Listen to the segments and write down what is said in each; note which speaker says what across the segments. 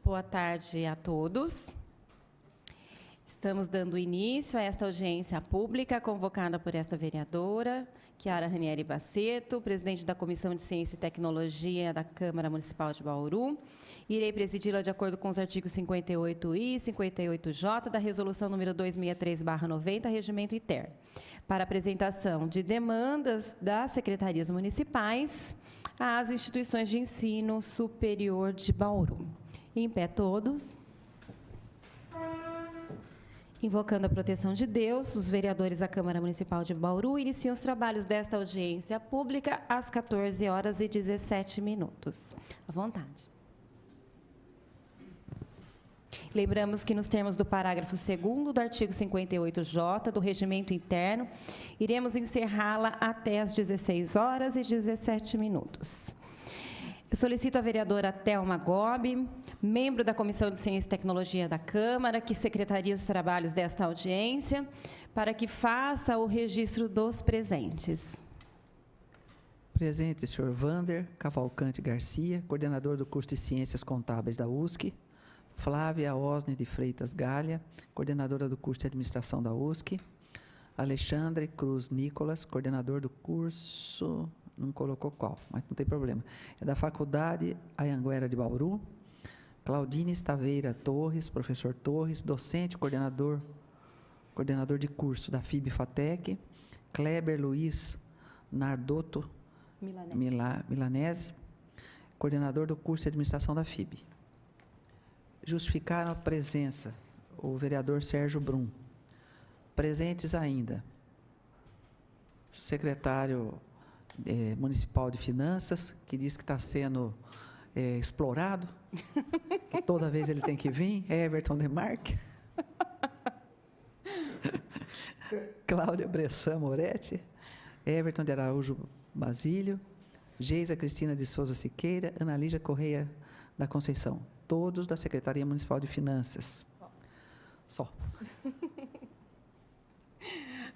Speaker 1: Boa tarde a todos. Estamos dando início a esta audiência pública convocada por esta vereadora, Chiara Ranieri Baceto, presidente da Comissão de Ciência e Tecnologia da Câmara Municipal de Bauru. Irei presidi-la de acordo com os artigos 58I e 58J da Resolução número 263/90, Regimento Interno, para apresentação de demandas das secretarias municipais às instituições de ensino superior de Bauru. Em pé todos. Invocando a proteção de Deus, os vereadores da Câmara Municipal de Bauru iniciam os trabalhos desta audiência pública às 14h17. À vontade. Lembramos que, nos termos do parágrafo 2º do artigo 58J do Regimento Interno, iremos encerrá-la até às 16h17. Eu solicito a vereadora Thelma Gobi, membro da Comissão de Ciência e Tecnologia da Câmara, que secretaria os trabalhos desta audiência, para que faça o registro dos presentes.
Speaker 2: Presente, senhor Vander Cavalcante Garcia, coordenador do curso de Ciências Contábeis da USC. Flávia Osne de Freitas Galha, coordenadora do curso de Administração da USC. Alexandre Cruz Nicolas, coordenador do curso... Não colocou qual, mas não tem problema. É da Faculdade Anhanguera de Bauru. Claudine Taveira Torres, professor Torres, docente, coordenador de curso da FIB-FATEC. Kleber Luiz Nardotto Milanese, coordenador do curso de administração da FIB. Justificaram a presença o vereador Sérgio Brum. Presentes ainda secretário Municipal de Finanças, que diz que está sendo explorado, que toda vez ele tem que vir, Everton Demarque. Cláudia Bressan Moretti, Everton de Araújo Basílio, Geisa Cristina de Souza Siqueira, Ana Lígia Correia da Conceição, todos da Secretaria Municipal de Finanças. Só.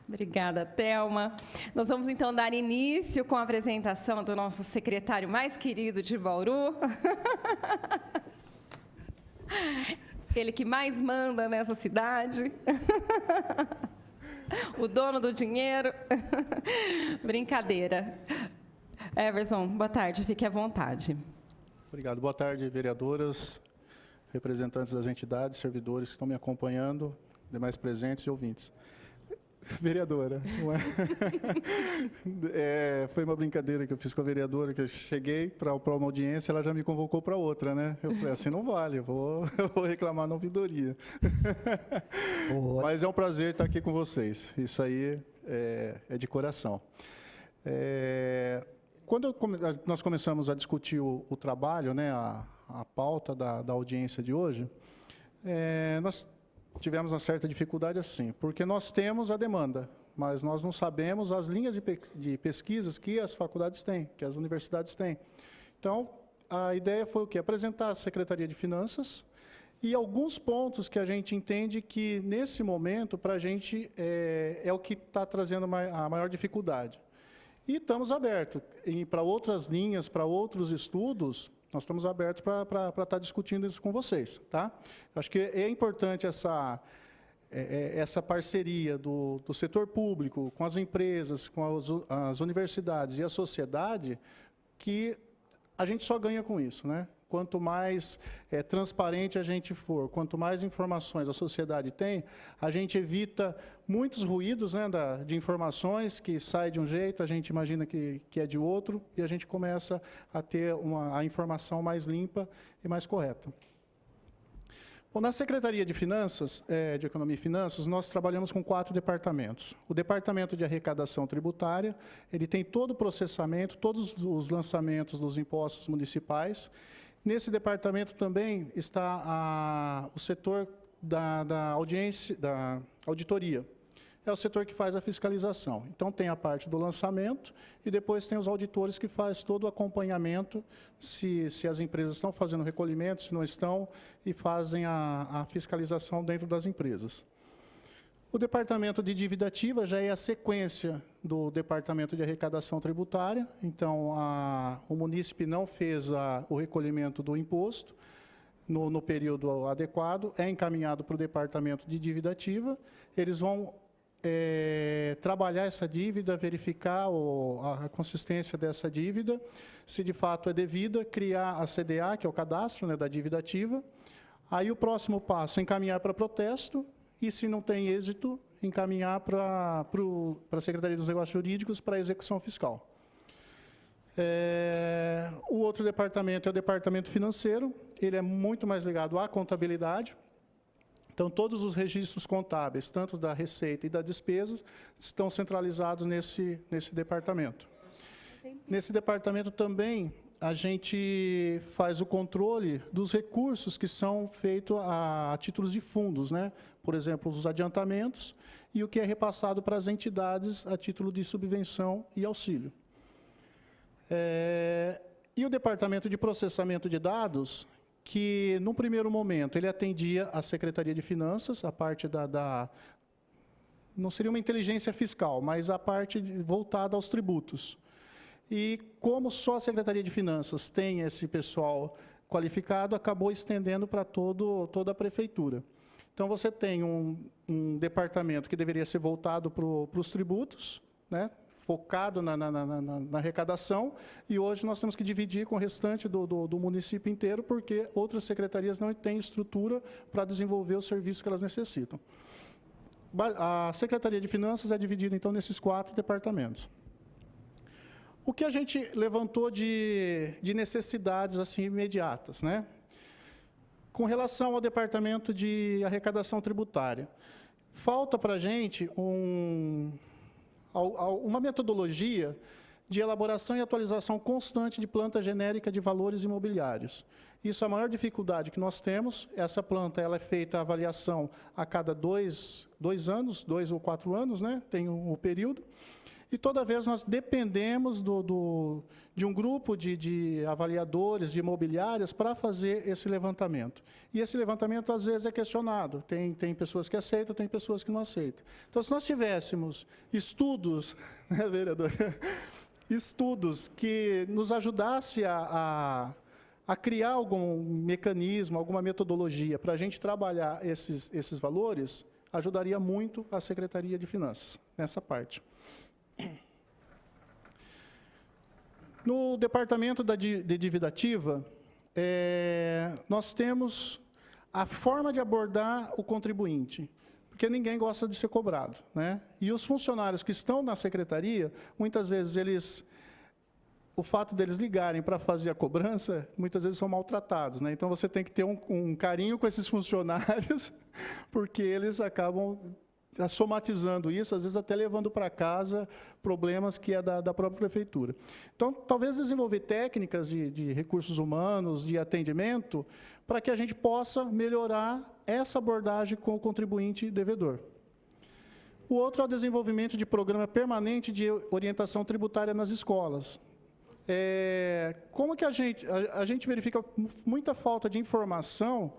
Speaker 1: Obrigada, Thelma. Nós vamos, então, dar início com a apresentação do nosso secretário mais querido de Bauru. Ele que mais manda nessa cidade. O dono do dinheiro. Brincadeira. Everson, boa tarde, fique à vontade.
Speaker 3: Obrigado. Boa tarde, vereadoras, representantes das entidades, servidores que estão me acompanhando, demais presentes e ouvintes. Vereadora, foi uma brincadeira que eu fiz com a vereadora, que eu cheguei para uma audiência, ela já me convocou para outra, né? Eu falei, assim não vale, eu vou reclamar na ouvidoria. Mas é um prazer estar aqui com vocês, isso aí é de coração. Quando nós começamos a discutir o trabalho, né, a pauta da audiência de hoje, nós tivemos uma certa dificuldade assim, porque nós temos a demanda, mas nós não sabemos as linhas de pesquisas que as faculdades têm, que as universidades têm. Então, a ideia foi o quê? Apresentar a Secretaria de Finanças e alguns pontos que a gente entende que, nesse momento, para a gente é o que está trazendo a maior dificuldade. E estamos abertos para outras linhas, para outros estudos. Nós estamos abertos para estar discutindo isso com vocês, tá? Acho que é importante essa parceria do setor público com as empresas, com as universidades e a sociedade, que a gente só ganha com isso, né? Quanto mais transparente a gente for, quanto mais informações a sociedade tem, a gente evita muitos ruídos, né, de informações que saem de um jeito, a gente imagina que é de outro, e a gente começa a ter a informação mais limpa e mais correta. Bom, na Secretaria de Finanças, de Economia e Finanças, nós trabalhamos com 4 departamentos. O Departamento de Arrecadação Tributária, ele tem todo o processamento, todos os lançamentos dos impostos municipais. Nesse departamento também está o setor da auditoria. É o setor que faz a fiscalização. Então, tem a parte do lançamento e depois tem os auditores que fazem todo o acompanhamento, se as empresas estão fazendo recolhimento, se não estão, e fazem a fiscalização dentro das empresas. O departamento de dívida ativa já é a sequência do departamento de arrecadação tributária. Então, o munícipe não fez o recolhimento do imposto no período adequado, é encaminhado para o departamento de dívida ativa. Eles vão trabalhar essa dívida, verificar a consistência dessa dívida, se de fato é devida, criar a CDA, que é o cadastro, né, da dívida ativa. Aí o próximo passo é encaminhar para protesto, e, se não tem êxito, encaminhar para a Secretaria dos Negócios Jurídicos para a execução fiscal. O outro departamento é o departamento financeiro, ele é muito mais ligado à contabilidade. Então, todos os registros contábeis, tanto da receita e da despesa, estão centralizados nesse departamento. Nesse departamento também, a gente faz o controle dos recursos que são feitos a títulos de fundos, né? Por exemplo, os adiantamentos e o que é repassado para as entidades a título de subvenção e auxílio. E o departamento de processamento de dados, que, num primeiro momento, ele atendia a Secretaria de Finanças, a parte não seria uma inteligência fiscal, mas a parte voltada aos tributos. E, como só a Secretaria de Finanças tem esse pessoal qualificado, acabou estendendo para toda a Prefeitura. Então, você tem um departamento que deveria ser voltado para os tributos, né, focado na arrecadação, e hoje nós temos que dividir com o restante do município inteiro, porque outras secretarias não têm estrutura para desenvolver os serviços que elas necessitam. A Secretaria de Finanças é dividida, então, nesses 4 departamentos. O que a gente levantou de necessidades assim, imediatas, né? Com relação ao departamento de arrecadação tributária, falta para a gente uma metodologia de elaboração e atualização constante de planta genérica de valores imobiliários. Isso é a maior dificuldade que nós temos. Essa planta ela é feita a avaliação a cada 2 anos, 2 ou 4 anos, né? Tem um período. E toda vez nós dependemos de um grupo de avaliadores, de imobiliárias, para fazer esse levantamento. E esse levantamento, às vezes, é questionado. Tem pessoas que aceitam, tem pessoas que não aceitam. Então, se nós tivéssemos estudos, né, vereador? Estudos que nos ajudassem a criar algum mecanismo, alguma metodologia para a gente trabalhar esses valores, ajudaria muito a Secretaria de Finanças nessa parte. No departamento de dívida ativa, nós temos a forma de abordar o contribuinte, porque ninguém gosta de ser cobrado, né? E os funcionários que estão na secretaria, muitas vezes o fato deles ligarem para fazer a cobrança, muitas vezes são maltratados, né? Então você tem que ter um carinho com esses funcionários, porque eles acabam somatizando isso, às vezes até levando para casa problemas que é da própria prefeitura. Então, talvez desenvolver técnicas de recursos humanos, de atendimento, para que a gente possa melhorar essa abordagem com o contribuinte devedor. O outro é o desenvolvimento de programa permanente de orientação tributária nas escolas. Como que a gente verifica muita falta de informação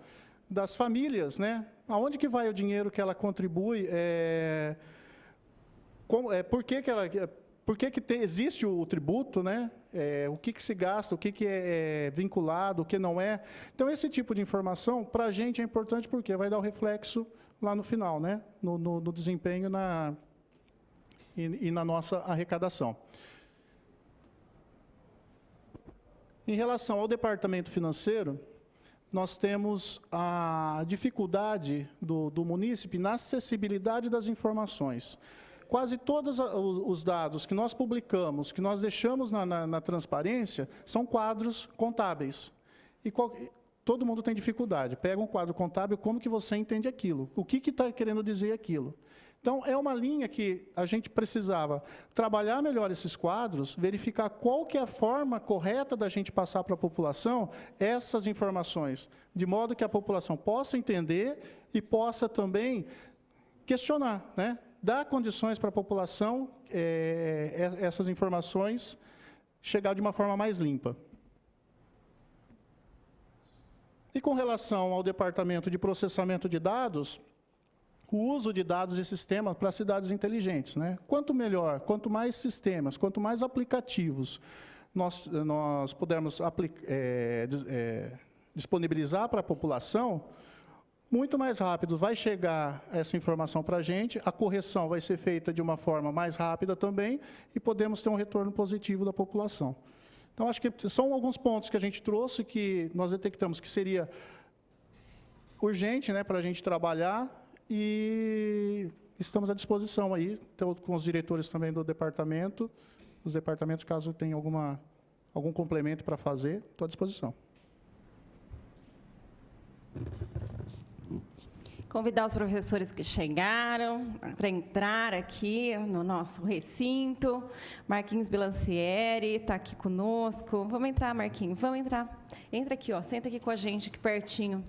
Speaker 3: das famílias, né? Aonde que vai o dinheiro que ela contribui? Por que existe o tributo, né? O que se gasta, o que é vinculado, o que não é. Então, esse tipo de informação, para a gente, é importante porque vai dar o reflexo lá no final, né? No desempenho e na nossa arrecadação. Em relação ao departamento financeiro, nós temos a dificuldade do munícipe na acessibilidade das informações. Quase todos os dados que nós publicamos, que nós deixamos na transparência, são quadros contábeis. E todo mundo tem dificuldade. Pega um quadro contábil, como que você entende aquilo? O que está querendo dizer aquilo? Então, é uma linha que a gente precisava trabalhar melhor esses quadros, verificar qual que é a forma correta da gente passar para a população essas informações, de modo que a população possa entender e possa também questionar, né? Dar condições para a população, essas informações, chegar de uma forma mais limpa. E com relação ao departamento de processamento de dados, o uso de dados e sistemas para cidades inteligentes, né? Quanto melhor, quanto mais sistemas, quanto mais aplicativos nós pudermos disponibilizar para a população, muito mais rápido vai chegar essa informação para a gente, a correção vai ser feita de uma forma mais rápida também, e podemos ter um retorno positivo da população. Então, acho que são alguns pontos que a gente trouxe, que nós detectamos que seria urgente, né, para a gente trabalhar, e estamos à disposição aí, com os diretores também do departamento, os departamentos, caso tenham algum complemento para fazer, estou à disposição.
Speaker 1: Convidar os professores que chegaram para entrar aqui no nosso recinto. Marquinhos Bilancieri está aqui conosco. Vamos entrar, Marquinhos, vamos entrar. Entra aqui, ó, senta aqui com a gente, aqui pertinho.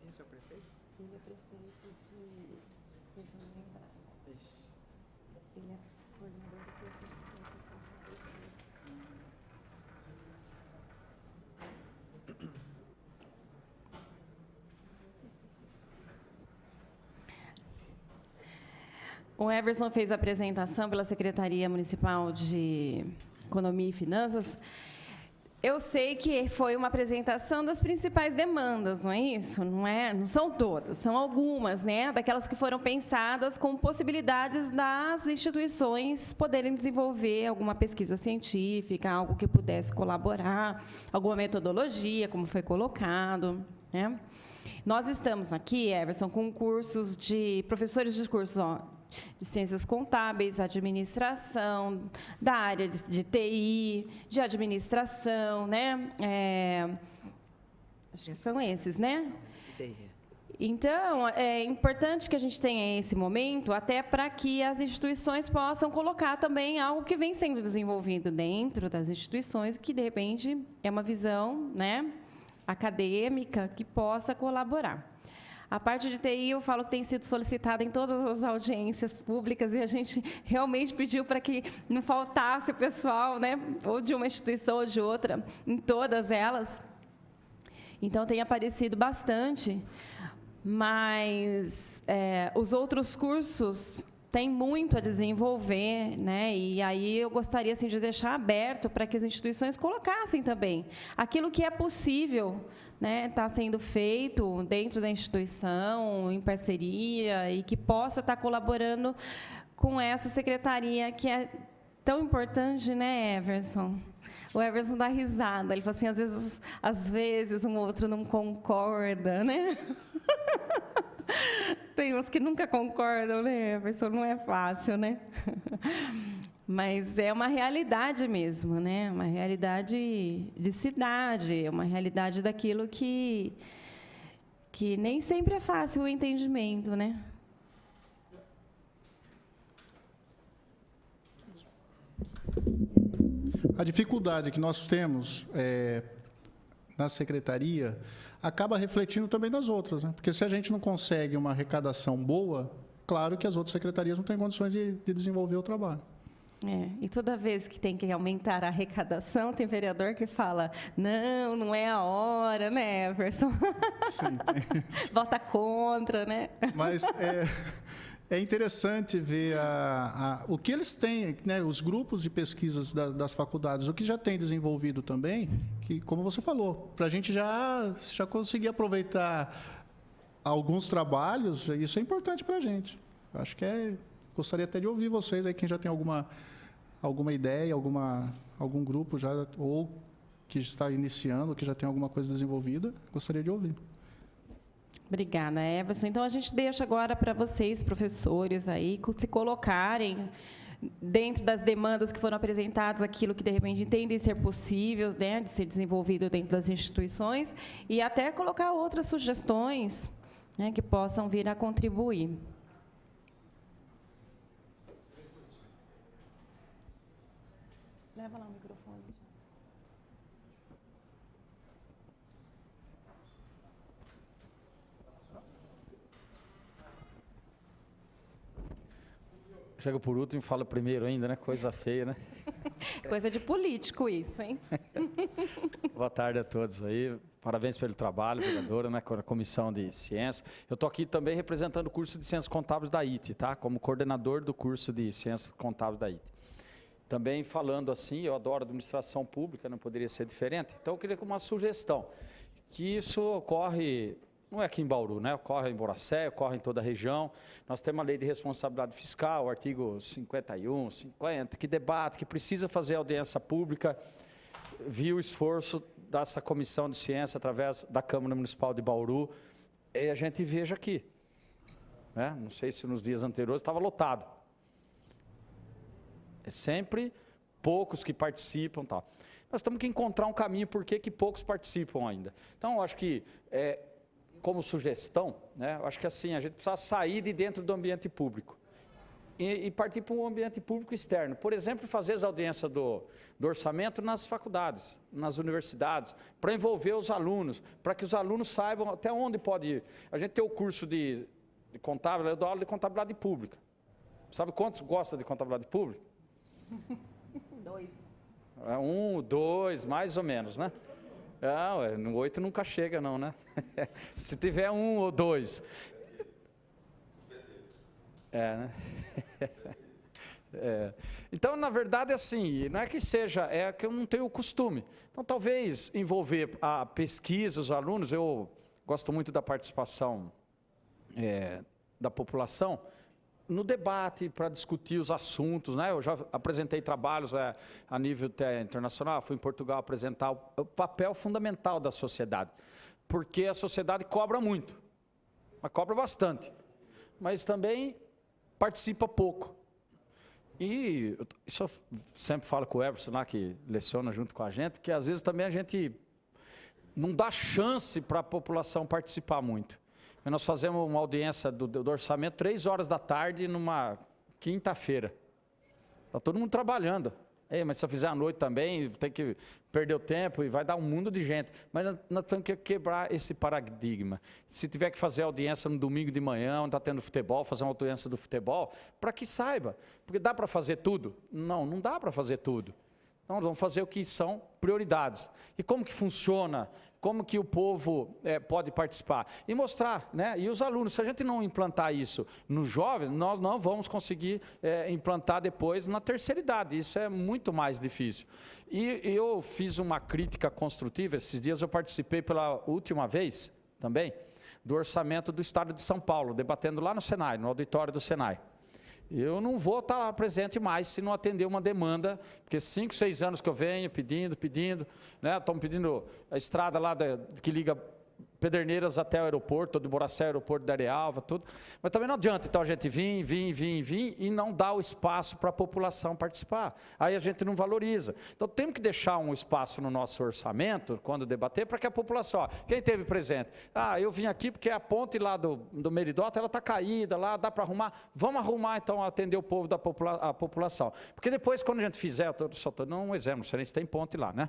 Speaker 2: Esse é o prefeito?
Speaker 1: Ele é prefeito de... Ele é coordenador do curso de O Everson fez a apresentação pela Secretaria Municipal de Economia e Finanças. Eu sei que foi uma apresentação das principais demandas, não é isso? Não são todas, são algumas, né? Daquelas que foram pensadas com possibilidades das instituições poderem desenvolver alguma pesquisa científica, algo que pudesse colaborar, alguma metodologia, como foi colocado, né? Nós estamos aqui, Everson, com cursos de professores de cursos, de ciências contábeis, administração, da área de TI, de administração, né? Acho que são esses, né? Então, é importante que a gente tenha esse momento, até para que as instituições possam colocar também algo que vem sendo desenvolvido dentro das instituições, que, de repente, é uma visão, né, acadêmica que possa colaborar. A parte de TI, eu falo que tem sido solicitada em todas as audiências públicas, e a gente realmente pediu para que não faltasse o pessoal, né, ou de uma instituição ou de outra, em todas elas. Então, tem aparecido bastante, mas os outros cursos têm muito a desenvolver, né? E aí eu gostaria assim, de deixar aberto para que as instituições colocassem também aquilo que é possível, né, está sendo feito dentro da instituição, em parceria, e que possa estar colaborando com essa secretaria que é tão importante, né, Everson? O Everson dá risada, ele fala assim, às vezes um outro não concorda, né? Tem uns que nunca concordam, né, Everson? Não é fácil, né? Mas é uma realidade mesmo, né? Uma realidade de cidade, é uma realidade daquilo que nem sempre é fácil o entendimento, né?
Speaker 3: A dificuldade que nós temos na secretaria acaba refletindo também nas outras, né? Porque se a gente não consegue uma arrecadação boa, claro que as outras secretarias não têm condições de desenvolver o trabalho.
Speaker 1: E toda vez que tem que aumentar a arrecadação, tem vereador que fala, não é a hora, né, Everson?
Speaker 3: Sim.
Speaker 1: Vota contra, né?
Speaker 3: Mas é interessante ver o que eles têm, né, os grupos de pesquisas das faculdades, o que já tem desenvolvido também, que, como você falou, para a gente já conseguir aproveitar alguns trabalhos, isso é importante para a gente. Acho que gostaria até de ouvir vocês, aí, quem já tem alguma ideia, algum grupo já, ou que está iniciando, que já tem alguma coisa desenvolvida, gostaria de ouvir.
Speaker 1: Obrigada, Everson. Então, a gente deixa agora para vocês, professores, aí, se colocarem dentro das demandas que foram apresentadas, aquilo que, de repente, entendem ser possível, né, de ser desenvolvido dentro das instituições, e até colocar outras sugestões, né, que possam vir a contribuir. Leva lá o microfone.
Speaker 4: Chega por último e fala primeiro ainda, né? Coisa feia, né?
Speaker 1: Coisa de político isso, hein?
Speaker 4: Boa tarde a todos aí. Parabéns pelo trabalho, vereadora, né? Com a Comissão de Ciência. Eu estou aqui também representando o curso de Ciências Contábeis da IT, tá? Como coordenador do curso de Ciências Contábeis da IT. Também falando assim, eu adoro administração pública, não poderia ser diferente. Então eu queria uma sugestão, que isso ocorre, não é aqui em Bauru, né? Ocorre em Boracé, ocorre em toda a região. Nós temos a lei de responsabilidade fiscal, o artigo 51, 50, que debate, que precisa fazer audiência pública. Vi o esforço dessa comissão de ciência através da Câmara Municipal de Bauru, e a gente veja aqui, né? Não sei se nos dias anteriores estava lotado. É sempre poucos que participam, tal. Nós temos que encontrar um caminho por que poucos participam ainda. Então, eu acho que, como sugestão, né, eu acho que assim, a gente precisa sair de dentro do ambiente público e partir para um ambiente público externo. Por exemplo, fazer as audiências do orçamento nas faculdades, nas universidades, para envolver os alunos, para que os alunos saibam até onde pode ir. A gente tem o curso de contábil, eu dou aula de contabilidade pública. Sabe quantos gostam de contabilidade pública?
Speaker 1: 2.
Speaker 4: 1, 2, mais ou menos, né? No 8 nunca chega não, né? Se tiver 1 ou 2. Né? Então, na verdade, assim, não é que seja, é que eu não tenho o costume. Então, talvez envolver a pesquisa, os alunos, eu gosto muito da participação da população, no debate, para discutir os assuntos, né? Eu já apresentei trabalhos a nível internacional, fui em Portugal apresentar o papel fundamental da sociedade, porque a sociedade cobra muito, mas cobra bastante, mas também participa pouco. E isso eu sempre falo com o Everson lá, que leciona junto com a gente, que às vezes também a gente não dá chance para a população participar muito. Nós fazemos uma audiência do orçamento 3 horas da tarde, numa quinta-feira. Está todo mundo trabalhando. Mas se eu fizer à noite também, tem que perder o tempo e vai dar um mundo de gente. Mas nós temos que quebrar esse paradigma. Se tiver que fazer audiência no domingo de manhã, onde está tendo futebol, fazer uma audiência do futebol, para que saiba. Porque dá para fazer tudo? Não, não dá para fazer tudo. Então, nós vamos fazer o que são prioridades. E como que funciona, como que o povo pode participar. E mostrar, né? E os alunos, se a gente não implantar isso nos jovens, nós não vamos conseguir implantar depois na terceira idade. Isso é muito mais difícil. E eu fiz uma crítica construtiva, esses dias eu participei pela última vez também, do orçamento do Estado de São Paulo, debatendo lá no Senai, no auditório do Senai. Eu não vou estar lá presente mais se não atender uma demanda, porque 5, 6 anos que eu venho pedindo, né? Estamos pedindo a estrada lá que liga Pederneiras até o aeroporto, do Boracé, aeroporto da Arealva, tudo. Mas também não adianta, então a gente vir e não dar o espaço para a população participar. Aí a gente não valoriza. Então temos que deixar um espaço no nosso orçamento, quando debater, para que a população, quem esteve presente? Eu vim aqui porque a ponte lá do Meridota, ela está caída, lá dá para arrumar. Vamos arrumar então, atender o povo a população. Porque depois, quando a gente fizer, só estou dando um exemplo, não sei nem se tem ponte lá, né?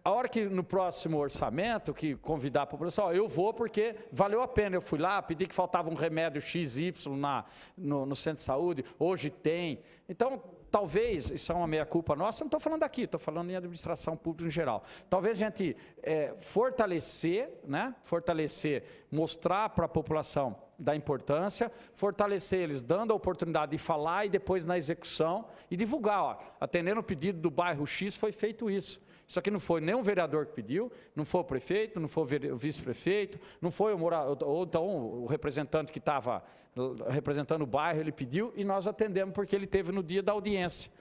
Speaker 4: A hora que no próximo orçamento, que convidar a população, eu vou porque valeu a pena, eu fui lá, pedi que faltava um remédio XY no centro de saúde, hoje tem. Então, talvez, isso é uma meia-culpa nossa, não estou falando aqui, estou falando em administração pública em geral. Talvez a gente fortalecer, né? Mostrar para a população da importância, fortalecer eles, dando a oportunidade de falar e depois na execução e divulgar. Atendendo o pedido do bairro X, foi feito isso. Isso aqui não foi nem um vereador que pediu, não foi o prefeito, não foi o vice-prefeito, não foi ou então o representante que estava representando o bairro, ele pediu e nós atendemos porque ele teve no dia da audiência.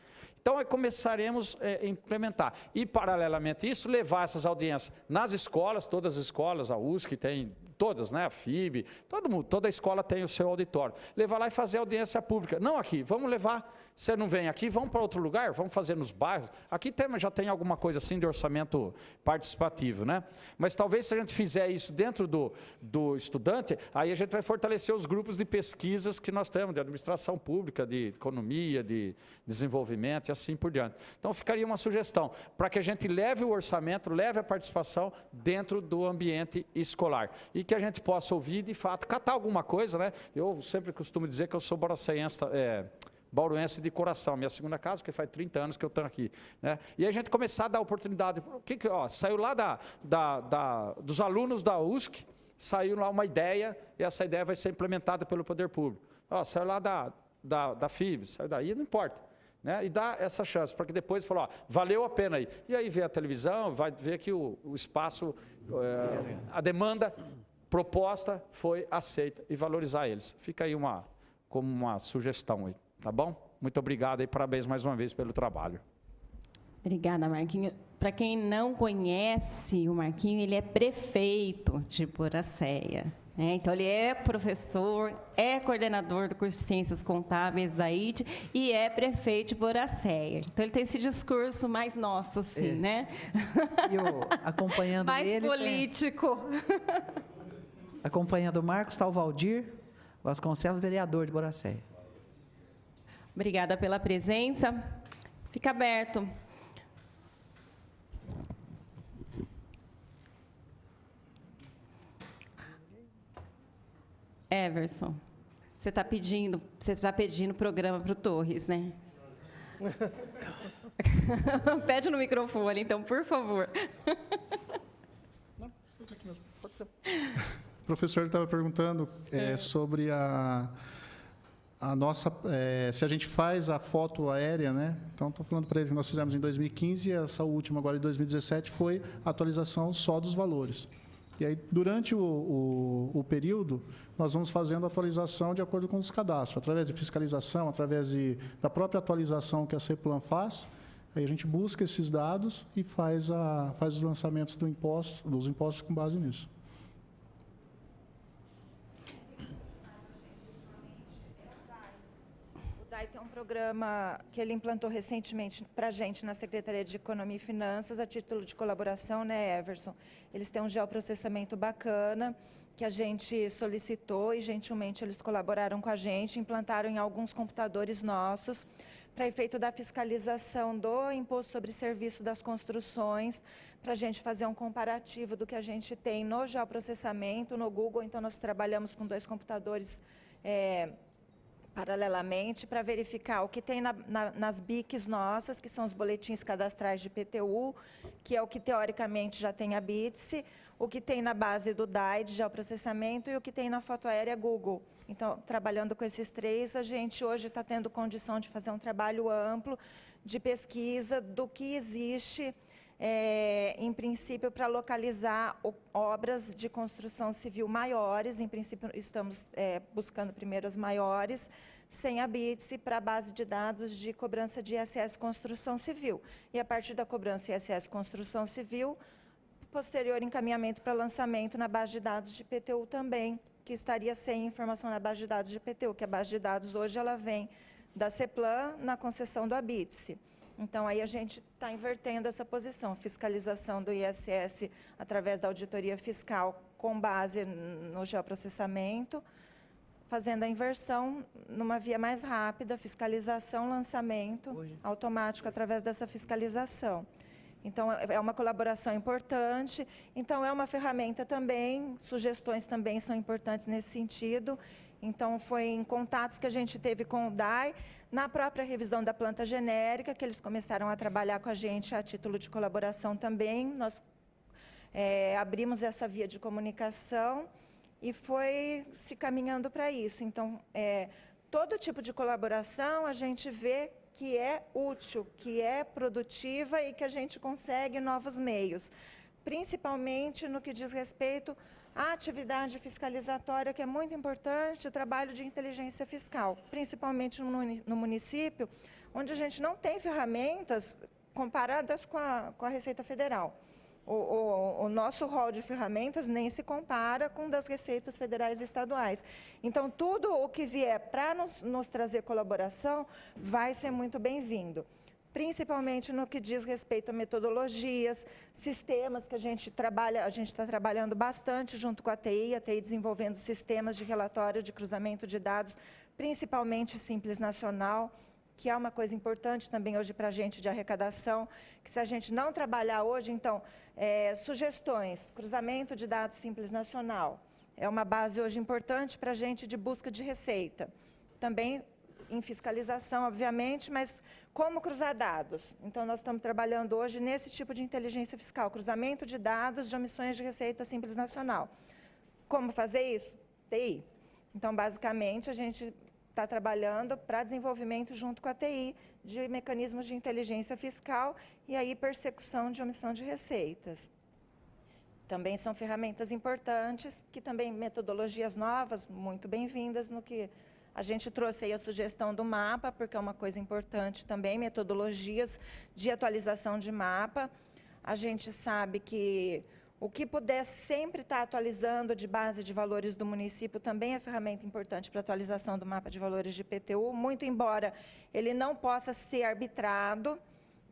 Speaker 4: Então, começaremos a implementar. E, paralelamente a isso, levar essas audiências nas escolas, todas as escolas, a USC tem todas, né? A FIB, todo mundo, toda escola tem o seu auditório. Levar lá e fazer audiência pública. Não aqui, vamos levar, você não vem aqui, vamos para outro lugar, vamos fazer nos bairros. Aqui já tem alguma coisa assim de orçamento participativo, né? Mas talvez se a gente fizer isso dentro do estudante, aí a gente vai fortalecer os grupos de pesquisas que nós temos, de administração pública, de economia, de desenvolvimento e assim por diante. Então ficaria uma sugestão, para que a gente leve o orçamento, leve a participação dentro do ambiente escolar. E que a gente possa ouvir, de fato, catar alguma coisa, né? Eu sempre costumo dizer que eu sou bauruense de coração, minha segunda casa, porque faz 30 anos que eu estou aqui, né? E a gente começar a dar oportunidade, saiu lá dos alunos da USC, saiu lá uma ideia, e essa ideia vai ser implementada pelo poder público. Saiu lá da FIB, saiu daí, não importa. Né? E dá essa chance, para que depois fale, valeu a pena aí. E aí vê a televisão, vai ver que o espaço, a demanda proposta foi aceita e valorizar eles. Fica aí como uma sugestão aí, tá bom? Muito obrigado e parabéns mais uma vez pelo trabalho.
Speaker 1: Obrigada, Marquinho. Para quem não conhece o Marquinho, ele é prefeito de Boracéia. Então, ele é professor, é coordenador do curso de Ciências Contábeis da IT e é prefeito de Boracéia. Então, ele tem esse discurso mais nosso, assim, né?
Speaker 2: E acompanhando
Speaker 1: mais
Speaker 2: ele...
Speaker 1: Mais político.
Speaker 2: Acompanhando o Marcos, está o Valdir Vasconcelos, vereador de Boracéia.
Speaker 1: Obrigada pela presença. Fica aberto. Everson, você está pedindo programa para o Torres, né? Pede no microfone, então, por favor.
Speaker 3: Não, pode ser. O professor estava perguntando sobre a nossa, se a gente faz a foto aérea, né? Então, estou falando para ele que nós fizemos em 2015, essa última agora em 2017 foi a atualização só dos valores. E aí, durante o período, nós vamos fazendo a atualização de acordo com os cadastros, através de fiscalização, através da própria atualização que a CEPLAN faz. Aí a gente busca esses dados e faz os lançamentos dos impostos com base nisso.
Speaker 5: O DAI tem um programa que ele implantou recentemente para a gente na Secretaria de Economia e Finanças, a título de colaboração, né, Everson? Eles têm um geoprocessamento bacana, que a gente solicitou e, gentilmente, eles colaboraram com a gente, implantaram em alguns computadores nossos, para efeito da fiscalização do Imposto sobre Serviço das Construções, para a gente fazer um comparativo do que a gente tem no geoprocessamento, no Google. Então, nós trabalhamos com 2 computadores paralelamente, para verificar o que tem nas BICs nossas, que são os boletins cadastrais de IPTU, que é o que teoricamente já tem a BITSE, o que tem na base do DAI de geoprocessamento e o que tem na foto aérea Google. Então, trabalhando com esses 3, a gente hoje está tendo condição de fazer um trabalho amplo de pesquisa do que existe, em princípio, para localizar obras de construção civil maiores. Em princípio, estamos buscando primeiro as maiores, sem a BITSE, para a base de dados de cobrança de ISS Construção Civil. E, a partir da cobrança ISS Construção Civil, posterior encaminhamento para lançamento na base de dados de IPTU também, que estaria sem informação na base de dados de IPTU, que a base de dados hoje ela vem da CEPLAN na concessão do ABITSE. Então, aí a gente está invertendo essa posição, fiscalização do ISS através da auditoria fiscal com base no geoprocessamento, fazendo a inversão numa via mais rápida, fiscalização, lançamento automático através dessa fiscalização. Então, é uma colaboração importante. Então, é uma ferramenta também, sugestões também são importantes nesse sentido. Então, foi em contatos que a gente teve com o DAI, na própria revisão da planta genérica, que eles começaram a trabalhar com a gente a título de colaboração também. Nós abrimos essa via de comunicação e foi se caminhando para isso. Então, todo tipo de colaboração a gente vê que é útil, que é produtiva e que a gente consegue novos meios, principalmente no que diz respeito à atividade fiscalizatória, que é muito importante, o trabalho de inteligência fiscal, principalmente no município, onde a gente não tem ferramentas comparadas com a Receita Federal. o nosso rol de ferramentas nem se compara com o das receitas federais e estaduais. Então, tudo o que vier para nos trazer colaboração vai ser muito bem-vindo, principalmente no que diz respeito a metodologias, sistemas que a gente está trabalhando bastante junto com a TI desenvolvendo sistemas de relatório de cruzamento de dados, principalmente Simples Nacional, que é uma coisa importante também hoje para a gente de arrecadação, que se a gente não trabalhar hoje, então, sugestões, cruzamento de dados Simples Nacional, é uma base hoje importante para a gente de busca de receita. Também em fiscalização, obviamente, mas como cruzar dados? Então, nós estamos trabalhando hoje nesse tipo de inteligência fiscal, cruzamento de dados de omissões de receita Simples Nacional. Como fazer isso? TI. Então, basicamente, a gente está trabalhando para desenvolvimento junto com a TI de mecanismos de inteligência fiscal e aí persecução de omissão de receitas. Também são ferramentas importantes, que também metodologias novas, muito bem-vindas no que a gente trouxe aí a sugestão do mapa, porque é uma coisa importante também, metodologias de atualização de mapa. A gente sabe que o que puder sempre estar atualizando de base de valores do município também é ferramenta importante para atualização do mapa de valores de IPTU, muito embora ele não possa ser arbitrado,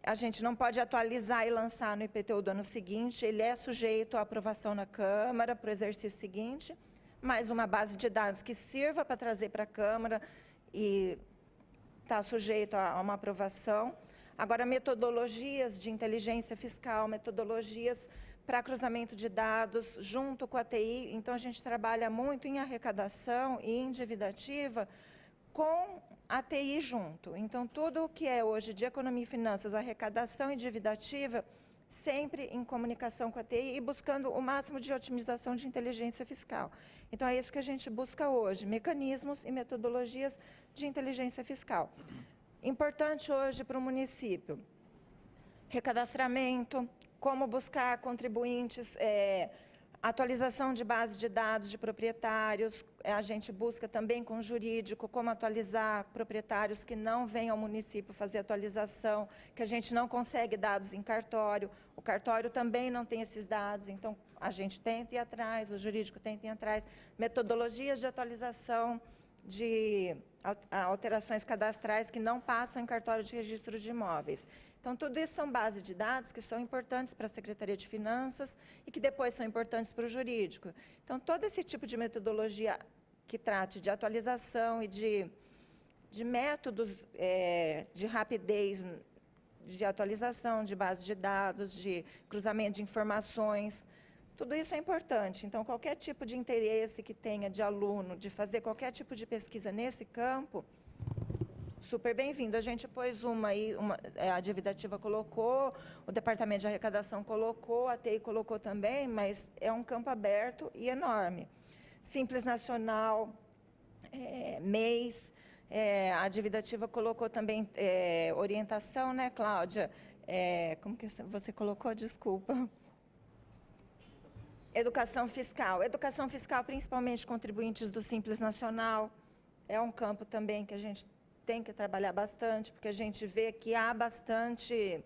Speaker 5: a gente não pode atualizar e lançar no IPTU do ano seguinte, ele é sujeito à aprovação na Câmara para o exercício seguinte, mas uma base de dados que sirva para trazer para a Câmara e está sujeito a uma aprovação. Agora, metodologias de inteligência fiscal, metodologias para cruzamento de dados junto com a TI. Então, a gente trabalha muito em arrecadação e endividativa com a TI junto. Então, tudo o que é hoje de economia e finanças, arrecadação e endividativa, sempre em comunicação com a TI e buscando o máximo de otimização de inteligência fiscal. Então, é isso que a gente busca hoje, mecanismos e metodologias de inteligência fiscal. Importante hoje para o município, recadastramento, como buscar contribuintes, atualização de base de dados de proprietários, a gente busca também com o jurídico como atualizar proprietários que não vêm ao município fazer atualização, que a gente não consegue dados em cartório, o cartório também não tem esses dados, então a gente tenta ir atrás, o jurídico tenta ir atrás, metodologias de atualização de alterações cadastrais que não passam em cartório de registro de imóveis. Então, tudo isso são bases de dados que são importantes para a Secretaria de Finanças e que depois são importantes para o jurídico. Então, todo esse tipo de metodologia que trate de atualização e de métodos de rapidez de atualização de base de dados, de cruzamento de informações, tudo isso é importante. Então, qualquer tipo de interesse que tenha de aluno, de fazer qualquer tipo de pesquisa nesse campo, super bem-vindo. A gente pôs a Dividativa colocou, o Departamento de Arrecadação colocou, a TI colocou também, mas é um campo aberto e enorme. Simples Nacional, MEIs, a Dividativa colocou também orientação, né, Cláudia? Como que você colocou? Desculpa. Educação fiscal. Educação fiscal, principalmente contribuintes do Simples Nacional, é um campo também que a gente tem que trabalhar bastante, porque a gente vê que há bastante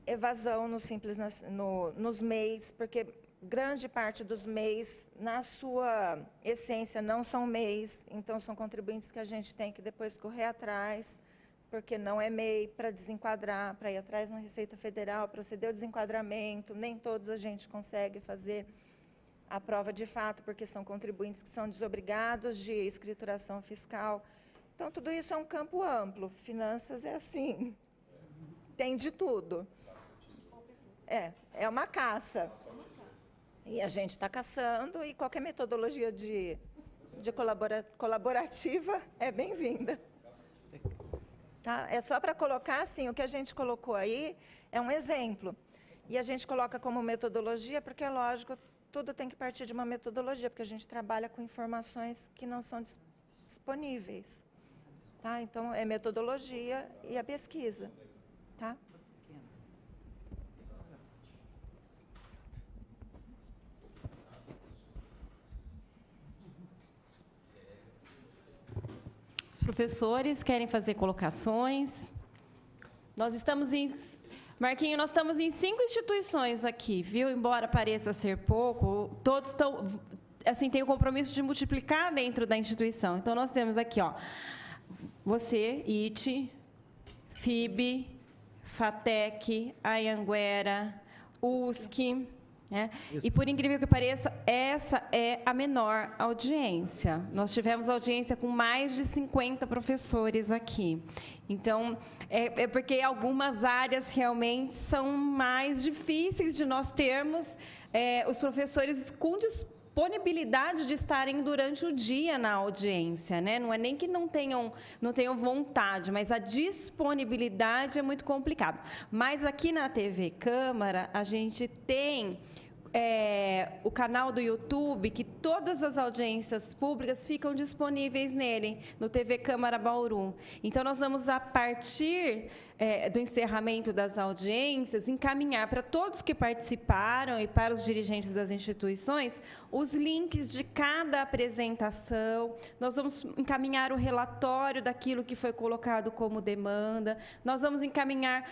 Speaker 5: evasão nos MEIs, porque grande parte dos MEIs, na sua essência, não são MEIs, então são contribuintes que a gente tem que depois correr atrás, porque não é MEI, para desenquadrar, para ir atrás na Receita Federal, proceder ao desenquadramento, nem todos a gente consegue fazer a prova de fato, porque são contribuintes que são desobrigados de escrituração fiscal. Então, tudo isso é um campo amplo. Finanças é assim, tem de tudo. É uma caça. E a gente está caçando, e qualquer metodologia de colaborativa é bem-vinda. Tá? É só para colocar, assim, o que a gente colocou aí é um exemplo. E a gente coloca como metodologia, porque é lógico, tudo tem que partir de uma metodologia, porque a gente trabalha com informações que não são disponíveis. Tá? Então, é metodologia e a pesquisa. Tá?
Speaker 1: Os professores querem fazer colocações. Nós estamos Marquinho, nós estamos em 5 instituições aqui, viu? Embora pareça ser pouco, todos estão, assim, têm o compromisso de multiplicar dentro da instituição. Então, nós temos aqui, ó, você, IT, FIB, FATEC, Anhanguera, USC, né? E, por incrível que pareça, essa é a menor audiência. Nós tivemos audiência com mais de 50 professores aqui. Então, é porque algumas áreas realmente são mais difíceis de nós termos os professores com disponibilidade de estarem durante o dia na audiência, né? Não é nem que não tenham vontade, mas a disponibilidade é muito complicado. Mas aqui na TV Câmara, a gente tem o canal do YouTube, que todas as audiências públicas ficam disponíveis nele, no TV Câmara Bauru. Então, nós vamos, a partir do encerramento das audiências, encaminhar para todos que participaram e para os dirigentes das instituições os links de cada apresentação. Nós vamos encaminhar o relatório daquilo que foi colocado como demanda. Nós vamos encaminhar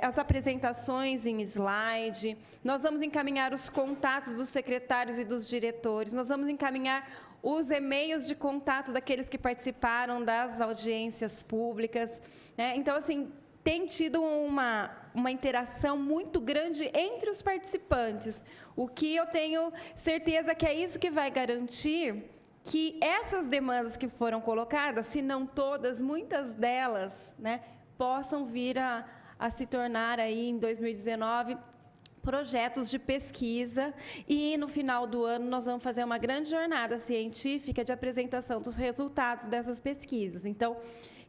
Speaker 1: as apresentações em slide. Nós vamos encaminhar os contatos dos secretários e dos diretores. Nós vamos encaminhar os e-mails de contato daqueles que participaram das audiências públicas, né? Então, assim, tem tido uma interação muito grande entre os participantes, o que eu tenho certeza que é isso que vai garantir que essas demandas que foram colocadas, se não todas, muitas delas, né, possam vir a se tornar aí em 2019 projetos de pesquisa, e no final do ano nós vamos fazer uma grande jornada científica de apresentação dos resultados dessas pesquisas. Então,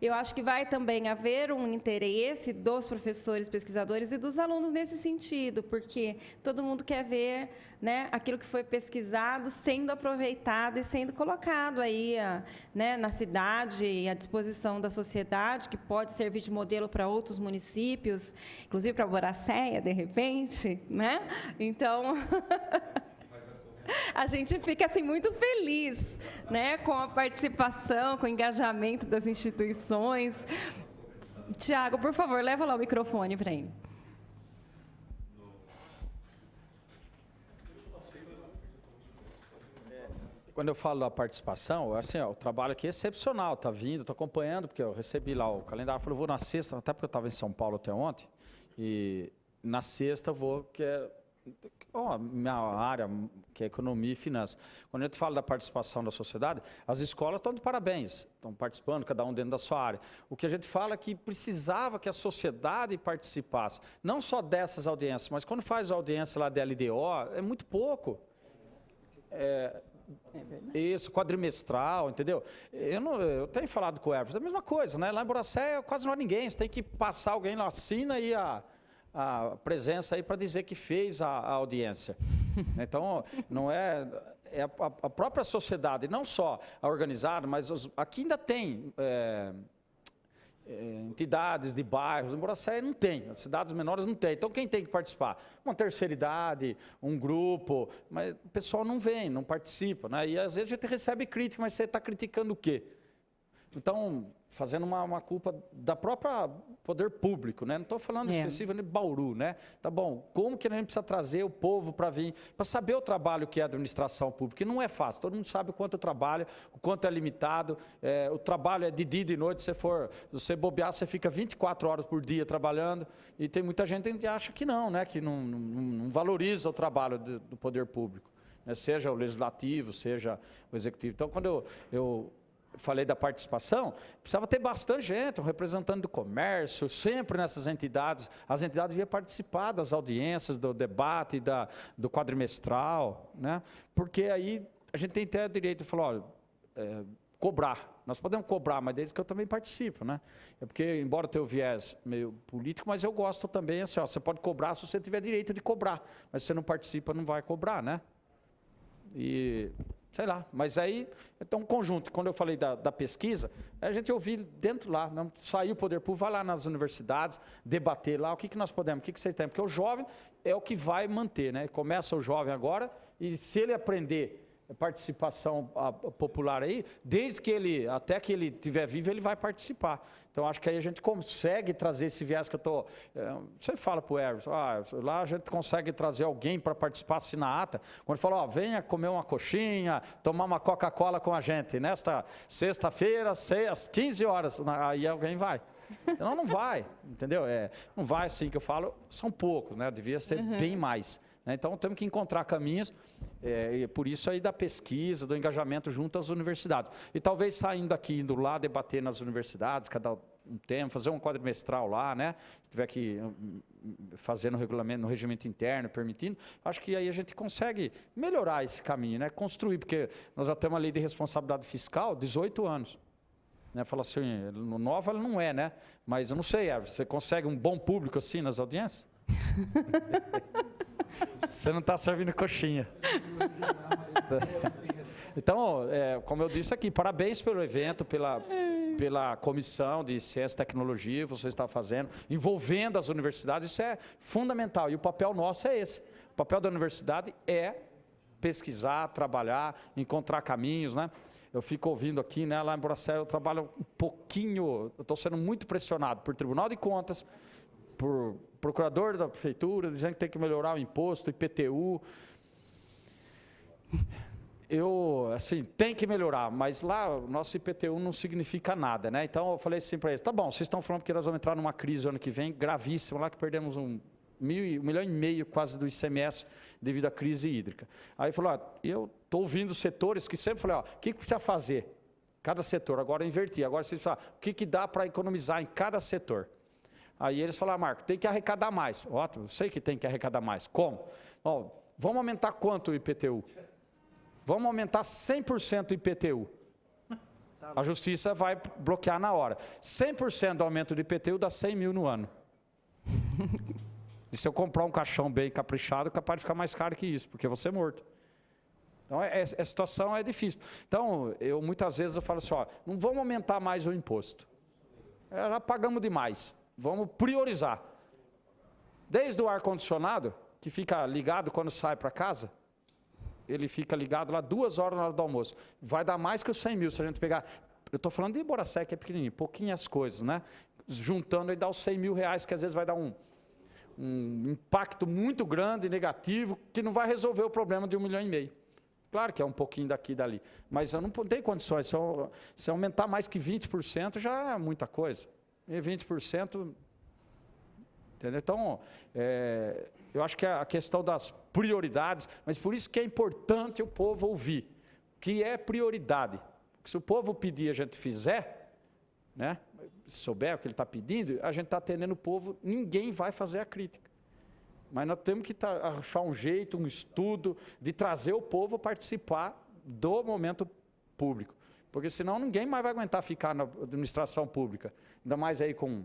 Speaker 1: eu acho que vai também haver um interesse dos professores, pesquisadores e dos alunos nesse sentido, porque todo mundo quer ver, né, aquilo que foi pesquisado sendo aproveitado e sendo colocado aí, né, na cidade e à disposição da sociedade, que pode servir de modelo para outros municípios, inclusive para Boracéia, de repente, né? Então, a gente fica assim muito feliz, né, com a participação, com o engajamento das instituições. Tiago, por favor, leva lá o microfone para ele.
Speaker 4: Quando eu falo da participação, assim, o trabalho aqui é excepcional, está vindo, estou acompanhando, porque eu recebi lá o calendário, falei, eu vou na sexta, até porque eu estava em São Paulo até ontem, e na sexta eu vou, que é a minha área, que é economia e finanças. Quando a gente fala da participação da sociedade, as escolas estão de parabéns, estão participando, cada um dentro da sua área. O que a gente fala é que precisava que a sociedade participasse, não só dessas audiências, mas quando faz a audiência lá da LDO, é muito pouco. Isso, quadrimestral, entendeu? Eu tenho falado com o Everton, é a mesma coisa, né? Lá em Boracéia quase não há ninguém, você tem que passar alguém lá, assina e a presença aí para dizer que fez a audiência. Então, não é a própria sociedade, não só a organizada, mas aqui ainda tem entidades de bairros, em Boracéia não tem, as cidades menores não tem. Então, quem tem que participar? Uma terceira idade, um grupo, mas o pessoal não vem, não participa, né? E às vezes a gente recebe crítica, mas você está criticando o quê? Então, fazendo uma culpa da própria poder público, né? Não estou falando especificamente de Bauru, né? Tá bom, como que a gente precisa trazer o povo para vir, para saber o trabalho que é a administração pública, que não é fácil, todo mundo sabe o quanto eu trabalho, o quanto é limitado, o trabalho é de dia e de noite, se você bobear, você fica 24 horas por dia trabalhando, e tem muita gente que acha que não, né? Que não valoriza o trabalho do poder público, né? Seja o legislativo, seja o executivo. Então, quando eu falei da participação, precisava ter bastante gente, um representante do comércio, sempre nessas entidades. As entidades deviam participar das audiências, do debate, do quadrimestral, né? Porque aí a gente tem até o direito de falar, olha, cobrar. Nós podemos cobrar, mas desde que eu também participo, né? É porque, embora eu tenha o viés meio político, mas eu gosto também, assim, ó, você pode cobrar se você tiver direito de cobrar, mas se você não participa, não vai cobrar, né? E sei lá, mas aí é um conjunto. Quando eu falei da pesquisa, a gente ouviu dentro lá, não saiu o poder público, vai lá nas universidades, debater lá, o que nós podemos, o que vocês têm, porque o jovem é o que vai manter, né? Começa o jovem agora, e se ele aprender participação popular aí, desde que ele, até que ele estiver vivo, ele vai participar. Então, acho que aí a gente consegue trazer esse viés que eu estou... Você fala para o Everson, lá a gente consegue trazer alguém para participar, assinar a ata. Quando ele fala, venha comer uma coxinha, tomar uma Coca-Cola com a gente, nesta sexta-feira, às 15 horas, aí alguém vai. Senão não vai, entendeu? Não vai assim que eu falo, são poucos, né? Devia ser bem mais. Né? Então, temos que encontrar caminhos, e por isso aí da pesquisa, do engajamento junto às universidades. E talvez saindo daqui, indo lá, debater nas universidades, cada um tema, fazer um quadrimestral lá, né? Se tiver que fazer no regulamento, no regimento interno, permitindo, acho que aí a gente consegue melhorar esse caminho, né? Construir, porque nós já temos a lei de responsabilidade fiscal, 18 anos. Né? Fala assim, nova ela não é, né? Mas eu não sei, você consegue um bom público assim nas audiências? Você não está servindo coxinha. Então, como eu disse aqui, parabéns pelo evento, pela comissão de ciência e tecnologia que você está fazendo, envolvendo as universidades, isso é fundamental. E o papel nosso é esse. O papel da universidade é pesquisar, trabalhar, encontrar caminhos, né? Eu fico ouvindo aqui, né, lá em Boracé, eu trabalho um pouquinho, eu estou sendo muito pressionado por Tribunal de Contas, por procurador da prefeitura, dizendo que tem que melhorar o imposto, IPTU. Assim, tem que melhorar, mas lá o nosso IPTU não significa nada, né? Então eu falei assim para eles, tá bom, vocês estão falando que nós vamos entrar numa crise ano que vem, gravíssima, lá que perdemos 1,5 milhão quase do ICMS devido à crise hídrica. Aí falou, eu estou ouvindo setores que sempre falei, o que precisa fazer? Cada setor, agora eu inverti, agora vocês precisam, o que dá para economizar em cada setor? Aí eles falaram, Marco, tem que arrecadar mais. Ótimo, eu sei que tem que arrecadar mais. Como? Vamos aumentar quanto o IPTU? Vamos aumentar 100% o IPTU. A justiça vai bloquear na hora. 100% do aumento do IPTU dá 100 mil no ano. E se eu comprar um caixão bem caprichado, capaz de ficar mais caro que isso, porque eu vou ser morto. Então, a situação é difícil. Então, muitas vezes eu falo assim, não vamos aumentar mais o imposto. Já pagamos demais. Vamos priorizar. Desde o ar-condicionado, que fica ligado quando sai para casa, ele fica ligado lá 2 horas na hora do almoço. Vai dar mais que os 100 mil se a gente pegar... Eu estou falando de Boracé, que é pequenininho, pouquinhas coisas, né? Juntando, aí dá os 100 mil reais, que às vezes vai dar um impacto muito grande, negativo, que não vai resolver o problema de 1,5 milhão. Claro que é um pouquinho daqui e dali, mas eu não tenho condições. Se aumentar mais que 20%, já é muita coisa. E 20%... Entendeu? Então, eu acho que a questão das prioridades, mas por isso que é importante o povo ouvir, que é prioridade. Porque se o povo pedir, a gente fizer, né? Se souber o que ele está pedindo, a gente está atendendo o povo, ninguém vai fazer a crítica. Mas nós temos que achar um jeito, um estudo, de trazer o povo a participar do momento público. Porque senão ninguém mais vai aguentar ficar na administração pública. Ainda mais aí com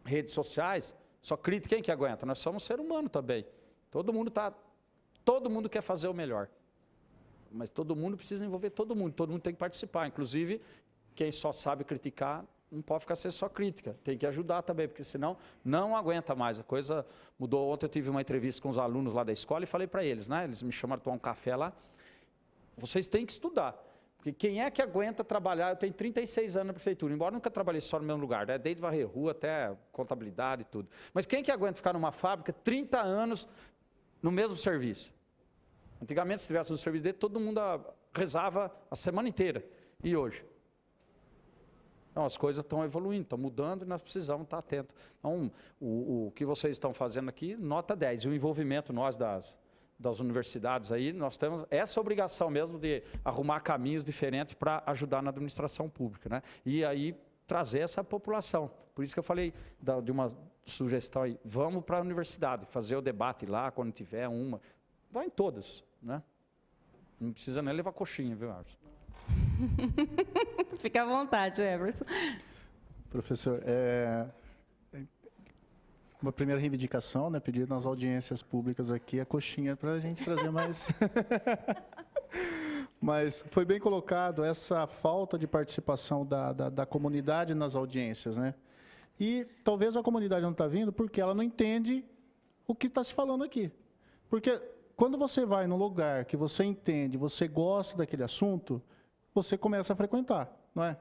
Speaker 4: redes sociais, só crítica, quem que aguenta? Nós somos ser humano também. Todo mundo quer fazer o melhor. Mas todo mundo precisa envolver todo mundo tem que participar. Inclusive, quem só sabe criticar, não pode ficar só crítica, tem que ajudar também, porque senão não aguenta mais. A coisa mudou. Ontem eu tive uma entrevista com os alunos lá da escola e falei para eles, né? Eles me chamaram para tomar um café lá. Vocês têm que estudar. Porque quem é que aguenta trabalhar? Eu tenho 36 anos na prefeitura, embora nunca trabalhei só no mesmo lugar, né? Desde varrer rua até contabilidade e tudo. Mas quem que aguenta ficar numa fábrica 30 anos no mesmo serviço? Antigamente, se tivesse um serviço dele, todo mundo rezava a semana inteira. E hoje? Então, as coisas estão evoluindo, estão mudando e nós precisamos estar atentos. Então, o que vocês estão fazendo aqui, nota 10. E o envolvimento nós das universidades aí, nós temos essa obrigação mesmo de arrumar caminhos diferentes para ajudar na administração pública, né? E aí trazer essa população. Por isso que eu falei de uma sugestão aí, vamos para a universidade, fazer o debate lá, quando tiver uma. Vai em todas, né? Não precisa nem levar coxinha, viu, Arson?
Speaker 1: Fica à vontade, Everson.
Speaker 3: Professor, uma primeira reivindicação, né, pedir nas audiências públicas aqui a coxinha para a gente trazer mais... Mas foi bem colocado essa falta de participação da comunidade nas audiências, né? E talvez a comunidade não está vindo porque ela não entende o que está se falando aqui. Porque quando você vai num lugar que você entende, você gosta daquele assunto, você começa a frequentar, não é?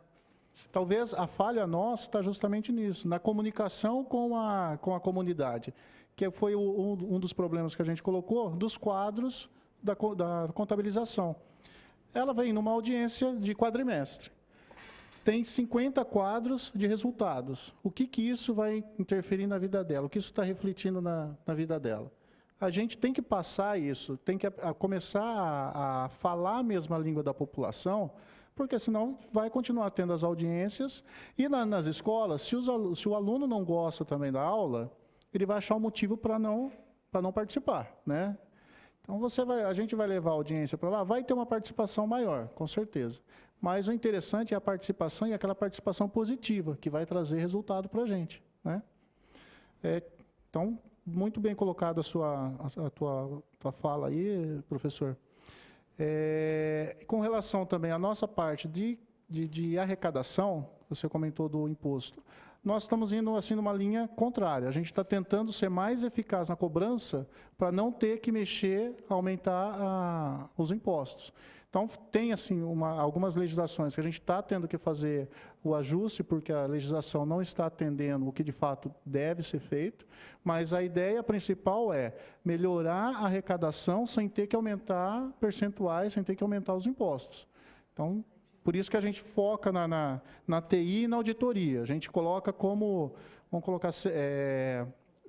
Speaker 3: Talvez a falha nossa está justamente nisso, na comunicação com a comunidade, que foi um dos problemas que a gente colocou, dos quadros da contabilização. Ela vem numa audiência de quadrimestre. Tem 50 quadros de resultados. O que isso vai interferir na vida dela? O que isso está refletindo na vida dela? A gente tem que passar isso, tem que começar a falar a mesma língua da população, porque senão vai continuar tendo as audiências. E nas escolas, se o aluno não gosta também da aula, ele vai achar um motivo para não participar, né? Então, a gente vai levar a audiência para lá, vai ter uma participação maior, com certeza. Mas o interessante é a participação e aquela participação positiva, que vai trazer resultado para a gente, né? Então, muito bem colocado a tua fala aí, professor. Com relação também à nossa parte de arrecadação, você comentou do imposto, nós estamos indo assim numa linha contrária. A gente está tentando ser mais eficaz na cobrança para não ter que mexer, aumentar os impostos. Então, tem assim, algumas legislações que a gente está tendo que fazer o ajuste, porque a legislação não está atendendo o que, de fato, deve ser feito, mas a ideia principal é melhorar a arrecadação sem ter que aumentar percentuais, sem ter que aumentar os impostos. Então, por isso que a gente foca na TI e na auditoria. A gente coloca como, vamos colocar,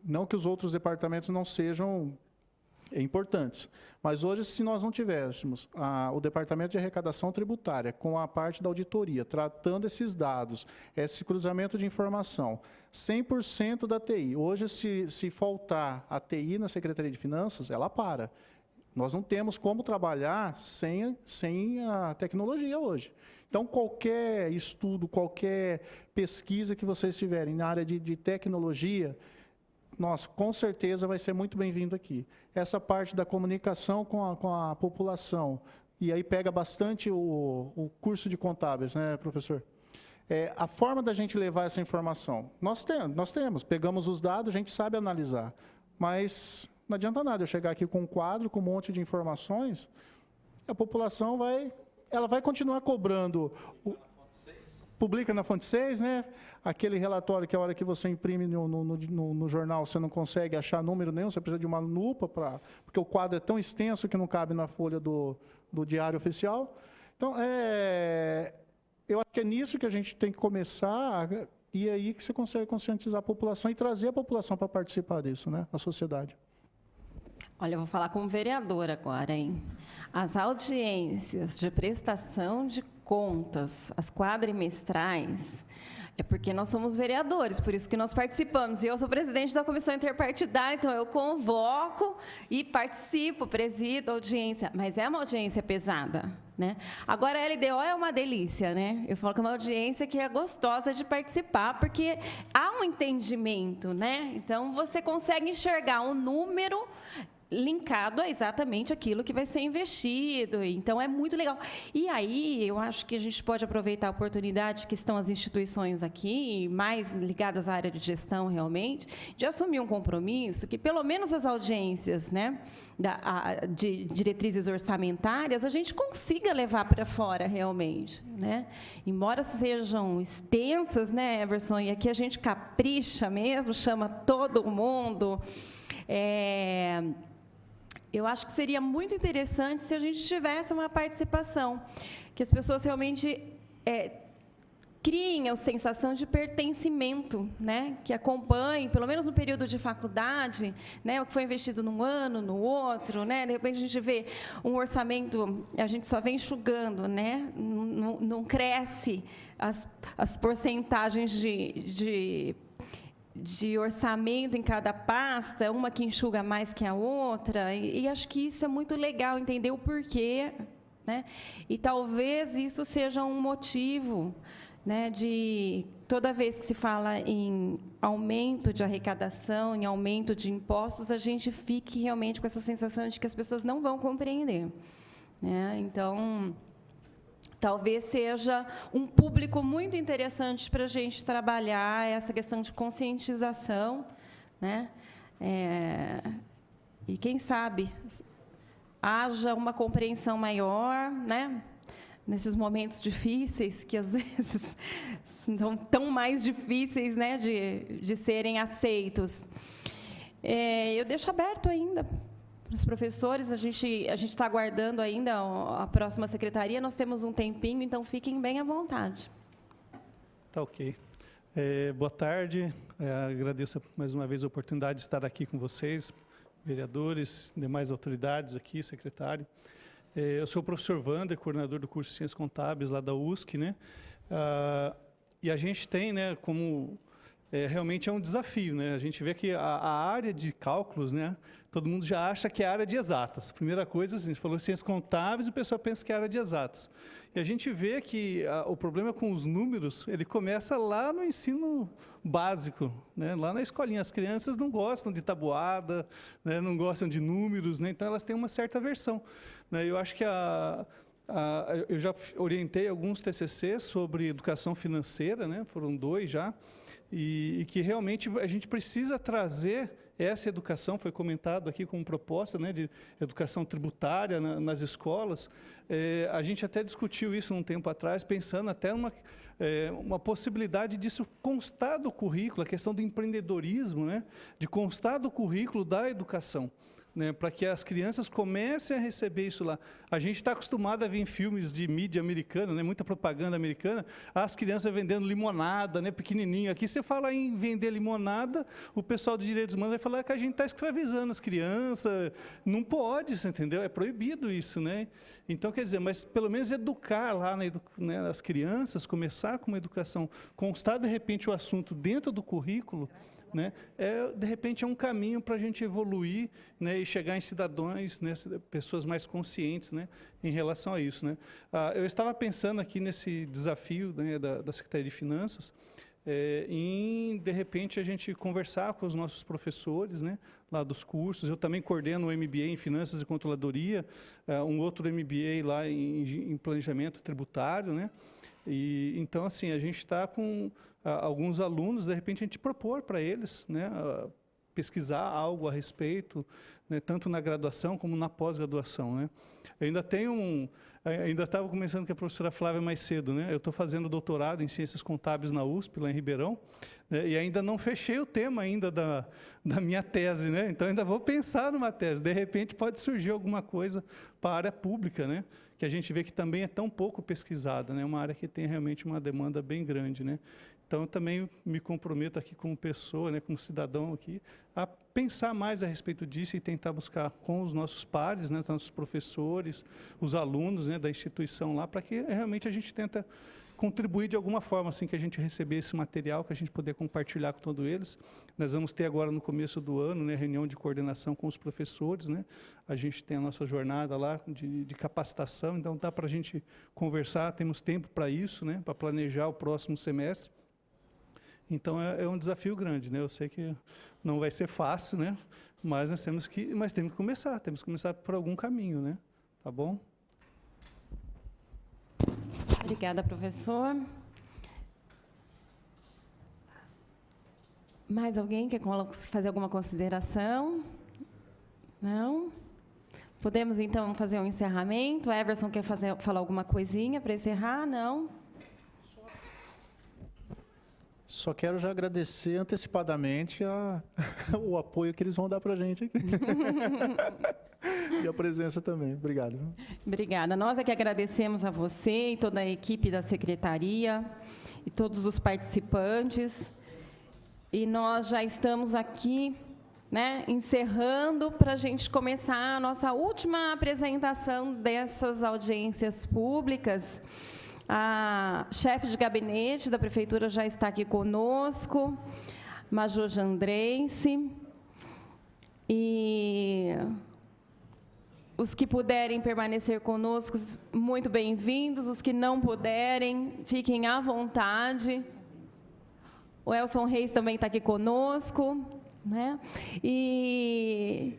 Speaker 3: não que os outros departamentos não sejam importantes, mas hoje, se nós não tivéssemos o Departamento de Arrecadação Tributária com a parte da auditoria, tratando esses dados, esse cruzamento de informação, 100% da TI. Hoje, se faltar a TI na Secretaria de Finanças, ela para. Nós não temos como trabalhar sem a tecnologia hoje. Então, qualquer estudo, qualquer pesquisa que vocês tiverem na área de tecnologia, nossa, com certeza vai ser muito bem-vindo aqui. Essa parte da comunicação com a população, e aí pega bastante o curso de contábeis, né, professor? A forma da gente levar essa informação. Nós pegamos os dados, a gente sabe analisar, mas não adianta nada eu chegar aqui com um quadro, com um monte de informações, a população vai continuar cobrando. Publica na fonte 6, né? Aquele relatório que a hora que você imprime no jornal, você não consegue achar número nenhum, você precisa de uma lupa, porque o quadro é tão extenso que não cabe na folha do Diário Oficial. Então, eu acho que é nisso que a gente tem que começar, e é aí que você consegue conscientizar a população e trazer a população para participar disso, né? A sociedade.
Speaker 1: Olha, eu vou falar como vereadora agora, hein? As audiências de prestação de contas, as quadrimestrais, é porque nós somos vereadores, por isso que nós participamos. E eu sou presidente da Comissão Interpartidária, então eu convoco e participo, presido a audiência. Mas é uma audiência pesada, né? Agora, a LDO é uma delícia, né? Eu falo que é uma audiência que é gostosa de participar, porque há um entendimento, né? Então, você consegue enxergar um número linkado a exatamente aquilo que vai ser investido. Então, é muito legal. E aí, eu acho que a gente pode aproveitar a oportunidade que estão as instituições aqui, mais ligadas à área de gestão, realmente, de assumir um compromisso que, pelo menos as audiências, né, de diretrizes orçamentárias, a gente consiga levar para fora, realmente, né? Embora sejam extensas, né, Everson, e aqui a gente capricha mesmo, chama todo mundo. Eu acho que seria muito interessante se a gente tivesse uma participação, que as pessoas realmente criem a sensação de pertencimento, né? Que acompanhem, pelo menos no período de faculdade, né? O que foi investido num ano, no outro, né? De repente a gente vê um orçamento, a gente só vem enxugando, né? Não cresce as porcentagens de orçamento em cada pasta, uma que enxuga mais que a outra, e acho que isso é muito legal, entender o porquê, né? E talvez isso seja um motivo, né, de toda vez que se fala em aumento de arrecadação, em aumento de impostos, a gente fique realmente com essa sensação de que as pessoas não vão compreender, né? Então, talvez seja um público muito interessante para a gente trabalhar essa questão de conscientização, né? E quem sabe haja uma compreensão maior, né? Nesses momentos difíceis, que às vezes são tão mais difíceis, né, de serem aceitos. Eu deixo aberto ainda para os professores, a gente está aguardando ainda a próxima secretaria, nós temos um tempinho, então fiquem bem à vontade.
Speaker 6: Tá ok. Boa tarde, agradeço mais uma vez a oportunidade de estar aqui com vocês, vereadores, demais autoridades aqui, secretário. Eu sou o professor Wander, coordenador do curso de Ciências Contábeis lá da USC, né? E a gente tem, né, como realmente é um desafio, né? A gente vê que a área de cálculos, né, todo mundo já acha que é a área de exatas. Primeira coisa, assim, a gente falou ciências contábeis, o pessoal pensa que é a área de exatas. E a gente vê que o problema com os números, ele começa lá no ensino básico, né? Lá na escolinha. As crianças não gostam de tabuada, né? Não gostam de números, né? Então elas têm uma certa aversão, né? Eu acho que eu já orientei alguns TCCs sobre educação financeira, né? Foram 2 já, e que realmente a gente precisa trazer essa educação, foi comentado aqui como proposta, né, de educação tributária nas escolas. A gente até discutiu isso um tempo atrás, pensando até uma possibilidade disso constar do currículo, a questão do empreendedorismo, né, de constar do currículo da educação, né, para que as crianças comecem a receber isso lá. A gente está acostumado a ver em filmes de mídia americana, né, muita propaganda americana, as crianças vendendo limonada, né, pequenininho. Aqui você fala em vender limonada, o pessoal de direitos humanos vai falar que a gente está escravizando as crianças. Não pode, você entendeu? É proibido isso, né? Então, quer dizer, mas pelo menos educar lá, né, as crianças, começar com uma educação, constar de repente o assunto dentro do currículo, né, de repente é um caminho para a gente evoluir, né, e chegar em cidadãos, né, pessoas mais conscientes, né, em relação a isso, né. Eu estava pensando aqui nesse desafio, né, da Secretaria de Finanças, em, de repente, a gente conversar com os nossos professores, né, lá dos cursos. Eu também coordeno um MBA em Finanças e Controladoria, um outro MBA lá em Planejamento Tributário, né. E, então, assim, a gente está com alguns alunos, de repente, a gente propor para eles, né, pesquisar algo a respeito, né, tanto na graduação como na pós-graduação, né. Eu ainda tenho ainda estava começando com a professora Flávia mais cedo, né, eu estou fazendo doutorado em Ciências Contábeis na USP, lá em Ribeirão, né, e ainda não fechei o tema ainda da minha tese, né, então ainda vou pensar numa tese, de repente pode surgir alguma coisa para a área pública, né, que a gente vê que também é tão pouco pesquisada, né, uma área que tem realmente uma demanda bem grande, né. Então, eu também me comprometo aqui como pessoa, né, como cidadão aqui, a pensar mais a respeito disso e tentar buscar com os nossos pares, né, os nossos professores, os alunos, né, da instituição lá, para que realmente a gente tenta contribuir de alguma forma, assim que a gente receber esse material, que a gente poder compartilhar com todos eles. Nós vamos ter agora, no começo do ano, né, reunião de coordenação com os professores, né, a gente tem a nossa jornada lá de capacitação, então dá para a gente conversar, temos tempo para isso, né, para planejar o próximo semestre. Então, é um desafio grande, né? Eu sei que não vai ser fácil, né? Mas nós temos que começar por algum caminho, né? Tá bom?
Speaker 1: Obrigada, professor. Mais alguém quer fazer alguma consideração? Não? Podemos, então, fazer um encerramento? O Everson quer falar alguma coisinha para encerrar? Não?
Speaker 3: Só quero já agradecer antecipadamente o apoio que eles vão dar para a gente aqui. E a presença também. Obrigado.
Speaker 1: Obrigada. Nós é que agradecemos a você e toda a equipe da secretaria e todos os participantes. E nós já estamos aqui, né, encerrando para a gente começar a nossa última apresentação dessas audiências públicas. A chefe de gabinete da prefeitura já está aqui conosco, Major Jandrense. E os que puderem permanecer conosco, muito bem-vindos. Os que não puderem, fiquem à vontade. O Elson Reis também está aqui conosco, né? E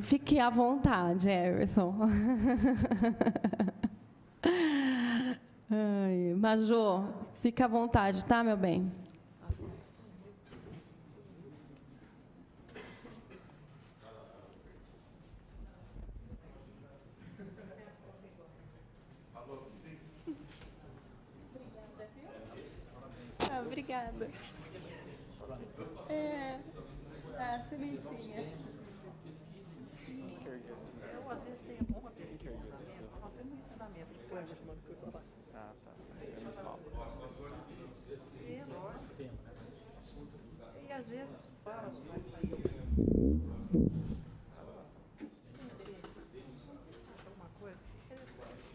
Speaker 1: fique à vontade, Everson. Ai, Major, fica à vontade, tá, meu bem? Obrigada. A sementinha.
Speaker 2: Eu, às vezes, tenho uma pesquisa. Nós temos um ensinamento. O Emerson não foi falar.
Speaker 4: Ah, tá. Menos mal.
Speaker 2: É, lógico. E, às vezes, fala se vai sair alguma coisa interessante.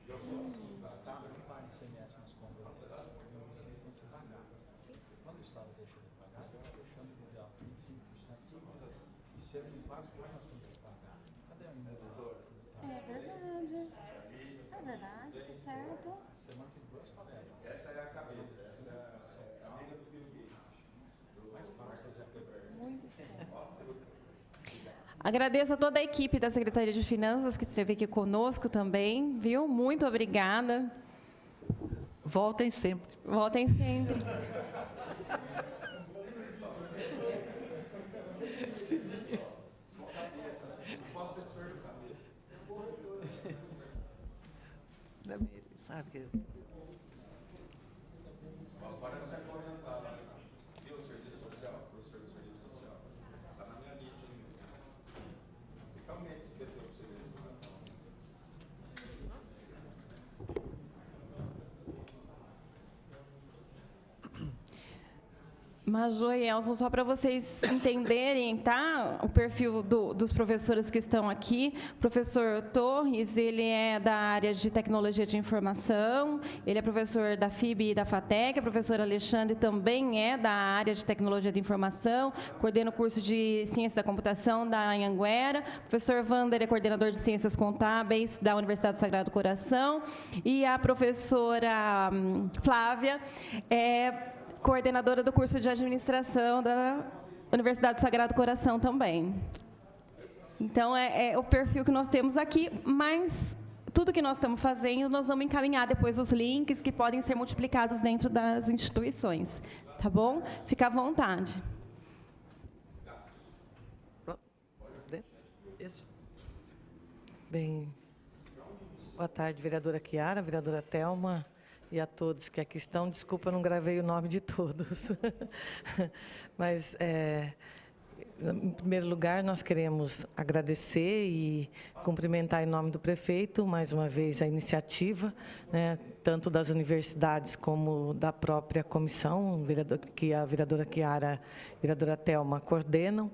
Speaker 2: O Estado não paga ICMS nas compras. Quando o Estado deixa de pagar, está deixando de dar 25%. E se ele não paga, nós temos que pagar. Cadê a minha?
Speaker 1: É verdade. É verdade, certo.
Speaker 2: Semana fiz 2 paletas.
Speaker 7: Essa é a cabeça, essa é a amiga do Bill Gates.
Speaker 2: Mais fácil fazer a pergunta.
Speaker 1: Muito certo. Agradeço a toda a equipe da Secretaria de Finanças que esteve aqui conosco também, viu? Muito obrigada.
Speaker 2: Voltem sempre.
Speaker 1: Voltem sempre.
Speaker 2: Sabe que...
Speaker 7: Agora se aposentar lá. Viu o serviço social? Professor de serviço social. Está na minha lista. Você calmente se quer ter o serviço.
Speaker 1: Major e Elson, só para vocês entenderem, tá? O perfil dos professores que estão aqui. O professor Torres, ele é da área de tecnologia de informação, ele é professor da FIB e da FATEC, o professor Alexandre também é da área de tecnologia de informação, coordena o curso de ciência da computação da Anhanguera, o professor Vander é coordenador de ciências contábeis da Universidade do Sagrado Coração, e a professora Flávia é coordenadora do curso de administração da Universidade do Sagrado Coração também. Então, é o perfil que nós temos aqui, mas tudo que nós estamos fazendo, nós vamos encaminhar depois os links que podem ser multiplicados dentro das instituições. Tá bom? Fica à vontade.
Speaker 8: Bem, boa tarde, vereadora Chiara, vereadora Thelma, e a todos que aqui estão. Desculpa, eu não gravei o nome de todos. Mas, em primeiro lugar, nós queremos agradecer e cumprimentar em nome do prefeito, mais uma vez, a iniciativa, né, tanto das universidades como da própria comissão, que a vereadora Chiara e a vereadora Thelma coordenam,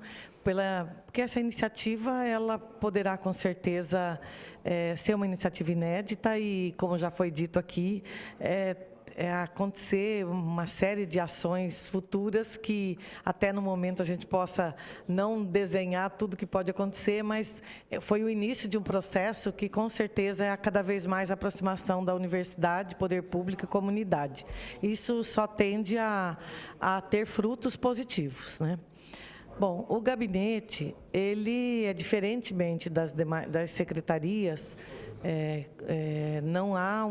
Speaker 8: porque essa iniciativa ela poderá, com certeza, ser uma iniciativa inédita e, como já foi dito aqui, acontecer uma série de ações futuras que, até no momento, a gente possa não desenhar tudo que pode acontecer, mas foi o início de um processo que, com certeza, é cada vez mais a aproximação da universidade, poder público e comunidade. Isso só tende a ter frutos positivos, né? Bom, o gabinete, ele é diferentemente das secretarias, não há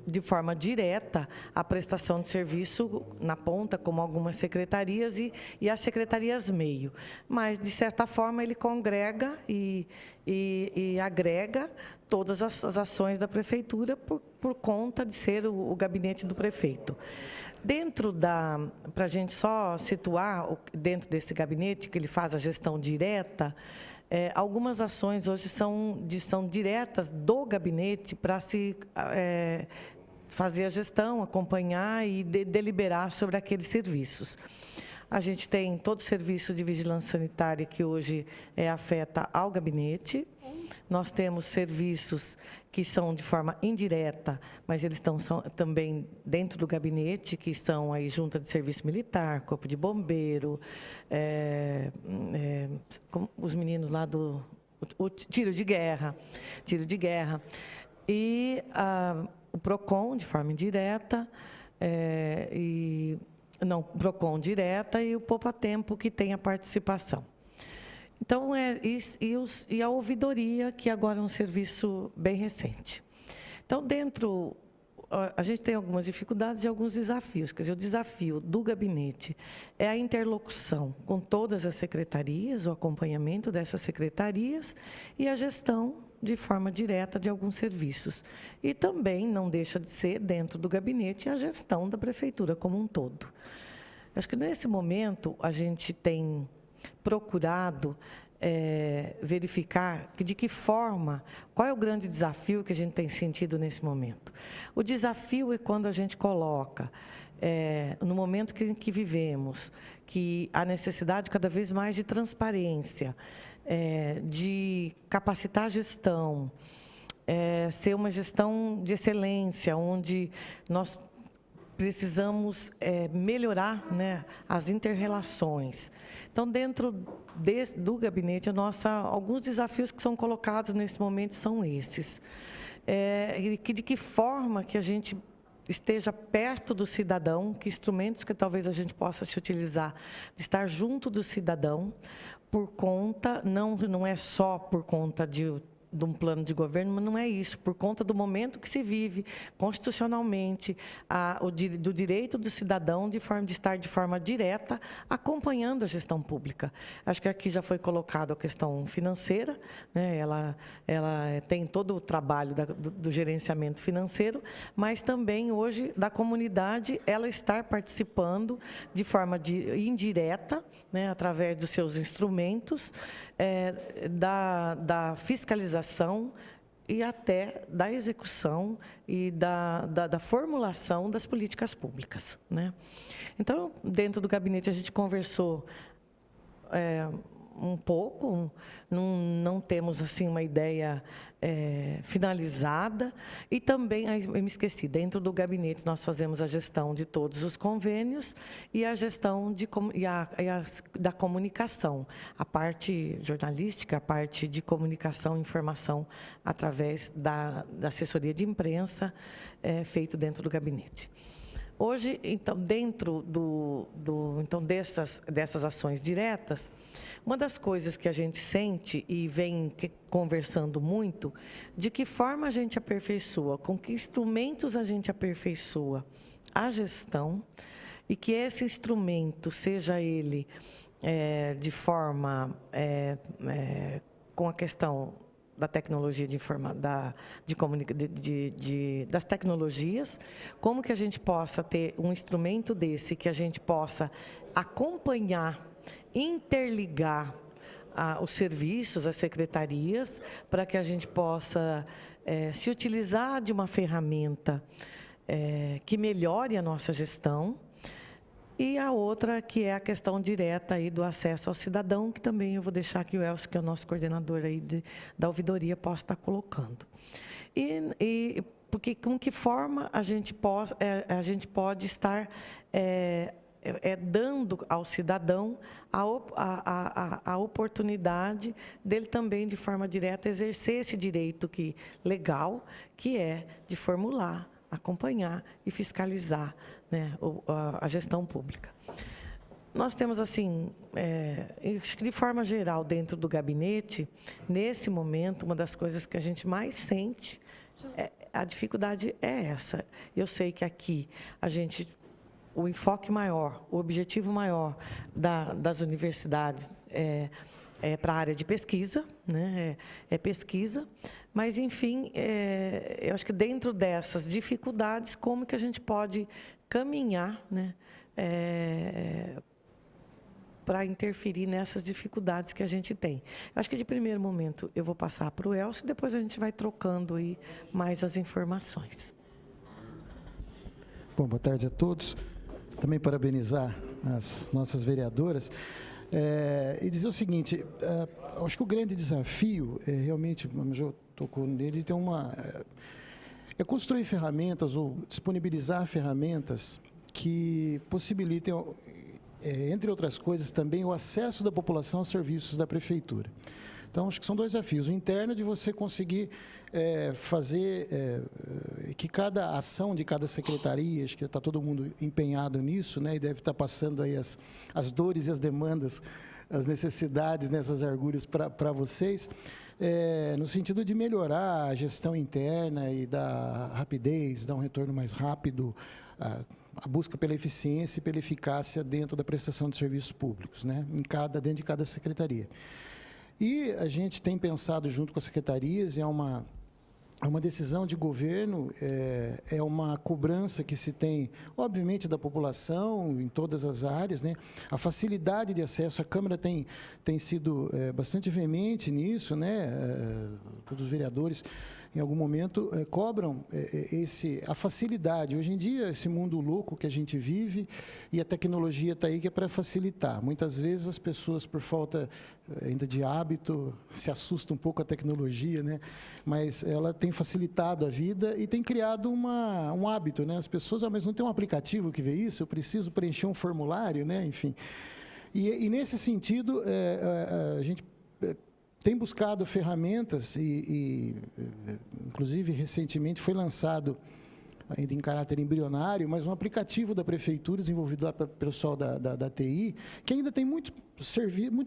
Speaker 8: de forma direta a prestação de serviço na ponta, como algumas secretarias e as secretarias meio. Mas, de certa forma, ele congrega e agrega todas as ações da prefeitura por conta de ser o gabinete do prefeito. Para a gente só situar, dentro desse gabinete, que ele faz a gestão direta, algumas ações hoje são diretas do gabinete para se fazer a gestão, acompanhar e deliberar sobre aqueles serviços. A gente tem todo o serviço de vigilância sanitária que hoje afeta ao gabinete. Nós temos serviços que são de forma indireta, mas eles são também dentro do gabinete, que são aí Junta de Serviço Militar, Corpo de Bombeiro, os meninos lá do tiro de guerra. E o PROCON, de forma indireta, o PROCON direta e o Poupa Tempo, que tem a participação. Então, e a ouvidoria, que agora é um serviço bem recente. Então, a gente tem algumas dificuldades e alguns desafios. Quer dizer, o desafio do gabinete é a interlocução com todas as secretarias, o acompanhamento dessas secretarias e a gestão de forma direta de alguns serviços. E também não deixa de ser, dentro do gabinete, a gestão da prefeitura como um todo. Acho que, nesse momento, a gente tem procurado verificar de que forma, qual é o grande desafio que a gente tem sentido nesse momento. O desafio é quando a gente coloca, no momento que vivemos, que há necessidade cada vez mais de transparência, de capacitar a gestão, ser uma gestão de excelência, onde nós precisamos melhorar, né, as inter-relações. Então, dentro do gabinete, alguns desafios que são colocados nesse momento são esses. De que forma que a gente esteja perto do cidadão, que instrumentos que talvez a gente possa se utilizar de estar junto do cidadão, por conta, não é só por conta de um plano de governo, mas não é isso, por conta do momento que se vive constitucionalmente, do direito do cidadão de estar de forma direta acompanhando a gestão pública. Acho que aqui já foi colocado a questão financeira, né? Ela tem todo o trabalho do gerenciamento financeiro, mas também hoje da comunidade ela estar participando de forma indireta, né, através dos seus instrumentos, da fiscalização e até da execução e da formulação das políticas públicas, né? Então, dentro do gabinete, a gente conversou um pouco, não temos assim uma ideia finalizada, e também, eu me esqueci, dentro do gabinete nós fazemos a gestão de todos os convênios e a gestão da comunicação, a parte jornalística, a parte de comunicação e informação através da assessoria de imprensa feito dentro do gabinete. Hoje, então, dentro dessas ações diretas, uma das coisas que a gente sente e vem conversando muito, de que forma a gente aperfeiçoa, com que instrumentos a gente aperfeiçoa a gestão, e que esse instrumento, seja ele de forma, com a questão da tecnologia das tecnologias, como que a gente possa ter um instrumento desse, que a gente possa acompanhar, interligar os serviços, as secretarias, para que a gente possa se utilizar de uma ferramenta que melhore a nossa gestão. E a outra, que é a questão direta aí do acesso ao cidadão, que também eu vou deixar que o Elcio, que é o nosso coordenador aí da ouvidoria, possa estar colocando. Porque com que forma a gente pode estar dando ao cidadão a oportunidade dele também, de forma direta, exercer esse direito legal, que é de formular, acompanhar e fiscalizar, né, a gestão pública. Nós temos, assim, de forma geral, dentro do gabinete, nesse momento, uma das coisas que a gente mais sente, a dificuldade é essa. Eu sei que aqui o enfoque maior, o objetivo maior das universidades para a área de pesquisa, né? Pesquisa, mas, enfim, eu acho que dentro dessas dificuldades, como que a gente pode caminhar, né, para interferir nessas dificuldades que a gente tem. Eu acho que, de primeiro momento, eu vou passar para o Elcio, depois a gente vai trocando aí mais as informações.
Speaker 9: Bom, boa tarde a todos. Também parabenizar as nossas vereadoras. E dizer o seguinte, acho que o grande desafio, realmente, o Major tocou nele, é construir ferramentas ou disponibilizar ferramentas que possibilitem, entre outras coisas, também o acesso da população aos serviços da prefeitura. Então, acho que são dois desafios. O interno, de você conseguir fazer que cada ação de cada secretaria, acho que está todo mundo empenhado nisso, né, e deve estar passando aí as dores e as demandas as necessidades nessas arguras para vocês, no sentido de melhorar a gestão interna e dar rapidez, dar um retorno mais rápido, a busca pela eficiência e pela eficácia dentro da prestação de serviços públicos, né, dentro de cada secretaria. E a gente tem pensado junto com as secretarias, é uma decisão de governo, é uma cobrança que se tem, obviamente, da população em todas as áreas, né? A facilidade de acesso, a Câmara tem sido bastante veemente nisso, né? Todos os vereadores, em algum momento, cobram a facilidade. Hoje em dia, esse mundo louco que a gente vive, e a tecnologia está aí que é para facilitar. Muitas vezes as pessoas, por falta ainda de hábito, se assustam um pouco com a tecnologia, né? Mas ela tem facilitado a vida e tem criado um hábito, né? As pessoas, mas não tem um aplicativo que vê isso, eu preciso preencher um formulário, né? Enfim. E nesse sentido, a gente tem buscado ferramentas inclusive, recentemente foi lançado, ainda em caráter embrionário, mas um aplicativo da Prefeitura, desenvolvido lá pelo pessoal da TI, que ainda tem muito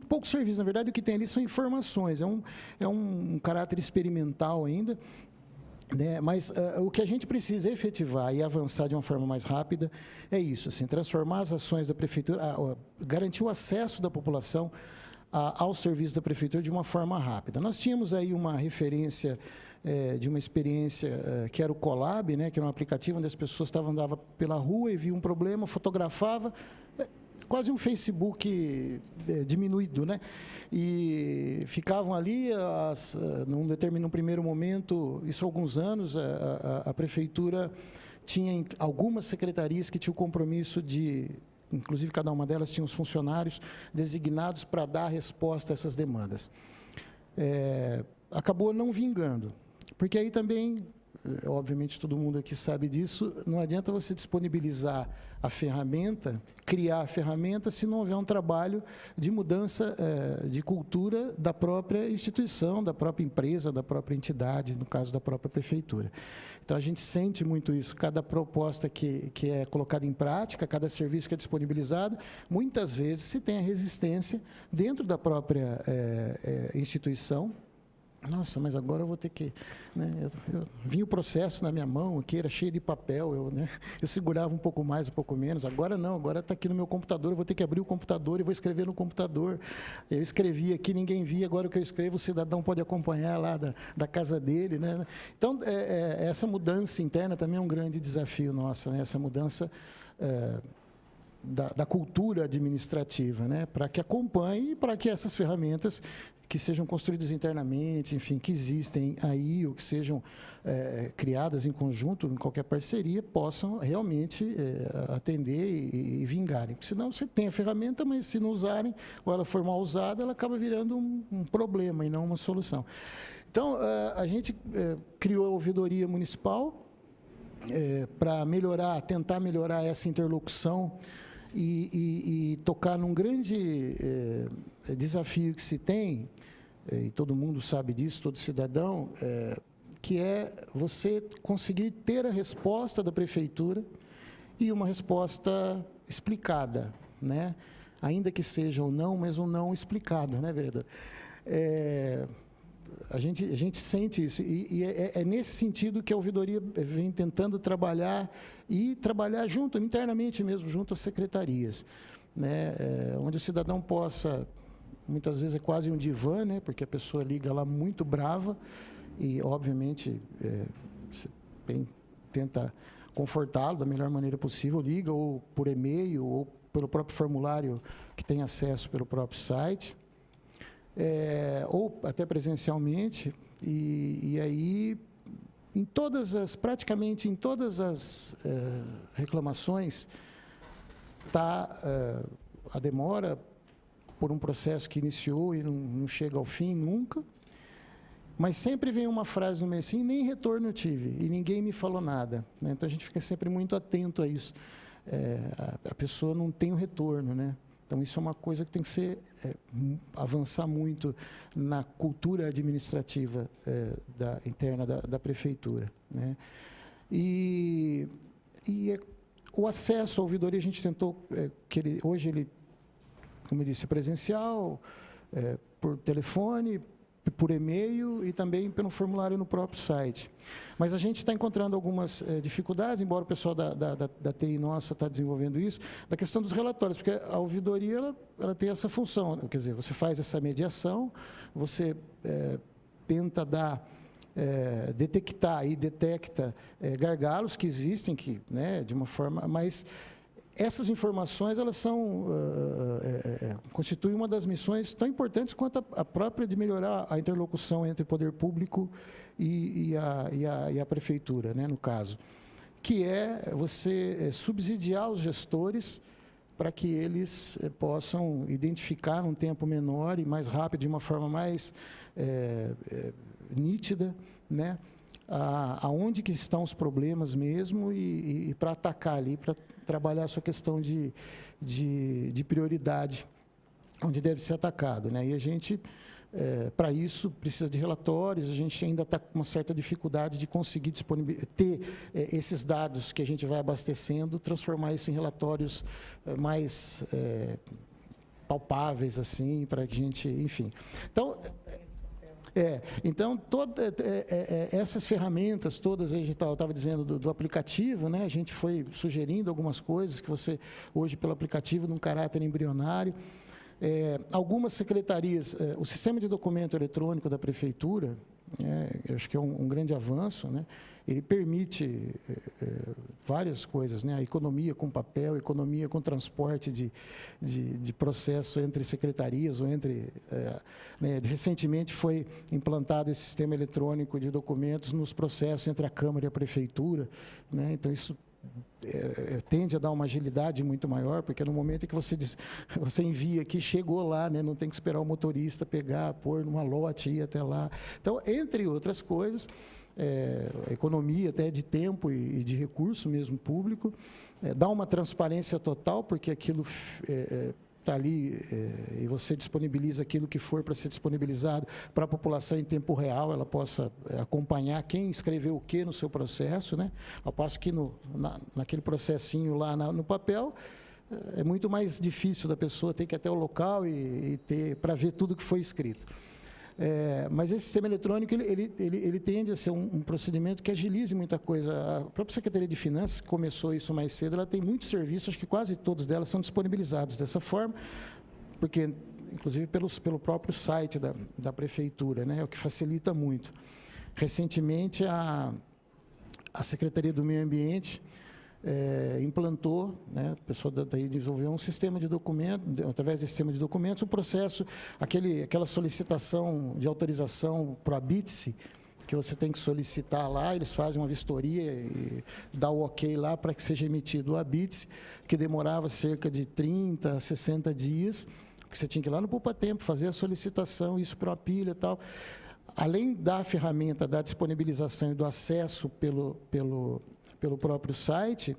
Speaker 9: pouco serviço. Na verdade, o que tem ali são informações, é um caráter experimental ainda, né? Mas o que a gente precisa efetivar e avançar de uma forma mais rápida é isso, assim, transformar as ações da Prefeitura, garantir o acesso da população ao serviço da Prefeitura de uma forma rápida. Nós tínhamos aí uma referência de uma experiência que era o Colab, né, que era um aplicativo onde as pessoas andavam pela rua e viam um problema, fotografava, quase um Facebook diminuído, né? E ficavam ali, num primeiro momento, isso há alguns anos, a Prefeitura tinha algumas secretarias que tinham o compromisso inclusive cada uma delas tinha os funcionários designados para dar resposta a essas demandas. Acabou não vingando, porque aí também, obviamente todo mundo aqui sabe disso, não adianta você disponibilizar a ferramenta, criar a ferramenta, se não houver um trabalho de mudança de cultura da própria instituição, da própria empresa, da própria entidade, no caso da própria Prefeitura. Então, a gente sente muito isso. Cada proposta que é colocada em prática, cada serviço que é disponibilizado, muitas vezes se tem a resistência dentro da própria instituição. Nossa, mas agora eu vou ter que... Né, eu vinha o processo na minha mão, aqui era cheio de papel, eu segurava um pouco mais, um pouco menos. Agora não, agora está aqui no meu computador, eu vou ter que abrir o computador e vou escrever no computador. Eu escrevi aqui, ninguém via, agora o que eu escrevo, o cidadão pode acompanhar lá da casa dele. Né? Então, essa mudança interna também é um grande desafio nosso, né? Essa mudança... Da cultura administrativa, né? Para que acompanhe e para que essas ferramentas que sejam construídas internamente, enfim, que existem aí ou que sejam criadas em conjunto, em qualquer parceria, possam realmente atender e vingarem. Porque senão você tem a ferramenta, mas se não usarem, ou ela for mal usada, ela acaba virando um problema e não uma solução. Então, a gente criou a ouvidoria municipal para tentar melhorar essa interlocução e tocar num grande desafio que se tem, e todo mundo sabe disso, todo cidadão, que é você conseguir ter a resposta da Prefeitura e uma resposta explicada, né? Ainda que seja ou não, mas um não explicado, né, vereador? A gente sente isso, e é nesse sentido que a ouvidoria vem tentando trabalhar junto, internamente mesmo, junto às secretarias, né? Onde o cidadão possa, muitas vezes é quase um divã, né? Porque a pessoa liga lá muito brava e, obviamente, tenta confortá-lo da melhor maneira possível, liga ou por e-mail ou pelo próprio formulário que tem acesso pelo próprio site, ou até presencialmente, e aí, praticamente em todas as reclamações, a demora por um processo que iniciou e não chega ao fim nunca, mas sempre vem uma frase no meio assim, nem retorno eu tive, e ninguém me falou nada, né? Então, a gente fica sempre muito atento a isso. A pessoa não tem o retorno, né? Então, isso é uma coisa que tem que ser, avançar muito na cultura administrativa interna da Prefeitura, né? O acesso à ouvidoria, a gente tentou, hoje ele como eu disse, presencial, por telefone, por e-mail e também pelo formulário no próprio site. Mas a gente está encontrando algumas dificuldades, embora o pessoal da TI nossa está desenvolvendo isso, da questão dos relatórios, porque a ouvidoria ela tem essa função, quer dizer, você faz essa mediação, você tenta detectar e detecta gargalos que existem, né, de uma forma, mas essas informações elas constituem uma das missões tão importantes quanto a própria de melhorar a interlocução entre o poder público e a prefeitura, né, no caso, que é você subsidiar os gestores para que eles possam identificar num tempo menor e mais rápido, de uma forma mais nítida, né, aonde que estão os problemas mesmo e para atacar ali, para trabalhar a sua questão de prioridade, onde deve ser atacado, né? E a gente, para isso, precisa de relatórios, a gente ainda está com uma certa dificuldade de conseguir ter esses dados que a gente vai abastecendo, transformar isso em relatórios mais palpáveis, assim, para que a gente, enfim. Então, essas ferramentas todas, eu estava dizendo do aplicativo, né, a gente foi sugerindo algumas coisas que você, hoje, pelo aplicativo, num caráter embrionário. Algumas secretarias, o sistema de documento eletrônico da prefeitura, eu acho que é um grande avanço, né? Ele permite várias coisas, né? A economia com papel, economia com transporte de processo entre secretarias ou entre... né? Recentemente foi implantado esse sistema eletrônico de documentos nos processos entre a Câmara e a Prefeitura, né? Então, isso tende a dar uma agilidade muito maior, porque no momento em que você envia aqui, chegou lá, né? Não tem que esperar o motorista pegar, pôr numa lote e ir até lá. Então, entre outras coisas, economia até de tempo e de recurso mesmo público, dá uma transparência total, porque aquilo está ali e você disponibiliza aquilo que for para ser disponibilizado para a população em tempo real, ela possa acompanhar quem escreveu o que no seu processo, né? Ao passo que naquele processinho lá no papel, é muito mais difícil da pessoa ter que ir até o local e ter para ver tudo que foi escrito. Mas esse sistema eletrônico ele tende a ser um procedimento que agilize muita coisa. A própria Secretaria de Finanças, que começou isso mais cedo, ela tem muitos serviços, acho que quase todos delas são disponibilizados dessa forma, porque, inclusive, pelo próprio site da Prefeitura, né, é o que facilita muito. Recentemente, a Secretaria do Meio Ambiente implantou, né, a pessoa daí desenvolveu um sistema de documento, através desse sistema de documentos, o processo, aquela solicitação de autorização para a BITSE, que você tem que solicitar lá, eles fazem uma vistoria e dá o ok lá para que seja emitido a BITSE, que demorava cerca de 30 a 60 dias, porque você tinha que ir lá no Poupa Tempo, fazer a solicitação, isso para a pilha e tal. Além da ferramenta da disponibilização e do acesso pelo próprio site,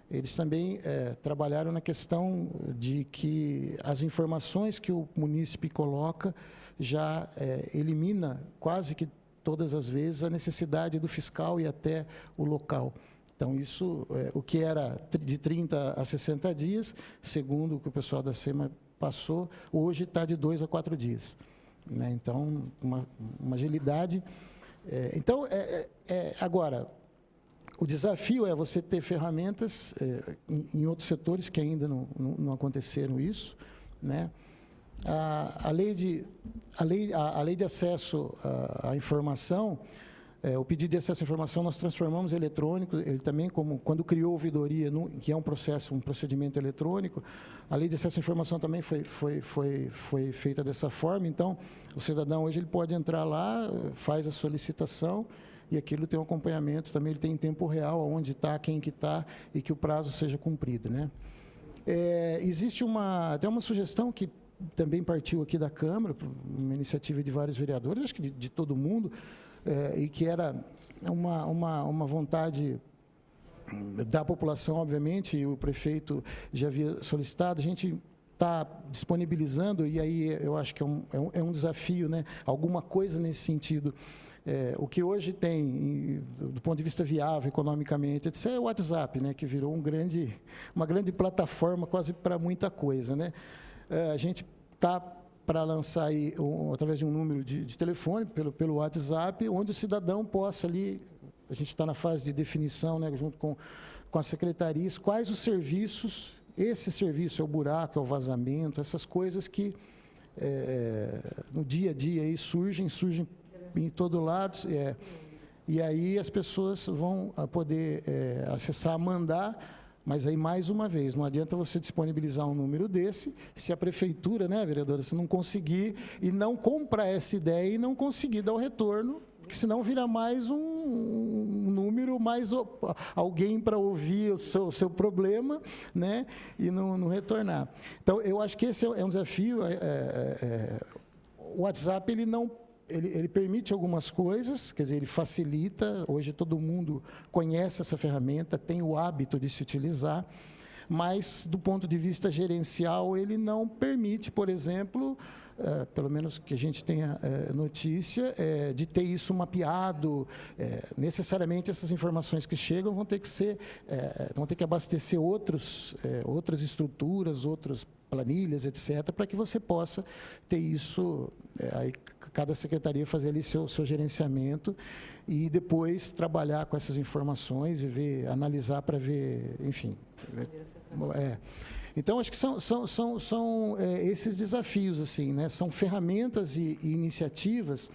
Speaker 9: eles também trabalharam na questão de que as informações que o munícipe coloca já elimina quase que todas as vezes a necessidade do fiscal ir até o local. Então, isso, o que era de 30 a 60 dias, segundo o que o pessoal da SEMA passou, hoje está de 2 a 4 dias. Né? Então, uma agilidade. Então, agora, o desafio é você ter ferramentas em outros setores que ainda não aconteceram isso, né? A lei de acesso à informação, o pedido de acesso à informação nós transformamos eletrônico, ele também, como quando criou a ouvidoria, que é um procedimento eletrônico, a lei de acesso à informação também foi feita dessa forma. Então, o cidadão hoje ele pode entrar lá, faz a solicitação, e aquilo tem um acompanhamento, também ele tem em tempo real, onde está, quem que está, e que o prazo seja cumprido, né? Existe até uma sugestão que também partiu aqui da Câmara, uma iniciativa de vários vereadores, acho que de todo mundo, e que era uma vontade da população, obviamente, e o prefeito já havia solicitado, a gente está disponibilizando, e aí eu acho que é um desafio, né? Alguma coisa nesse sentido. O que hoje tem, do ponto de vista viável, economicamente, etc., é o WhatsApp, né, que virou uma grande plataforma quase para muita coisa, né? a gente está para lançar aí, através de um número de telefone, pelo WhatsApp, onde o cidadão possa ali, a gente está na fase de definição, né, junto com as secretarias, quais os serviços, esse serviço é o buraco, é o vazamento, essas coisas que no dia a dia aí surgem em todo lado, e aí as pessoas vão poder acessar, mandar. Mas aí, mais uma vez, não adianta você disponibilizar um número desse, se a prefeitura, né, vereadora, se não conseguir e não comprar essa ideia e não conseguir dar o retorno, porque senão vira mais um número, mais alguém para ouvir o seu problema, né, e não retornar. Então, eu acho que esse é um desafio. O WhatsApp, ele permite algumas coisas, quer dizer, ele facilita, hoje todo mundo conhece essa ferramenta, tem o hábito de se utilizar, mas, do ponto de vista gerencial, ele não permite, por exemplo, pelo menos que a gente tenha notícia, de ter isso mapeado. Necessariamente, essas informações que chegam vão ter que abastecer outras estruturas, outras planilhas, etc., para que você possa ter isso, aí cada secretaria fazer ali seu gerenciamento e depois trabalhar com essas informações e analisar para ver, enfim. Então, acho que são esses desafios, assim, né? São ferramentas e iniciativas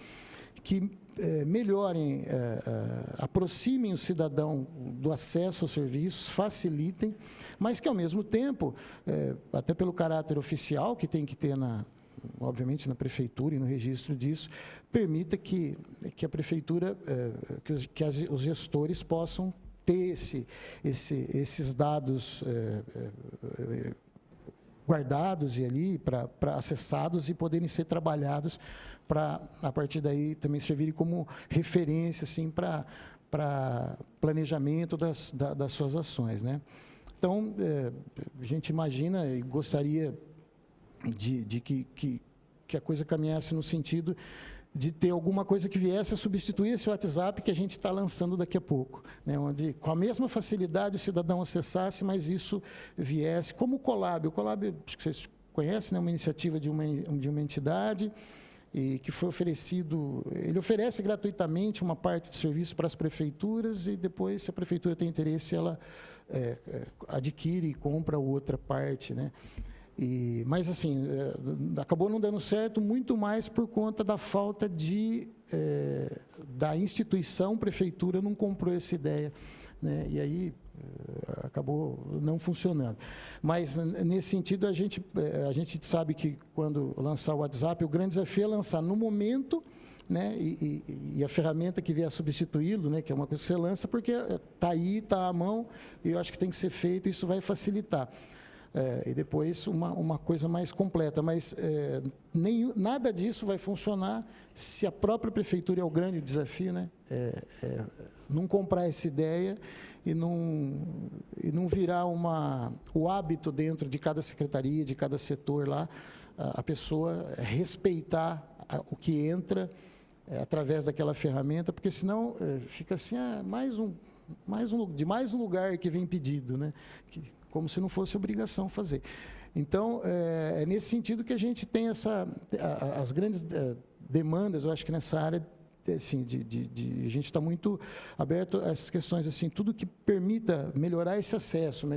Speaker 9: que melhorem, aproximem o cidadão do acesso aos serviços, facilitem, mas que, ao mesmo tempo, até pelo caráter oficial que tem que ter, obviamente, na prefeitura e no registro disso, permita que a prefeitura, que os gestores possam ter esses dados guardados e ali para acessados e poderem ser trabalhados para, a partir daí, também servirem como referência, assim, para planejamento das suas ações, né? Então, a gente imagina e gostaria de que a coisa caminhasse no sentido de ter alguma coisa que viesse a substituir esse WhatsApp que a gente está lançando daqui a pouco, né? Onde, com a mesma facilidade, o cidadão acessasse, mas isso viesse, como o Colab. O Colab, acho que vocês conhecem, né? Uma iniciativa de uma entidade, e que foi oferecido, ele oferece gratuitamente uma parte do serviço para as prefeituras, e depois, se a prefeitura tem interesse, ela adquire e compra outra parte, né? Mas, assim, acabou não dando certo, muito mais por conta da falta da instituição, prefeitura não comprou essa ideia, né? E aí acabou não funcionando. Mas, nesse sentido, a gente sabe que, quando lançar o WhatsApp, o grande desafio é lançar no momento, né? E a ferramenta que vier a substituí-lo, né? Que é uma coisa que você lança, porque está aí, está à mão, e eu acho que tem que ser feito, isso vai facilitar. E depois uma coisa mais completa, mas nada disso vai funcionar se a própria prefeitura, é o grande desafio, né? Não comprar essa ideia e não virar o hábito dentro de cada secretaria, de cada setor lá, a pessoa respeitar o que entra através daquela ferramenta, porque senão fica assim, mais um lugar que vem pedido, né? Como se não fosse obrigação fazer. Então, é nesse sentido que a gente tem as grandes demandas, eu acho que nessa área, assim, a gente está muito aberto a essas questões, assim, tudo que permita melhorar esse acesso,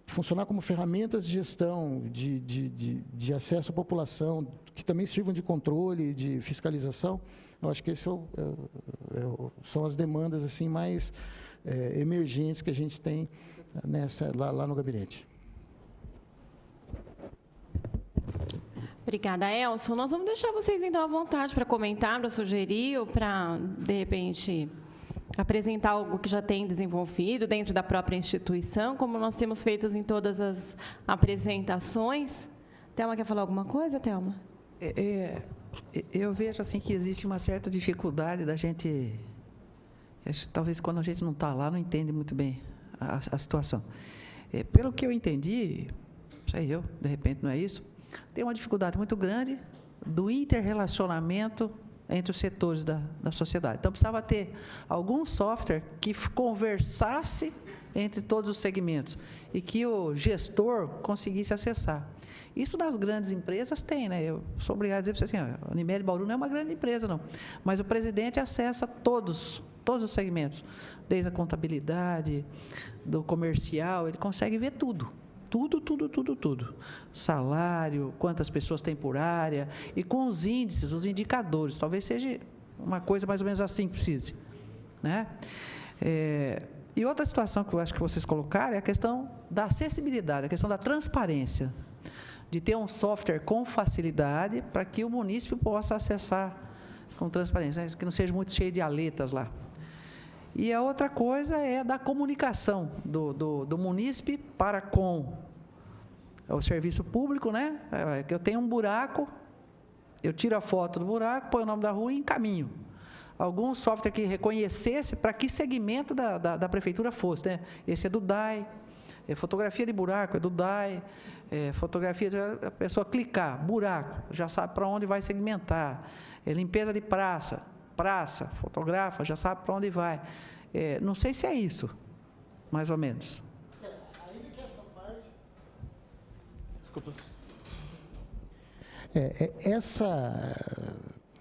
Speaker 9: funcionar como ferramentas de gestão, de acesso à população, que também sirvam de controle, de fiscalização. Eu acho que esse são as demandas, assim, mais emergentes que a gente tem lá no gabinete.
Speaker 1: Obrigada, Elson. Nós vamos deixar vocês, então, à vontade para comentar, para sugerir, ou para, de repente, apresentar algo que já tem desenvolvido dentro da própria instituição, como nós temos feito em todas as apresentações. Thelma, quer falar alguma coisa, Thelma?
Speaker 2: Eu vejo, assim, que existe uma certa dificuldade da gente... Talvez, quando a gente não está lá, não entende muito bem a situação. Pelo que eu entendi, de repente não é isso, tem uma dificuldade muito grande do interrelacionamento entre os setores da sociedade. Então, precisava ter algum software que conversasse entre todos os segmentos e que o gestor conseguisse acessar. Isso nas grandes empresas tem, né? Eu sou obrigado a dizer para você assim, a Unimed Bauru não é uma grande empresa, não. Mas o presidente acessa todos os segmentos, desde a contabilidade, do comercial, ele consegue ver tudo. Tudo. Salário, quantas pessoas tem por área, e com os índices, os indicadores. Talvez seja uma coisa mais ou menos assim que precise, né? E outra situação que eu acho que vocês colocaram é a questão da acessibilidade, a questão da transparência, de ter um software com facilidade para que o munícipe possa acessar com transparência, né? Que não seja muito cheio de aletas lá. E a outra coisa é da comunicação do munícipe para com o serviço público, né? Que eu tenho um buraco, eu tiro a foto do buraco, ponho o nome da rua e encaminho. Algum software que reconhecesse para que segmento da prefeitura fosse, né? Esse é do DAI, fotografia de buraco é do DAI, fotografia de a pessoa clicar, buraco, já sabe para onde vai segmentar, limpeza de praça, fotografa, já sabe para onde vai. Não sei se é isso, mais ou menos.
Speaker 9: Ainda que essa parte...
Speaker 6: Desculpa.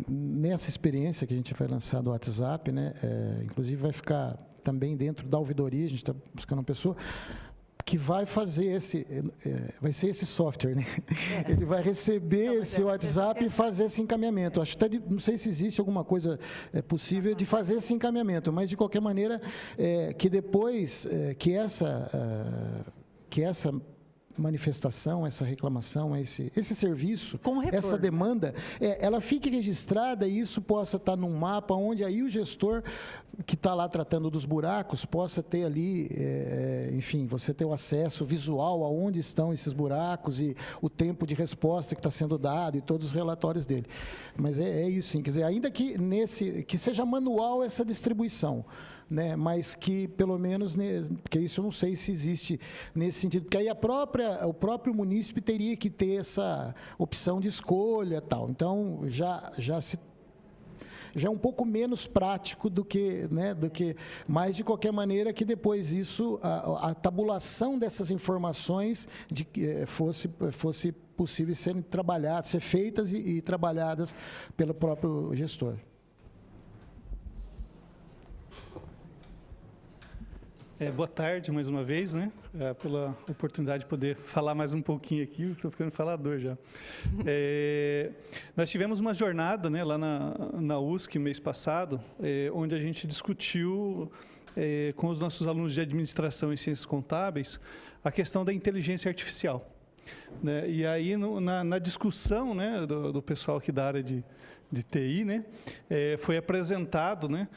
Speaker 9: Nessa experiência que a gente vai lançar do WhatsApp, né, inclusive vai ficar também dentro da ouvidoria, a gente está buscando uma pessoa que vai fazer vai ser esse software, né? Ele vai receber esse WhatsApp e fazer esse encaminhamento. Acho até não sei se existe alguma coisa possível de fazer esse encaminhamento, mas de qualquer maneira que depois que essa manifestação, essa reclamação, esse serviço, essa demanda, ela fique registrada e isso possa estar num mapa onde aí o gestor que está lá tratando dos buracos possa ter ali, enfim, você ter o acesso visual aonde estão esses buracos e o tempo de resposta que está sendo dado e todos os relatórios dele. Mas é isso, sim. Quer dizer, ainda que que seja manual essa distribuição, né, mas que, pelo menos, porque isso eu não sei se existe nesse sentido, porque aí o próprio munícipe teria que ter essa opção de escolha, tal. Então, já é um pouco menos prático do que, mas de qualquer maneira que depois isso, a tabulação dessas informações fosse possível serem trabalhadas, ser feitas e trabalhadas pelo próprio gestor.
Speaker 6: Boa tarde, mais uma vez, né? Pela oportunidade de poder falar mais um pouquinho aqui, estou ficando falador já. Nós tivemos uma jornada, né, lá na USC, mês passado, onde a gente discutiu com os nossos alunos de administração e ciências contábeis a questão da inteligência artificial, né? E aí, na discussão, né, do pessoal aqui da área de TI, né, foi apresentado, né,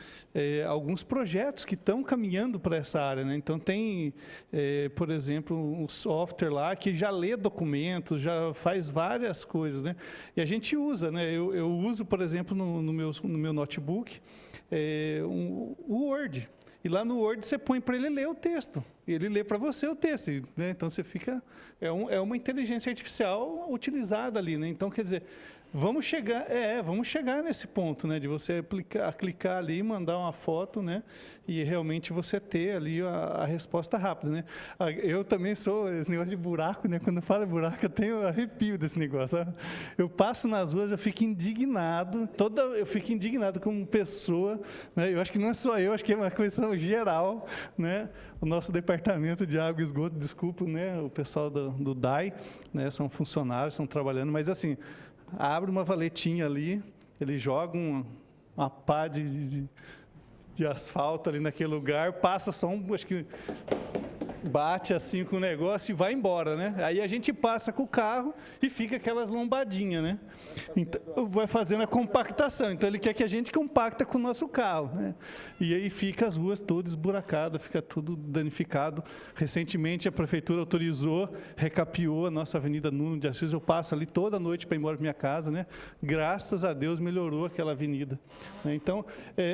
Speaker 6: alguns projetos que estão caminhando para essa área, né? Então tem, por exemplo, um software lá que já lê documentos, já faz várias coisas, né? E a gente usa, né? Eu uso, por exemplo, no meu notebook, o Word. E lá no Word você põe para ele ler o texto. E ele lê para você o texto, né? Então você fica... É uma inteligência artificial utilizada ali, né? Então, quer dizer, vamos chegar nesse ponto, né? De você clicar ali, mandar uma foto, né? E realmente você ter ali a resposta rápida, né? Eu também sou esse negócio de buraco, né? Quando eu falo buraco, eu tenho arrepio desse negócio, sabe? Eu passo nas ruas, eu fico indignado, eu fico indignado como pessoa, né? Eu acho que não é só eu, acho que é uma questão geral, né? O nosso departamento de água e esgoto, desculpa, né? O pessoal do DAI, né? São funcionários, estão trabalhando, mas assim, abre uma valetinha ali, ele joga uma pá de asfalto ali naquele lugar, passa só acho que bate assim com o negócio e vai embora, né? Aí a gente passa com o carro e fica aquelas lombadinhas, né? Então, vai fazendo a compactação. Então, ele quer que a gente compacta com o nosso carro, né? E aí fica as ruas todas esburacadas, fica tudo danificado. Recentemente, a prefeitura autorizou, recapeou a nossa Avenida Nuno de Assis. Eu passo ali toda noite para ir embora para minha casa, né? Graças a Deus, melhorou aquela avenida, né? Então,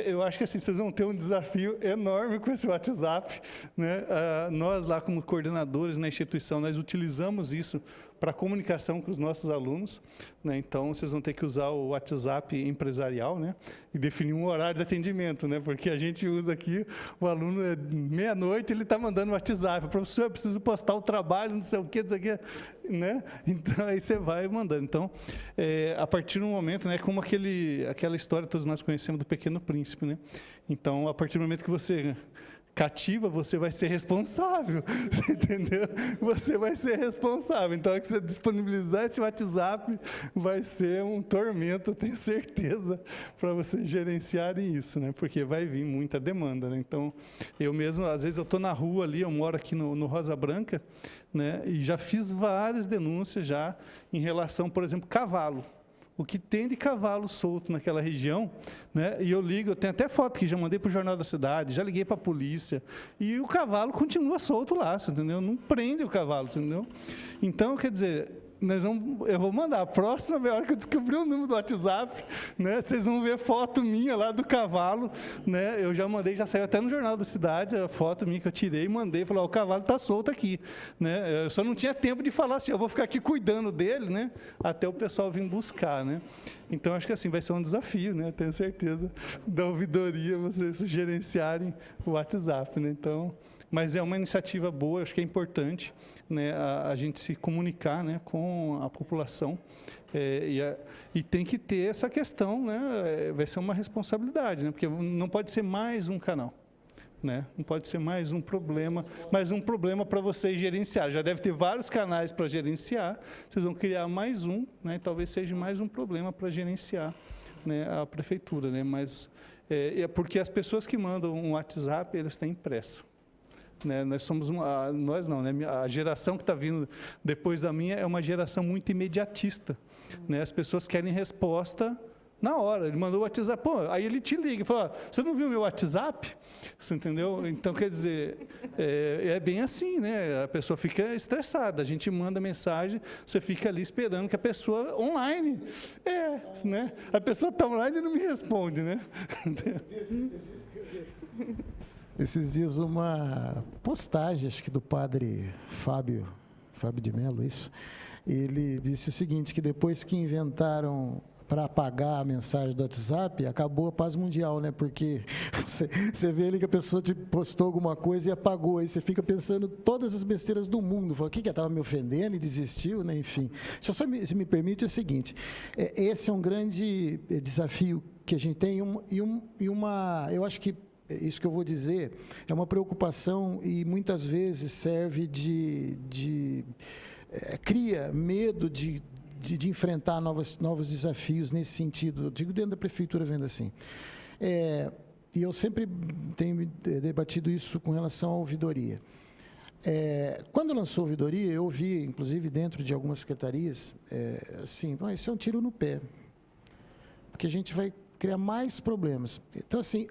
Speaker 6: eu acho que assim, vocês vão ter um desafio enorme com esse WhatsApp, né? Nós nós lá, como coordenadores na instituição, nós utilizamos isso para comunicação com os nossos alunos, né? Então, vocês vão ter que usar o WhatsApp empresarial, né? E definir um horário de atendimento, né? Porque a gente usa aqui, o aluno, meia-noite, ele está mandando WhatsApp, professor, eu preciso postar o trabalho, não sei o quê, né? Então, aí você vai mandando. Então, a partir do momento, né, como aquela história que todos nós conhecemos do Pequeno Príncipe, né? Então, a partir do momento que você cativa, você vai ser responsável, você entendeu? Você vai ser responsável. Então, a hora que você disponibilizar esse WhatsApp, vai ser um tormento, eu tenho certeza, para vocês gerenciarem isso, né? Porque vai vir muita demanda, né? Então, eu mesmo, às vezes, eu estou na rua ali, eu moro aqui no Rosa Branca, né? E já fiz várias denúncias já em relação, por exemplo, cavalo. O que tem de cavalo solto naquela região, né? E eu ligo, eu tenho até foto que já mandei para o Jornal da Cidade, já liguei para a polícia, e o cavalo continua solto lá, você entendeu? Não prende o cavalo, você entendeu? Então, quer dizer, eu vou mandar a próxima hora que eu descobrir o número do WhatsApp, né? Vocês vão ver foto minha lá do cavalo, né? Eu já mandei, já saiu até no Jornal da Cidade, a foto minha que eu tirei, mandei, falei, ó, o cavalo está solto aqui, né? Eu só não tinha tempo de falar assim, eu vou ficar aqui cuidando dele, né? Até o pessoal vir buscar, né? Então, acho que assim, vai ser um desafio, né? Tenho certeza, da ouvidoria, vocês gerenciarem o WhatsApp, né? Então, mas é uma iniciativa boa, acho que é importante, né, a gente se comunicar, né, com a população, e tem que ter essa questão, né, vai ser uma responsabilidade, né, porque não pode ser mais um canal, né, não pode ser mais um problema para vocês gerenciar. Já deve ter vários canais para gerenciar, vocês vão criar mais um, né, e talvez seja mais um problema para gerenciar, né, a prefeitura, né, mas é porque as pessoas que mandam um WhatsApp, eles têm pressa. Né, nós somos nós não, né, a geração que está vindo depois da minha é uma geração muito imediatista, né, as pessoas querem resposta na hora. Ele mandou o WhatsApp, pô, aí ele te liga e fala, você não viu meu WhatsApp? Você entendeu? Então, quer dizer, é bem assim, né, a pessoa fica estressada, a gente manda mensagem, você fica ali esperando que a pessoa online, né, a pessoa está online e não me responde, né.
Speaker 9: Esses dias uma postagem, acho que do padre Fábio de Mello, isso, ele disse o seguinte, que depois que inventaram para apagar a mensagem do WhatsApp, acabou a paz mundial, né? Porque você vê ali que a pessoa te postou alguma coisa e apagou, aí você fica pensando todas as besteiras do mundo, fala, o que estava me ofendendo e desistiu, né? Enfim. Se me permite, é o seguinte, esse é um grande desafio que a gente tem eu acho que isso que eu vou dizer é uma preocupação e muitas vezes serve cria medo de enfrentar novos desafios nesse sentido. Eu digo dentro da prefeitura, vendo assim. E eu sempre tenho debatido isso com relação à ouvidoria. Quando lançou a ouvidoria, eu ouvi, inclusive dentro de algumas secretarias, assim, isso é um tiro no pé, porque a gente vai criar mais problemas. Então, assim,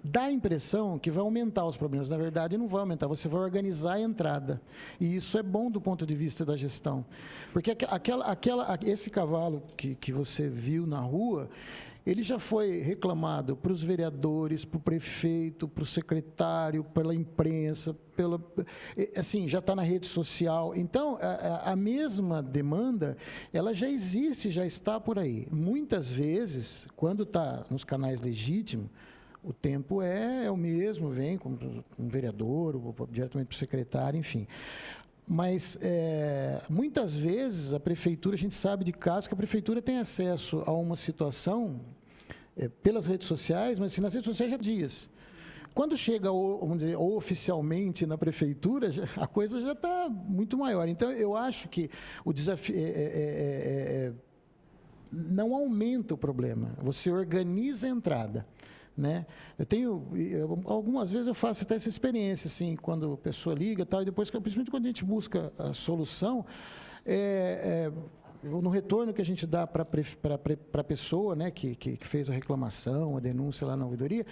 Speaker 9: dá a impressão que vai aumentar os problemas. Na verdade, não vai aumentar, você vai organizar a entrada. E isso é bom do ponto de vista da gestão. Porque esse cavalo que você viu na rua, ele já foi reclamado para os vereadores, para o prefeito, para o secretário, pela imprensa, assim, já está na rede social. Então, a mesma demanda, ela já existe, já está por aí. Muitas vezes, quando está nos canais legítimos, o tempo é o mesmo, vem com um vereador, ou diretamente para o secretário, enfim. Mas, muitas vezes, a prefeitura, a gente sabe de casos que a prefeitura tem acesso a uma situação pelas redes sociais, mas assim, nas redes sociais já há dias. Quando chega, vamos dizer, oficialmente na prefeitura, a coisa já está muito maior. Então, eu acho que o desafio não aumenta o problema, você organiza a entrada. Né? Algumas vezes eu faço até essa experiência, assim, quando a pessoa liga, tal, e depois, principalmente quando a gente busca a solução, no retorno que a gente dá para a pessoa, né, que fez a reclamação, a denúncia lá na ouvidoria,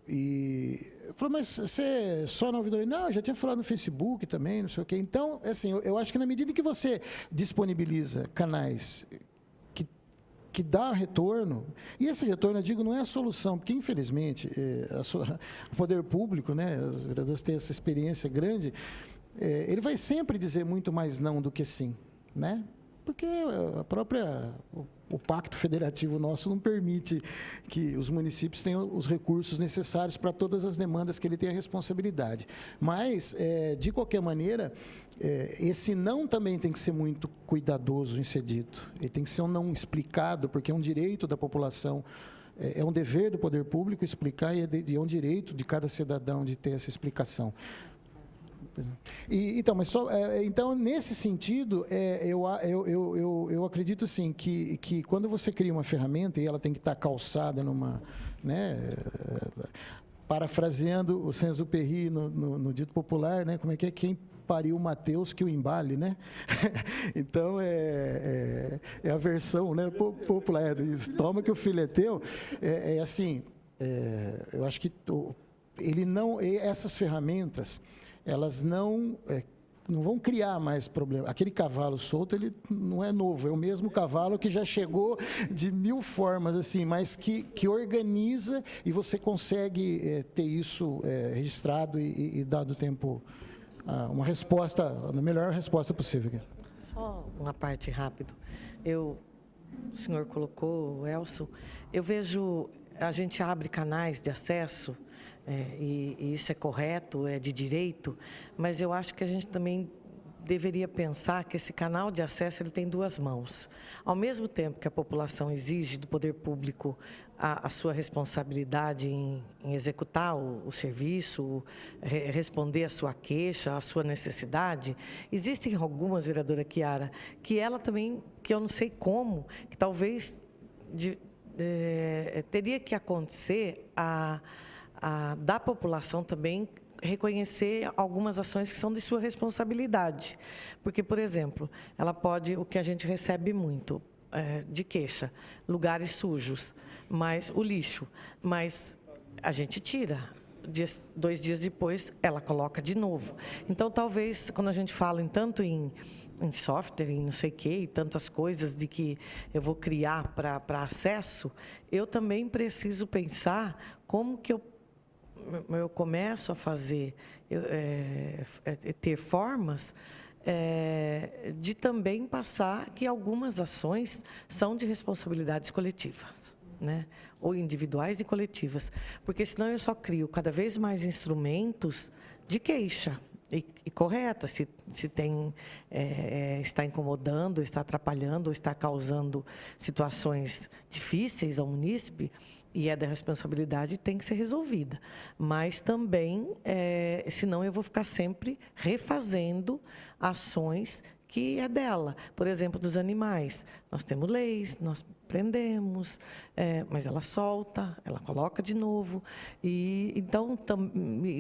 Speaker 9: e eu falo, mas você só na ouvidoria? Não, eu já tinha falado no Facebook também, não sei o quê. Então, assim, eu acho que na medida em que você disponibiliza canais que dá retorno, e esse retorno, eu digo, não é a solução, porque, infelizmente, o poder público, né, os vereadores têm essa experiência grande, ele vai sempre dizer muito mais não do que sim, né? Porque o pacto federativo nosso não permite que os municípios tenham os recursos necessários para todas as demandas que ele tem a responsabilidade. Mas, de qualquer maneira, esse não também tem que ser muito cuidadoso em ser dito. Ele tem que ser um não explicado, porque é um direito da população, é um dever do poder público explicar e é um direito de cada cidadão de ter essa explicação. Então, nesse sentido, eu acredito sim que quando você cria uma ferramenta e ela tem que estar calçada numa, né, parafraseando o Saint-Exupéry no dito popular, né, como é que é, quem pariu o Mateus que o embale, né? Então é a versão, né, popular, toma que o filho é teu, assim, eu acho que ele não, essas ferramentas, elas não vão criar mais problema. Aquele cavalo solto, ele não é novo, é o mesmo cavalo que já chegou de 1000 formas, assim, mas que organiza e você consegue ter isso registrado e dado tempo, uma resposta, a melhor resposta possível.
Speaker 8: Só uma parte rápido. O senhor colocou, Elcio, eu vejo, a gente abre canais de acesso, e isso é correto, é de direito, mas eu acho que a gente também deveria pensar que esse canal de acesso ele tem duas mãos. Ao mesmo tempo que a população exige do poder público a sua responsabilidade em executar o serviço, responder a sua queixa, a sua necessidade, existem algumas, vereadora Chiara, que ela também, que eu não sei como, que talvez teria que acontecer da população também reconhecer algumas ações que são de sua responsabilidade. Porque, por exemplo, ela pode, o que a gente recebe muito de queixa, lugares sujos, mas o lixo, mas a gente tira. 2 dias depois, ela coloca de novo. Então, talvez, quando a gente fala tanto em software, em não sei o quê, e tantas coisas de que eu vou criar para acesso, eu também preciso pensar como que eu começo a fazer, ter formas de também passar que algumas ações são de responsabilidades coletivas, né? Ou individuais e coletivas, porque senão eu só crio cada vez mais instrumentos de queixa. E correta, se está incomodando, está atrapalhando, ou está causando situações difíceis ao munícipe, e é da responsabilidade, tem que ser resolvida. Mas também, senão eu vou ficar sempre refazendo ações que é dela. Por exemplo, dos animais. Nós temos leis, nós prendemos, mas ela solta, ela coloca de novo. Então,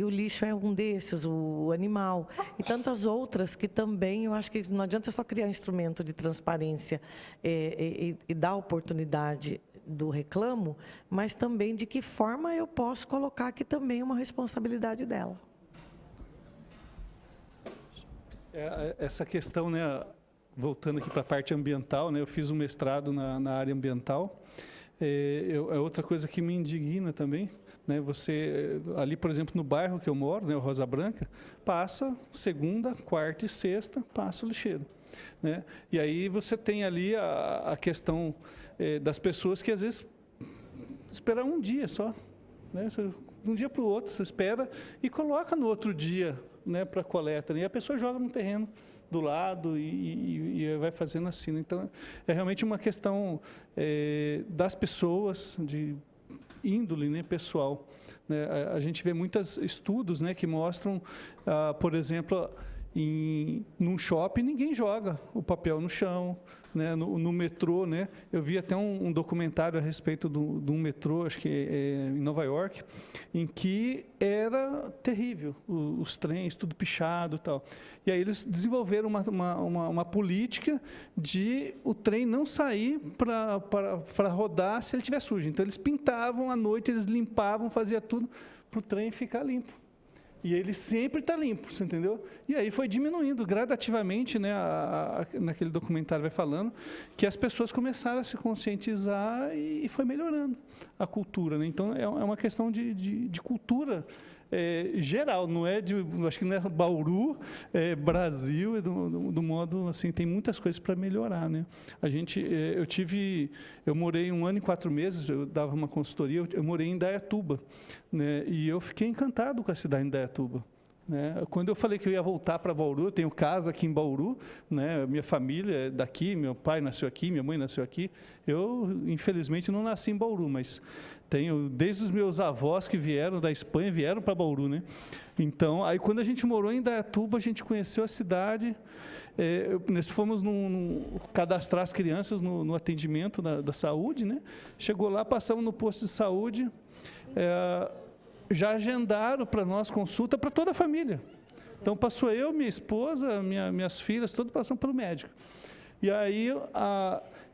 Speaker 8: o lixo é um desses, o animal. E tantas outras que também, eu acho que não adianta só criar instrumento de transparência e dar oportunidade do reclamo, mas também de que forma eu posso colocar aqui também uma responsabilidade dela.
Speaker 6: Essa questão, né, voltando aqui para a parte ambiental, né, eu fiz um mestrado na área ambiental, é outra coisa que me indigna também, né, você, ali, por exemplo, no bairro que eu moro, né, o Rosa Branca, passa segunda, quarta e sexta, passa o lixeiro. Né? E aí você tem ali a questão das pessoas que, às vezes, esperam um dia só. Né? De um dia para o outro, você espera e coloca no outro dia, né, para a coleta. Né? E a pessoa joga no terreno do lado e vai fazendo assim. Né? Então, é realmente uma questão das pessoas, de índole, né, pessoal. Né? A gente vê muitos estudos, né, que mostram, por exemplo, num shopping ninguém joga o papel no chão, né? No metrô, né? Eu vi até um documentário a respeito de um metrô, acho que em Nova York, em que era terrível, os trens, tudo pichado e tal. E aí eles desenvolveram uma política de o trem não sair para rodar se ele estiver sujo. Então eles pintavam à noite, eles limpavam, faziam tudo para o trem ficar limpo. E ele sempre está limpo, você entendeu? E aí foi diminuindo gradativamente, né? Naquele documentário vai falando que as pessoas começaram a se conscientizar e foi melhorando a cultura, né? Então é uma questão de cultura geral, não é acho que não é Bauru, Brasil, do modo assim, tem muitas coisas para melhorar, né? Eu morei 1 ano e 4 meses, eu dava uma consultoria, eu morei em Indaiatuba, né? E eu fiquei encantado com a cidade de Indaiatuba, né? Quando eu falei que eu ia voltar para Bauru, eu tenho casa aqui em Bauru, né? Minha família é daqui, meu pai nasceu aqui, minha mãe nasceu aqui. Eu, infelizmente, não nasci em Bauru, mas tenho, desde os meus avós que vieram da Espanha, vieram para Bauru, né? Então, aí quando a gente morou em Indaiatuba, a gente conheceu a cidade. Nós fomos cadastrar as crianças no atendimento da saúde, né? Chegou lá, passamos no posto de saúde, já agendaram para nós consulta para toda a família. Então, passou eu, minha esposa, minhas filhas, todos passam pelo médico. E aí,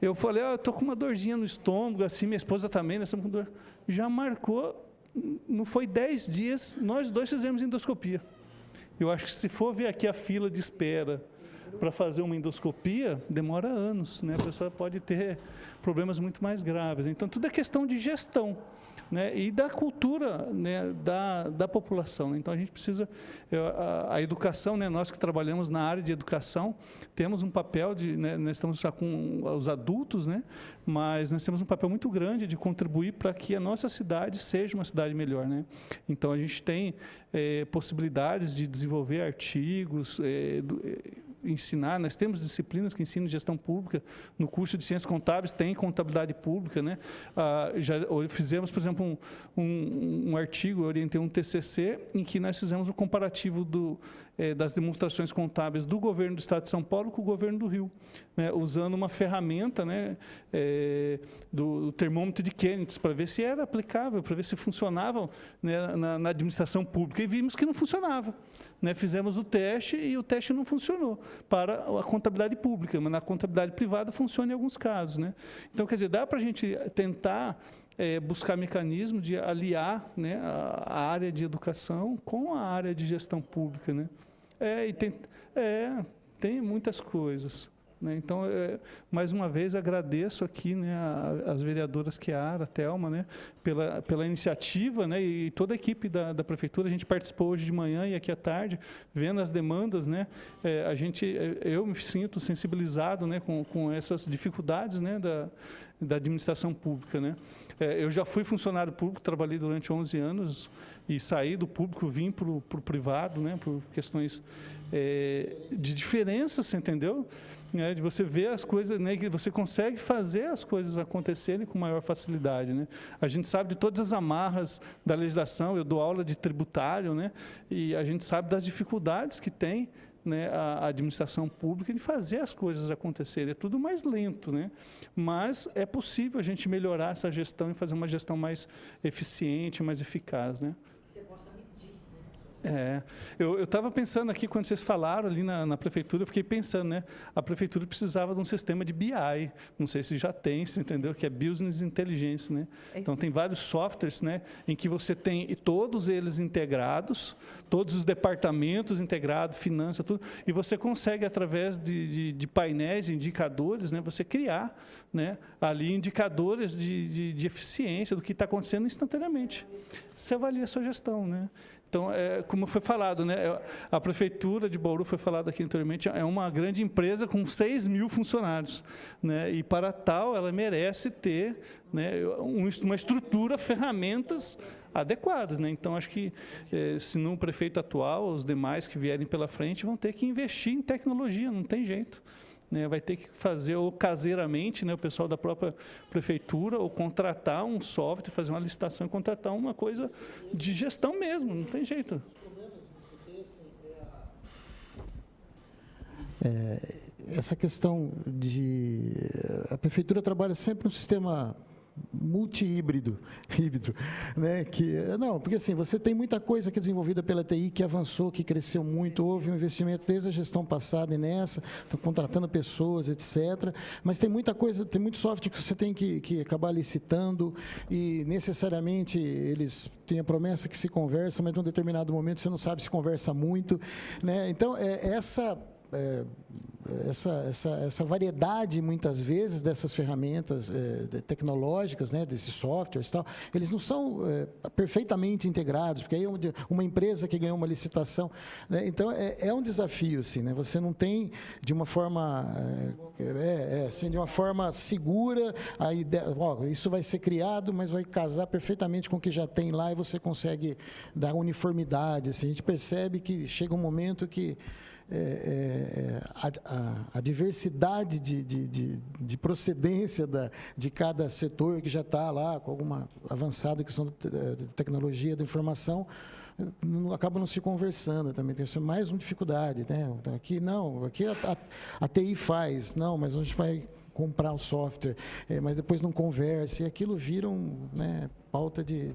Speaker 6: eu falei, eu estou com uma dorzinha no estômago, assim, minha esposa também, nós estamos com dor. Já marcou, não foi 10 dias, nós 2 fizemos endoscopia. Eu acho que se for ver aqui a fila de espera para fazer uma endoscopia, demora anos, né? A pessoa pode ter problemas muito mais graves. Então, tudo é questão de gestão, né? E da cultura, né? da população. Então, a gente precisa... A educação, né? Nós que trabalhamos na área de educação, temos um papel né? Nós estamos já com os adultos, né? Mas nós temos um papel muito grande de contribuir para que a nossa cidade seja uma cidade melhor, né? Então, a gente tem possibilidades de desenvolver artigos, ensinar, nós temos disciplinas que ensinam gestão pública, no curso de ciências contábeis tem contabilidade pública, né? Já fizemos, por exemplo, um artigo, eu orientei um TCC, em que nós fizemos um comparativo das demonstrações contábeis do governo do Estado de São Paulo com o governo do Rio, né? Usando uma ferramenta, né? Do termômetro de Kennedy, para ver se era aplicável, para ver se funcionava, né? na administração pública, e vimos que não funcionava, né? Fizemos o teste e o teste não funcionou para a contabilidade pública, mas na contabilidade privada funciona em alguns casos, né? Então, quer dizer, dá para a gente tentar buscar mecanismo de aliar, né, a área de educação com a área de gestão pública, né? Tem muitas coisas, né? Então, mais uma vez, agradeço aqui, né, as vereadoras Chiara, a Thelma, né, pela iniciativa, né, e toda a equipe da Prefeitura. A gente participou hoje de manhã e aqui à tarde, vendo as demandas, né? Eu me sinto sensibilizado, né, com essas dificuldades, né, da administração pública, né? Eu já fui funcionário público, trabalhei durante 11 anos e saí do público, vim para o privado, né, por questões de diferença, você entendeu? De você ver as coisas, né, que você consegue fazer as coisas acontecerem com maior facilidade, né? A gente sabe de todas as amarras da legislação, eu dou aula de tributário, né, e a gente sabe das dificuldades que tem, né, a administração pública de fazer as coisas acontecerem. É tudo mais lento, né? Mas é possível a gente melhorar essa gestão e fazer uma gestão mais eficiente, mais eficaz, né? Eu estava pensando aqui, quando vocês falaram ali na prefeitura, eu fiquei pensando, né? A prefeitura precisava de um sistema de BI, não sei se já tem, você entendeu? Que é Business Intelligence, né? Então, tem vários softwares, né, em que você tem todos eles integrados, todos os departamentos integrados, finança, tudo, e você consegue, através de painéis, indicadores, né, você criar, né, ali indicadores de eficiência do que está acontecendo instantaneamente. Você avalia a sua gestão, né? Então, como foi falado, né, a Prefeitura de Bauru, foi falado aqui anteriormente, é uma grande empresa com 6.000 funcionários, né, e para tal ela merece ter, né, uma estrutura, ferramentas adequadas, né? Então, acho que, se não o prefeito atual, os demais que vierem pela frente vão ter que investir em tecnologia, não tem jeito, né? Vai ter que fazer ou caseiramente, né, o pessoal da própria prefeitura, ou contratar um software, fazer uma licitação e contratar uma coisa de gestão mesmo, não tem jeito.
Speaker 9: Essa questão a prefeitura trabalha sempre no sistema multi-híbrido, né? Não, porque assim, você tem muita coisa que é desenvolvida pela TI, que avançou, que cresceu muito, houve um investimento desde a gestão passada e nessa, estão contratando pessoas, etc. Mas tem muita coisa, tem muito software que você tem que acabar licitando e necessariamente eles têm a promessa que se conversa, mas num determinado momento você não sabe se conversa muito, né? Então, essa variedade, muitas vezes, dessas ferramentas tecnológicas, né, desses softwares e tal, eles não são perfeitamente integrados, porque aí uma empresa que ganhou uma licitação, né, então é um desafio, assim, né, você não tem de uma forma assim, de uma forma segura, isso vai ser criado, mas vai casar perfeitamente com o que já tem lá e você consegue dar uniformidade, assim, a gente percebe que chega um momento que a diversidade de procedência de cada setor que já está lá com alguma avançada questão de tecnologia da informação acaba não se conversando também, tem mais uma dificuldade, né? Aqui a TI faz, não, mas a gente vai comprar o software, mas depois não conversa, e aquilo vira pauta de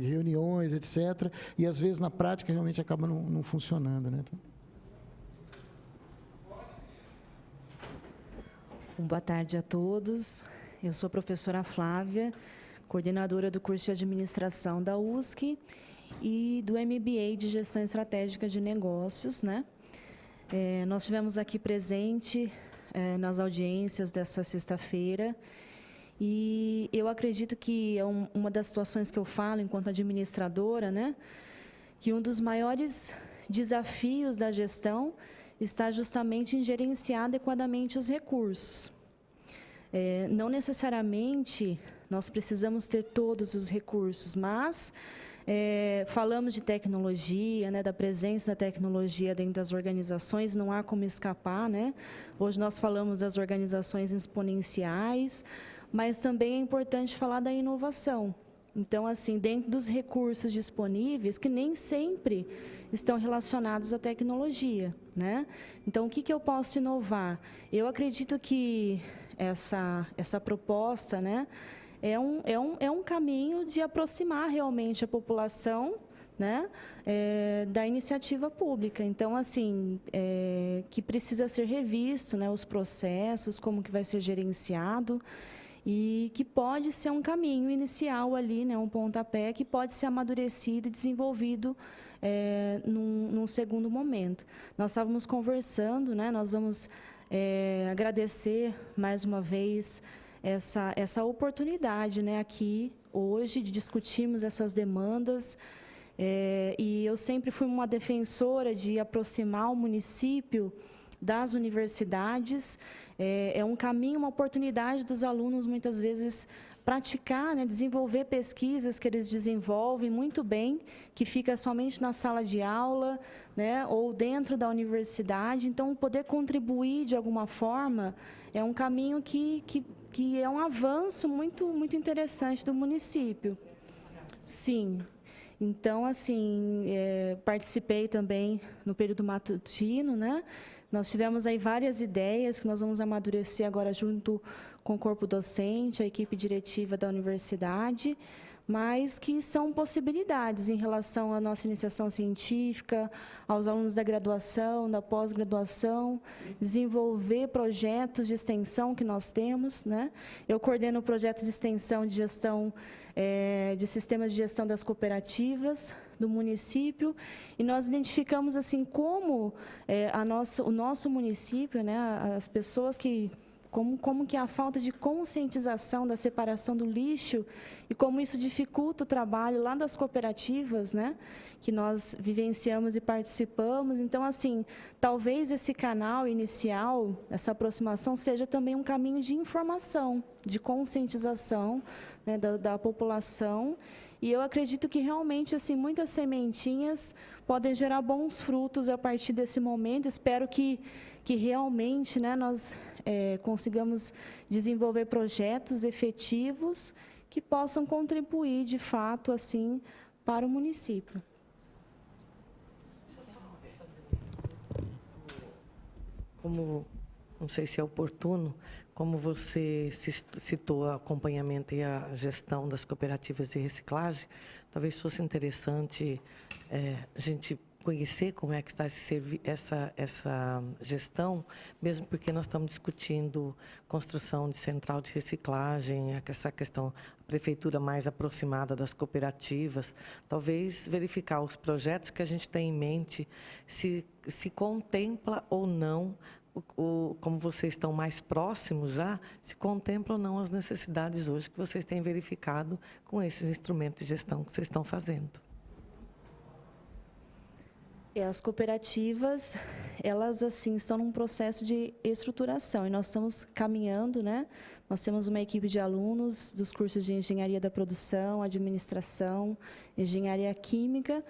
Speaker 9: reuniões, etc., e às vezes na prática realmente acaba não funcionando, né?
Speaker 10: Boa tarde a todos. Eu sou a professora Flávia, coordenadora do curso de Administração da USC e do MBA de Gestão Estratégica de Negócios, né? Nós tivemos aqui presente nas audiências dessa sexta-feira e eu acredito que é uma das situações que eu falo enquanto administradora, né? Que um dos maiores desafios da gestão está justamente em gerenciar adequadamente os recursos. Não necessariamente nós precisamos ter todos os recursos, mas falamos de tecnologia, né, da presença da tecnologia dentro das organizações, não há como escapar, né? Hoje nós falamos das organizações exponenciais, mas também é importante falar da inovação. Então, assim, dentro dos recursos disponíveis, que nem sempre estão relacionados à tecnologia, né? Então, o que eu posso inovar? Eu acredito que essa proposta, né, é um caminho de aproximar realmente a população, né, da iniciativa pública. Então, assim, que precisa ser revisto, né, os processos, como que vai ser gerenciado, e que pode ser um caminho inicial ali, né, um pontapé que pode ser amadurecido e desenvolvido num segundo momento. Nós estávamos conversando, né, nós vamos agradecer mais uma vez essa oportunidade, né, aqui hoje de discutirmos essas demandas, e eu sempre fui uma defensora de aproximar o município das universidades. É um caminho, uma oportunidade dos alunos, muitas vezes, praticar, né, desenvolver pesquisas que eles desenvolvem muito bem, que fica somente na sala de aula, né, ou dentro da universidade. Então, poder contribuir de alguma forma é um caminho que é um avanço muito, muito interessante do município. Sim. Então, assim, participei também no período matutino, né? Nós tivemos aí várias ideias que nós vamos amadurecer agora junto com o corpo docente, a equipe diretiva da universidade, mas que são possibilidades em relação à nossa iniciação científica, aos alunos da graduação, da pós-graduação, desenvolver projetos de extensão que nós temos, né? Eu coordeno o projeto de extensão de gestão de sistemas de gestão das cooperativas do município, e nós identificamos assim como o nosso município, né, as pessoas que como que a falta de conscientização da separação do lixo e como isso dificulta o trabalho lá das cooperativas, né, que nós vivenciamos e participamos. Então, assim, talvez esse canal inicial, essa aproximação, seja também um caminho de informação, de conscientização, né, da população. E eu acredito que realmente assim muitas sementinhas podem gerar bons frutos a partir desse momento. Espero que realmente, né, nós consigamos desenvolver projetos efetivos que possam contribuir de fato assim para o município.
Speaker 8: Como não sei se é oportuno, como você citou o acompanhamento e a gestão das cooperativas de reciclagem, talvez fosse interessante a gente conhecer como é que está essa gestão, mesmo porque nós estamos discutindo construção de central de reciclagem, essa questão, a prefeitura mais aproximada das cooperativas, talvez verificar os projetos que a gente tem em mente, se contempla ou não, como vocês estão mais próximos já, se contempla ou não as necessidades hoje que vocês têm verificado com esses instrumentos de gestão que vocês estão fazendo.
Speaker 10: As cooperativas, elas assim estão num processo de estruturação e nós estamos caminhando, né? Nós temos uma equipe de alunos dos cursos de engenharia da produção, administração, engenharia química,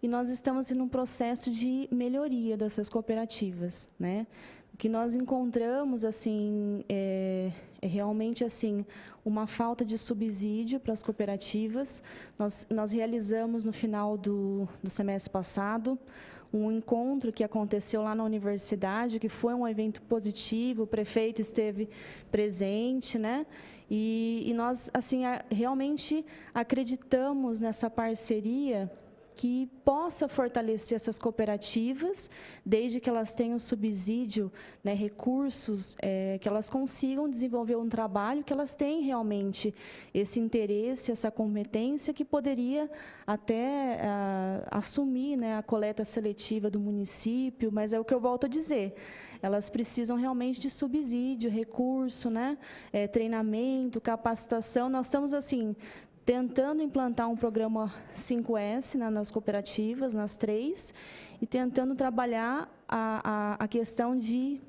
Speaker 10: e nós estamos em um processo de melhoria dessas cooperativas, né? O que nós encontramos assim é realmente assim uma falta de subsídio para as cooperativas. Nós realizamos no final do semestre passado um encontro que aconteceu lá na universidade, que foi um evento positivo, o prefeito esteve presente, né? E nós assim realmente acreditamos nessa parceria que possa fortalecer essas cooperativas, desde que elas tenham subsídio, né, recursos, que elas consigam desenvolver um trabalho, que elas têm realmente esse interesse, essa competência, que poderia até assumir, né, a coleta seletiva do município, mas é o que eu volto a dizer, elas precisam realmente de subsídio, recurso, né, treinamento, capacitação. Nós estamos assim tentando implantar um programa 5S, né, nas cooperativas, nas 3, e tentando trabalhar a questão de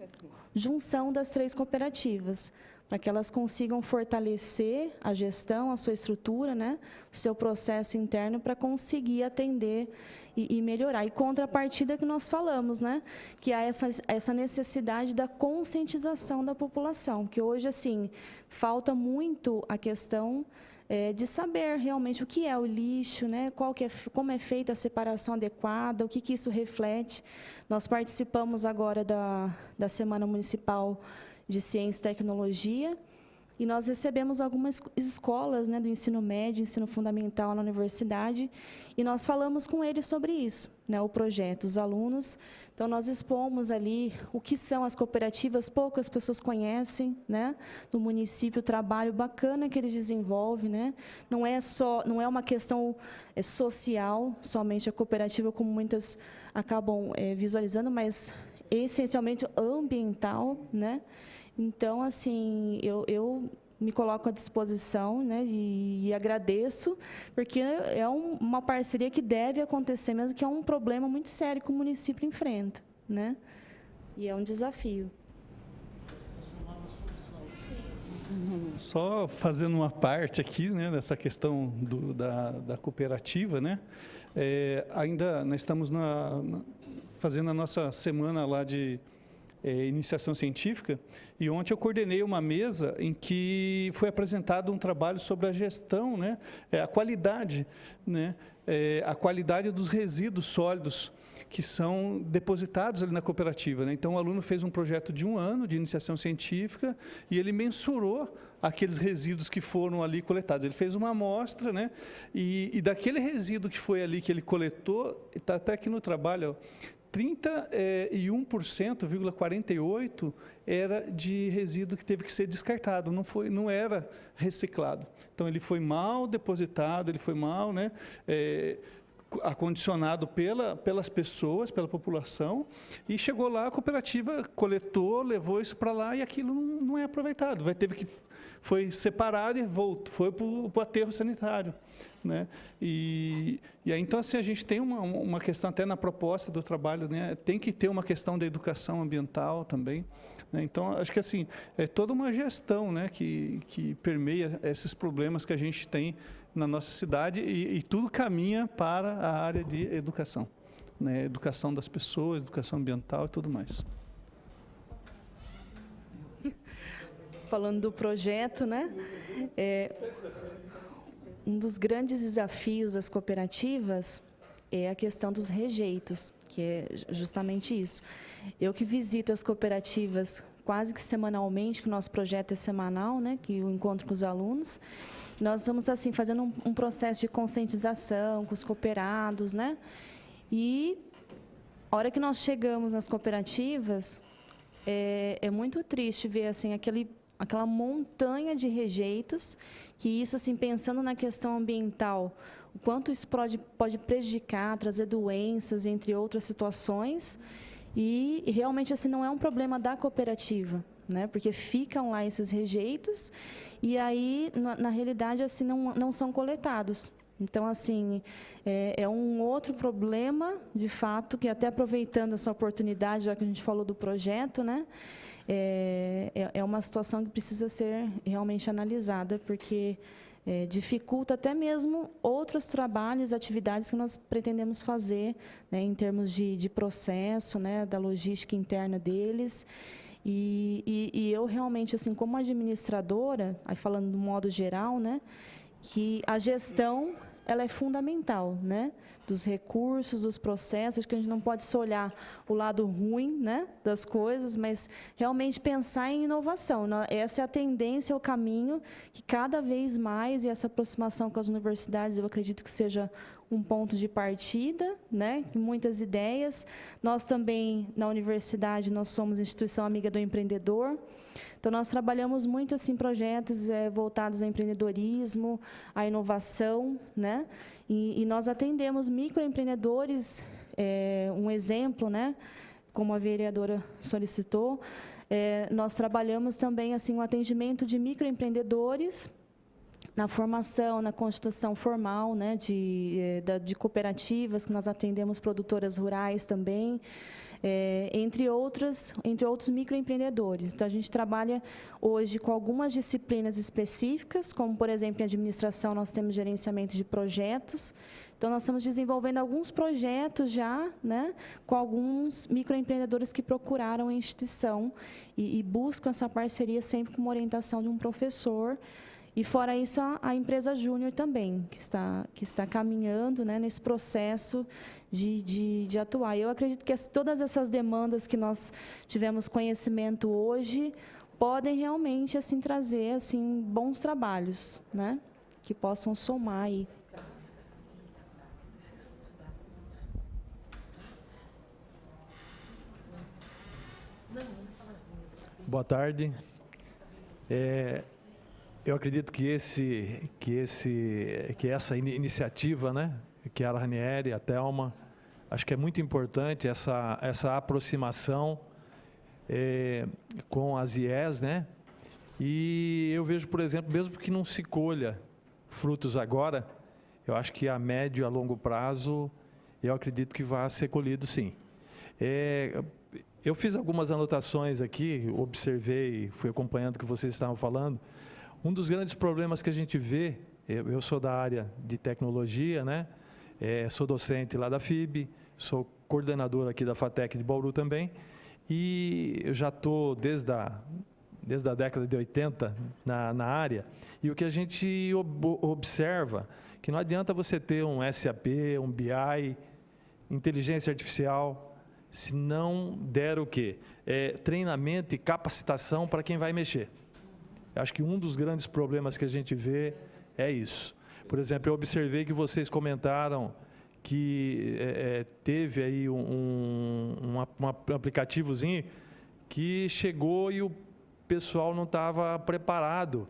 Speaker 10: junção das 3 cooperativas, para que elas consigam fortalecer a gestão, a sua estrutura, né, o seu processo interno, para conseguir atender e melhorar. E contrapartida que nós falamos, né, que há essa necessidade da conscientização da população, que hoje, assim, falta muito a questão de saber realmente o que é o lixo, né, como é feita a separação adequada, o que isso reflete. Nós participamos agora da Semana Municipal de Ciência e Tecnologia, e nós recebemos algumas escolas, né, do ensino médio, ensino fundamental na universidade, e nós falamos com eles sobre isso, né, o projeto, os alunos. Então, nós expomos ali o que são as cooperativas, poucas pessoas conhecem, né, no município, o trabalho bacana que eles desenvolvem, né, não é uma questão social, somente a cooperativa, como muitas acabam visualizando, mas essencialmente ambiental, né. Então, assim, eu me coloco à disposição, né, e agradeço, porque é uma parceria que deve acontecer mesmo, que é um problema muito sério que o município enfrenta, né, e é um desafio.
Speaker 6: Só fazendo uma parte aqui, né, dessa questão da cooperativa, né, ainda nós estamos fazendo a nossa semana lá de iniciação científica, e ontem eu coordenei uma mesa em que foi apresentado um trabalho sobre a gestão, né, a qualidade, né, a qualidade dos resíduos sólidos que são depositados ali na cooperativa, né? Então, o aluno fez um projeto de 1 ano de iniciação científica e ele mensurou aqueles resíduos que foram ali coletados. Ele fez uma amostra, né? E daquele resíduo que foi ali que ele coletou, está até aqui no trabalho, ó, 31,48% era de resíduo que teve que ser descartado, não era reciclado. Então, ele foi mal depositado, ele foi mal, né, acondicionado pelas pessoas, pela população, e chegou lá, a cooperativa coletou, levou isso para lá, e aquilo não é aproveitado. Foi separado e foi para o aterro sanitário, né? E aí, então, assim, a gente tem uma questão até na proposta do trabalho, né? Tem que ter uma questão da educação ambiental também, né? Então, acho que assim, é toda uma gestão, né, que permeia esses problemas que a gente tem na nossa cidade, e tudo caminha para a área de educação, né? Educação das pessoas, educação ambiental e tudo mais.
Speaker 10: Falando do projeto, né? Um dos grandes desafios das cooperativas é a questão dos rejeitos, que é justamente isso. Eu que visito as cooperativas quase que semanalmente, que o nosso projeto é semanal, né, que o encontro com os alunos. Nós estamos assim fazendo um processo de conscientização com os cooperados, né? E a hora que nós chegamos nas cooperativas, é muito triste ver assim aquela montanha de rejeitos, que isso assim pensando na questão ambiental, o quanto isso pode prejudicar, trazer doenças, entre outras situações, e realmente assim não é um problema da cooperativa, né? Porque ficam lá esses rejeitos e aí na realidade assim não são coletados. Então assim é um outro problema de fato, que até aproveitando essa oportunidade, já que a gente falou do projeto, né? É uma situação que precisa ser realmente analisada, porque dificulta até mesmo outros trabalhos, atividades que nós pretendemos fazer, né, em termos de processo, né, da logística interna deles. E eu realmente, assim, como administradora, aí falando do modo geral, né, que a gestão ela é fundamental, né, dos recursos, dos processos, que a gente não pode só olhar o lado ruim, né, das coisas, mas realmente pensar em inovação. Essa é a tendência, o caminho que cada vez mais, e essa aproximação com as universidades, eu acredito que seja um ponto de partida, né, muitas ideias. Nós também, na universidade, nós somos instituição amiga do empreendedor. Então, nós trabalhamos muito assim projetos voltados ao empreendedorismo, à inovação, né? E nós atendemos microempreendedores, um exemplo, né? Como a vereadora solicitou, nós trabalhamos também assim o atendimento de microempreendedores na formação, na constituição formal, né? De cooperativas, que nós atendemos produtoras rurais também. Entre outros microempreendedores. Então, a gente trabalha hoje com algumas disciplinas específicas, como, por exemplo, em administração, nós temos gerenciamento de projetos. Então, nós estamos desenvolvendo alguns projetos já, né, com alguns microempreendedores que procuraram a instituição e buscam essa parceria sempre com uma orientação de um professor. E, fora isso, a empresa Júnior também, que está caminhando, né, nesse processo de atuar. Eu acredito que todas essas demandas que nós tivemos conhecimento hoje podem realmente assim, trazer assim, bons trabalhos, né, que possam somar aí.
Speaker 11: Boa tarde. Eu acredito que essa iniciativa, né, que a Ranieri, a Thelma, acho que é muito importante essa aproximação com as IES, né? E eu vejo, por exemplo, mesmo que não se colha frutos agora, eu acho que a médio e a longo prazo, eu acredito que vai ser colhido sim. Eu fiz algumas anotações aqui, observei, fui acompanhando o que vocês estavam falando. Um dos grandes problemas que a gente vê, eu sou da área de tecnologia, né? Sou docente lá da FIB, sou coordenador aqui da FATEC de Bauru também, e eu já estou desde a década de 80 na área, e o que a gente observa, que não adianta você ter um SAP, um BI, inteligência artificial, se não der o quê? Treinamento e capacitação para quem vai mexer. Acho que um dos grandes problemas que a gente vê é isso. Por exemplo, eu observei que vocês comentaram que teve aí um aplicativozinho que chegou e o pessoal não estava preparado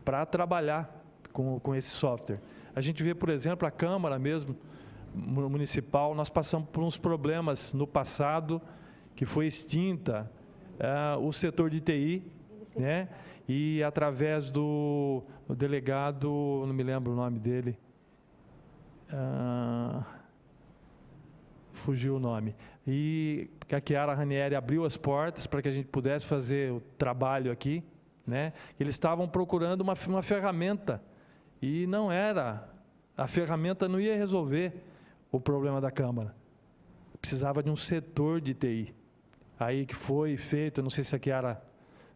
Speaker 11: para trabalhar com esse software. A gente vê, por exemplo, a Câmara mesmo, municipal, nós passamos por uns problemas no passado, que foi extinta o setor de TI, né? E através do delegado, não me lembro o nome dele, fugiu o nome, e que a Chiara Ranieri abriu as portas para que a gente pudesse fazer o trabalho aqui, né? Eles estavam procurando uma ferramenta, e não era, a ferramenta não ia resolver o problema da Câmara, precisava de um setor de TI, aí que foi feito, não sei se a Chiara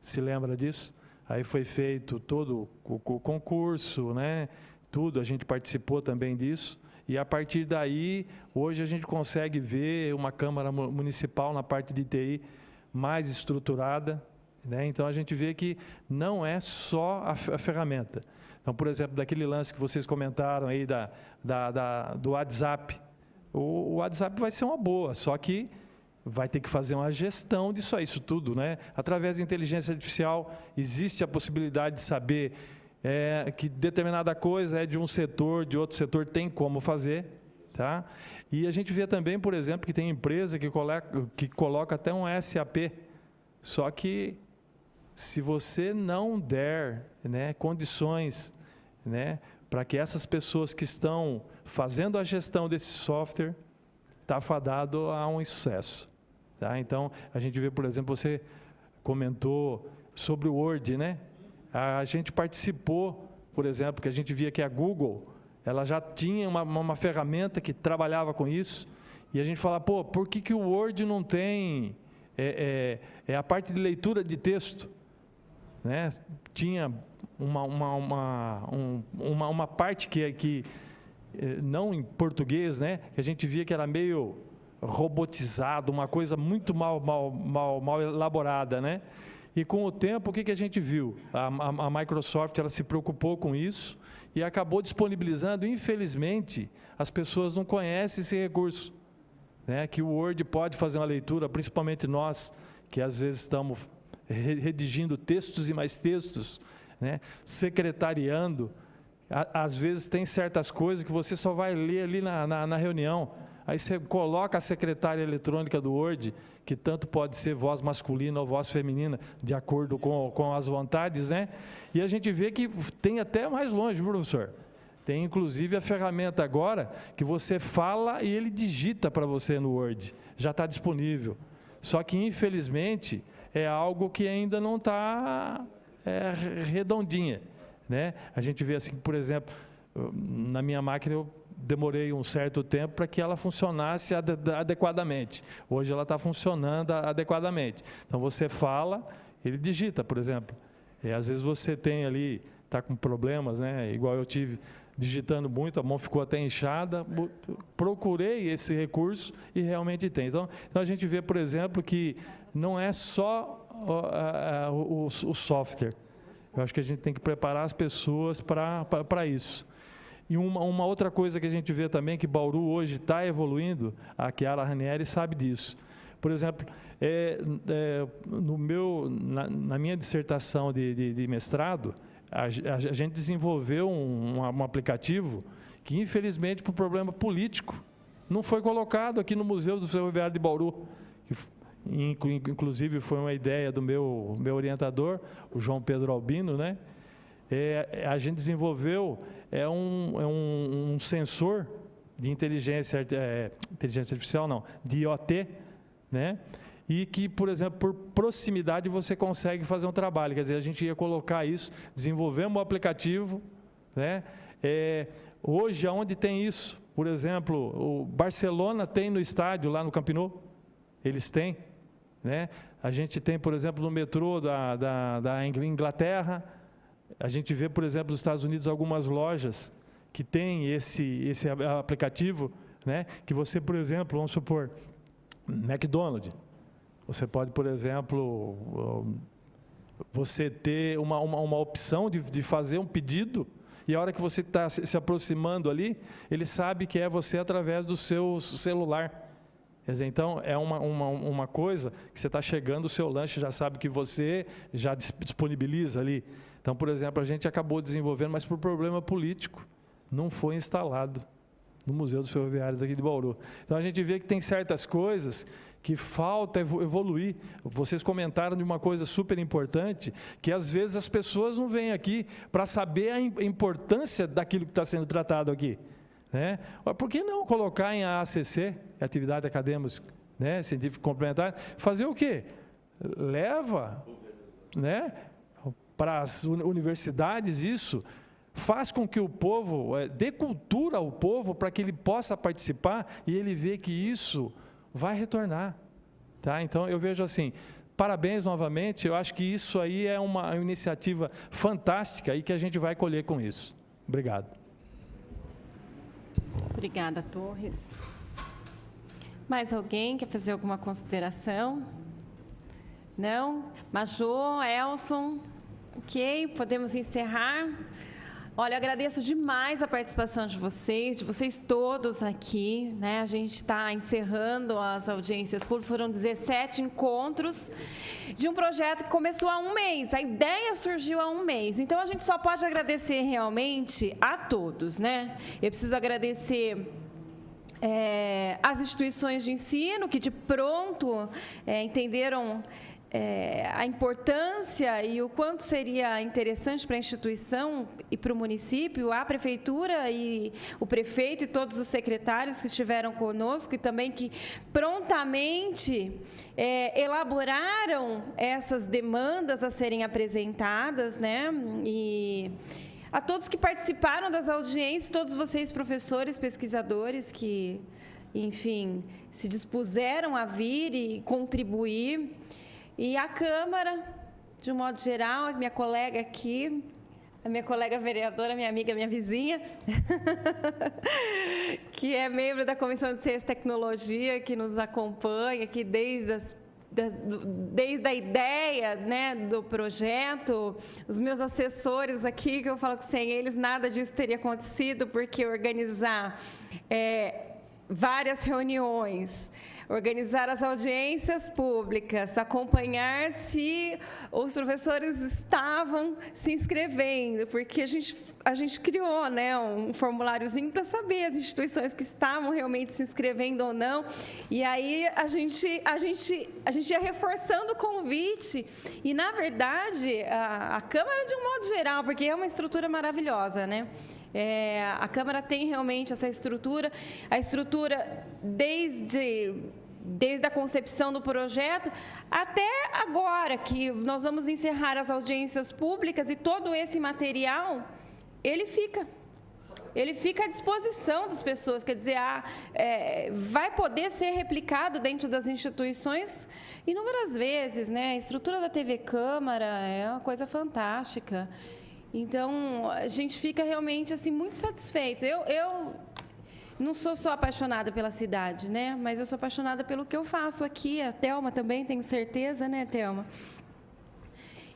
Speaker 11: se lembra disso, aí foi feito todo o concurso, né? Tudo, a gente participou também disso, e a partir daí, hoje a gente consegue ver uma Câmara Municipal na parte de TI mais estruturada, né? Então, a gente vê que não é só a ferramenta. Então, por exemplo, daquele lance que vocês comentaram aí do WhatsApp. O WhatsApp vai ser uma boa, só que vai ter que fazer uma gestão disso aí, isso tudo, né? Através da inteligência artificial, existe a possibilidade de saber que determinada coisa é de um setor, de outro setor tem como fazer, tá? E a gente vê também, por exemplo, que tem empresa que coloca até um SAP, só que se você não der, né, condições, né, para que essas pessoas que estão fazendo a gestão desse software, está fadado a um insucesso. Tá? Então, a gente vê, por exemplo, você comentou sobre o Word, né? A gente participou, por exemplo, que a gente via que a Google, ela já tinha uma ferramenta que trabalhava com isso, e a gente fala, pô, por que o Word não tem a parte de leitura de texto? Né? Tinha uma parte que não em português, né? Que a gente via que era meio robotizado, uma coisa muito mal elaborada, né? E com o tempo, o que a gente viu? A Microsoft, ela se preocupou com isso e acabou disponibilizando. Infelizmente, as pessoas não conhecem esse recurso, né? Que o Word pode fazer uma leitura, principalmente nós, que às vezes estamos redigindo textos e mais textos, né? Secretariando. Às vezes tem certas coisas que você só vai ler ali na reunião. Aí você coloca a secretária eletrônica do Word, que tanto pode ser voz masculina ou voz feminina, de acordo com as vontades, né? E a gente vê que tem até mais longe, professor. Tem inclusive a ferramenta agora que você fala e ele digita para você no Word. Já está disponível. Só que, infelizmente, é algo que ainda não está redondinha, né? A gente vê assim, por exemplo, na minha máquina eu demorei um certo tempo para que ela funcionasse adequadamente. Hoje ela está funcionando adequadamente. Então você fala, ele digita, por exemplo. E às vezes você tem ali, está com problemas, né? Igual eu tive, digitando muito, a mão ficou até inchada, procurei esse recurso e realmente tem. Então a gente vê, por exemplo, que não é só o software. Eu acho que a gente tem que preparar as pessoas para isso. E uma outra coisa que a gente vê também, que Bauru hoje está evoluindo, a Chiara Ranieri sabe disso. Por exemplo, na minha dissertação de mestrado, a gente desenvolveu um aplicativo que, infelizmente, por problema político, não foi colocado aqui no Museu do Ferroviário de Bauru. Inclusive, foi uma ideia do meu orientador, o João Pedro Albino, né? A gente desenvolveu um sensor de inteligência artificial, não, de IoT, né? E que, por exemplo, por proximidade você consegue fazer um trabalho. Quer dizer, a gente ia colocar isso, desenvolvemos um aplicativo, né? Hoje, aonde tem isso? Por exemplo, o Barcelona tem no estádio, lá no Camp Nou, eles têm, né? A gente tem, por exemplo, no metrô da Inglaterra. A gente vê, por exemplo, nos Estados Unidos algumas lojas que têm esse aplicativo, né? Que você, por exemplo, vamos supor, McDonald's, você pode, por exemplo, você ter uma opção de fazer um pedido e a hora que você está se aproximando ali, ele sabe que é você através do seu celular. Quer dizer, então, é uma coisa que você está chegando, o seu lanche já sabe que você já disponibiliza ali. Então, por exemplo, a gente acabou desenvolvendo, mas por problema político, não foi instalado no Museu dos Ferroviários aqui de Bauru. Então, a gente vê que tem certas coisas que falta evoluir. Vocês comentaram de uma coisa super importante, que às vezes as pessoas não vêm aqui para saber a importância daquilo que está sendo tratado aqui, né? Por que não colocar em AACC, atividade acadêmica, né, científica complementar, fazer o quê? Leva, né, para as universidades isso, faz com que o povo, dê cultura ao povo para que ele possa participar e ele vê que isso vai retornar. Tá? Então, eu vejo assim, parabéns novamente, eu acho que isso aí é uma iniciativa fantástica e que a gente vai colher com isso. Obrigado.
Speaker 1: Obrigada, Torres. Mais alguém quer fazer alguma consideração? Não? Majô, Elson? Ok, podemos encerrar. Olha, eu agradeço demais a participação de vocês todos aqui, né? A gente está encerrando as audiências públicas, foram 17 encontros de um projeto que começou há um mês, a ideia surgiu há um mês, então a gente só pode agradecer realmente a todos, né? Eu preciso agradecer as instituições de ensino que de pronto entenderam a importância e o quanto seria interessante para a instituição e para o município, a prefeitura e o prefeito e todos os secretários que estiveram conosco e também que prontamente elaboraram essas demandas a serem apresentadas, né? E a todos que participaram das audiências, todos vocês professores, pesquisadores que, enfim, se dispuseram a vir e contribuir. E a Câmara, de um modo geral, a minha colega aqui, a minha colega vereadora, minha amiga, minha vizinha, que é membro da Comissão de Ciência e Tecnologia, que nos acompanha aqui desde a ideia, né, do projeto, os meus assessores aqui, que eu falo que sem eles nada disso teria acontecido, porque organizar várias reuniões, organizar as audiências públicas, acompanhar se os professores estavam se inscrevendo, porque a gente criou, né, um formuláriozinho para saber as instituições que estavam realmente se inscrevendo ou não, e aí a gente ia reforçando o convite, e na verdade a Câmara de um modo geral, porque é uma estrutura maravilhosa, né? A Câmara tem realmente essa estrutura, a estrutura desde a concepção do projeto até agora, que nós vamos encerrar as audiências públicas e todo esse material, ele fica à disposição das pessoas, quer dizer, vai poder ser replicado dentro das instituições inúmeras vezes, né? A estrutura da TV Câmara é uma coisa fantástica. Então, a gente fica realmente assim, muito satisfeitos. Eu não sou só apaixonada pela cidade, né? Mas eu sou apaixonada pelo que eu faço aqui. A Thelma também, tenho certeza, né, Thelma?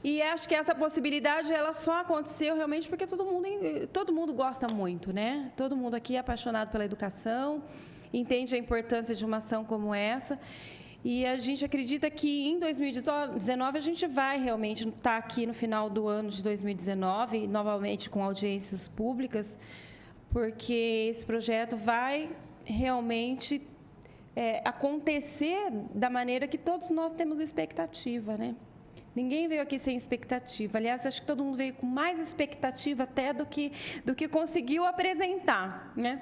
Speaker 1: E acho que essa possibilidade ela só aconteceu realmente porque todo mundo gosta muito, né? Todo mundo aqui é apaixonado pela educação, entende a importância de uma ação como essa. E a gente acredita que em 2019 a gente vai realmente estar aqui no final do ano de 2019, novamente com audiências públicas, porque esse projeto vai realmente acontecer da maneira que todos nós temos expectativa, né? Ninguém veio aqui sem expectativa. Aliás, acho que todo mundo veio com mais expectativa até do que conseguiu apresentar, né?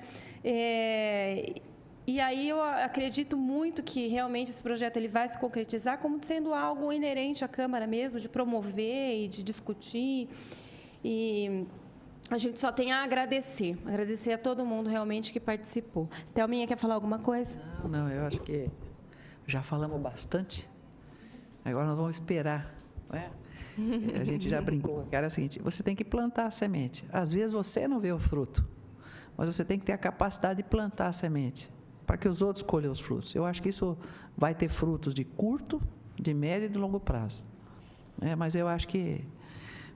Speaker 1: E aí eu acredito muito que realmente esse projeto ele vai se concretizar como sendo algo inerente à Câmara mesmo, de promover e de discutir. E a gente só tem a agradecer a todo mundo realmente que participou. Thelminha, quer falar alguma coisa?
Speaker 2: Não, eu acho que já falamos bastante. Agora nós vamos esperar, né? A gente já brincou, cara, é o seguinte, você tem que plantar a semente. Às vezes você não vê o fruto, mas você tem que ter a capacidade de plantar a semente, para que os outros colham os frutos. Eu acho que isso vai ter frutos de curto, de médio e de longo prazo. Mas eu acho que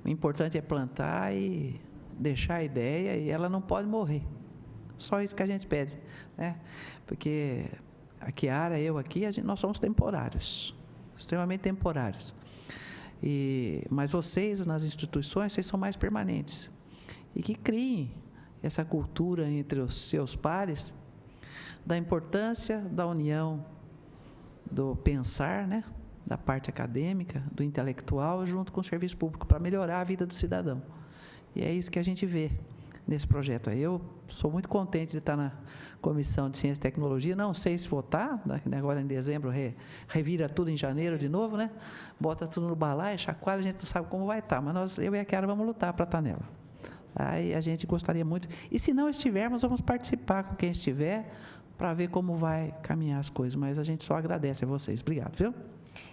Speaker 2: o importante é plantar e deixar a ideia, e ela não pode morrer. Só isso que a gente pede, né? Porque a Chiara, eu aqui, nós somos temporários, extremamente temporários. Mas vocês, nas instituições, vocês são mais permanentes. E que criem essa cultura entre os seus pares, da importância da união, do pensar, né? Da parte acadêmica, do intelectual, junto com o serviço público, para melhorar a vida do cidadão. E é isso que a gente vê nesse projeto. Eu sou muito contente de estar na Comissão de Ciência e Tecnologia, não sei se votar, agora em dezembro revira tudo em janeiro de novo, né? Bota tudo no balaio, chacoalha, a gente não sabe como vai estar, mas eu e a Chiara vamos lutar para estar nela. Aí a gente gostaria muito, e se não estivermos, vamos participar com quem estiver, para ver como vai caminhar as coisas, mas a gente só agradece a vocês. Obrigado, viu?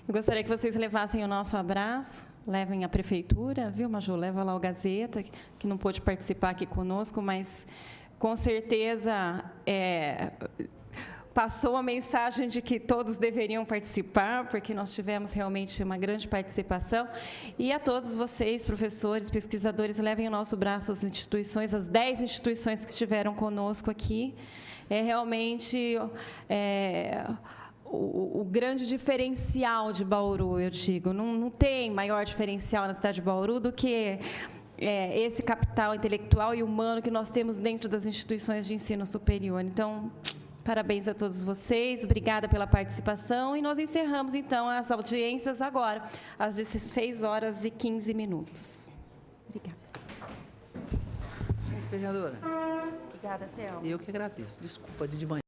Speaker 1: Eu gostaria que vocês levassem o nosso abraço, levem a prefeitura, viu, Majô? Leva lá o Gazeta, que não pôde participar aqui conosco, mas com certeza passou a mensagem de que todos deveriam participar, porque nós tivemos realmente uma grande participação. E a todos vocês, professores, pesquisadores, levem o nosso braço às instituições, as 10 instituições que estiveram conosco aqui. É realmente o grande diferencial de Bauru, eu digo. Não tem maior diferencial na cidade de Bauru do que esse capital intelectual e humano que nós temos dentro das instituições de ensino superior. Então, parabéns a todos vocês, obrigada pela participação, e nós encerramos, então, as audiências agora, às 16h15. Obrigada.
Speaker 2: Vereadora,
Speaker 1: Obrigada, Thelma.
Speaker 2: eu que agradeço. Desculpa de manhã.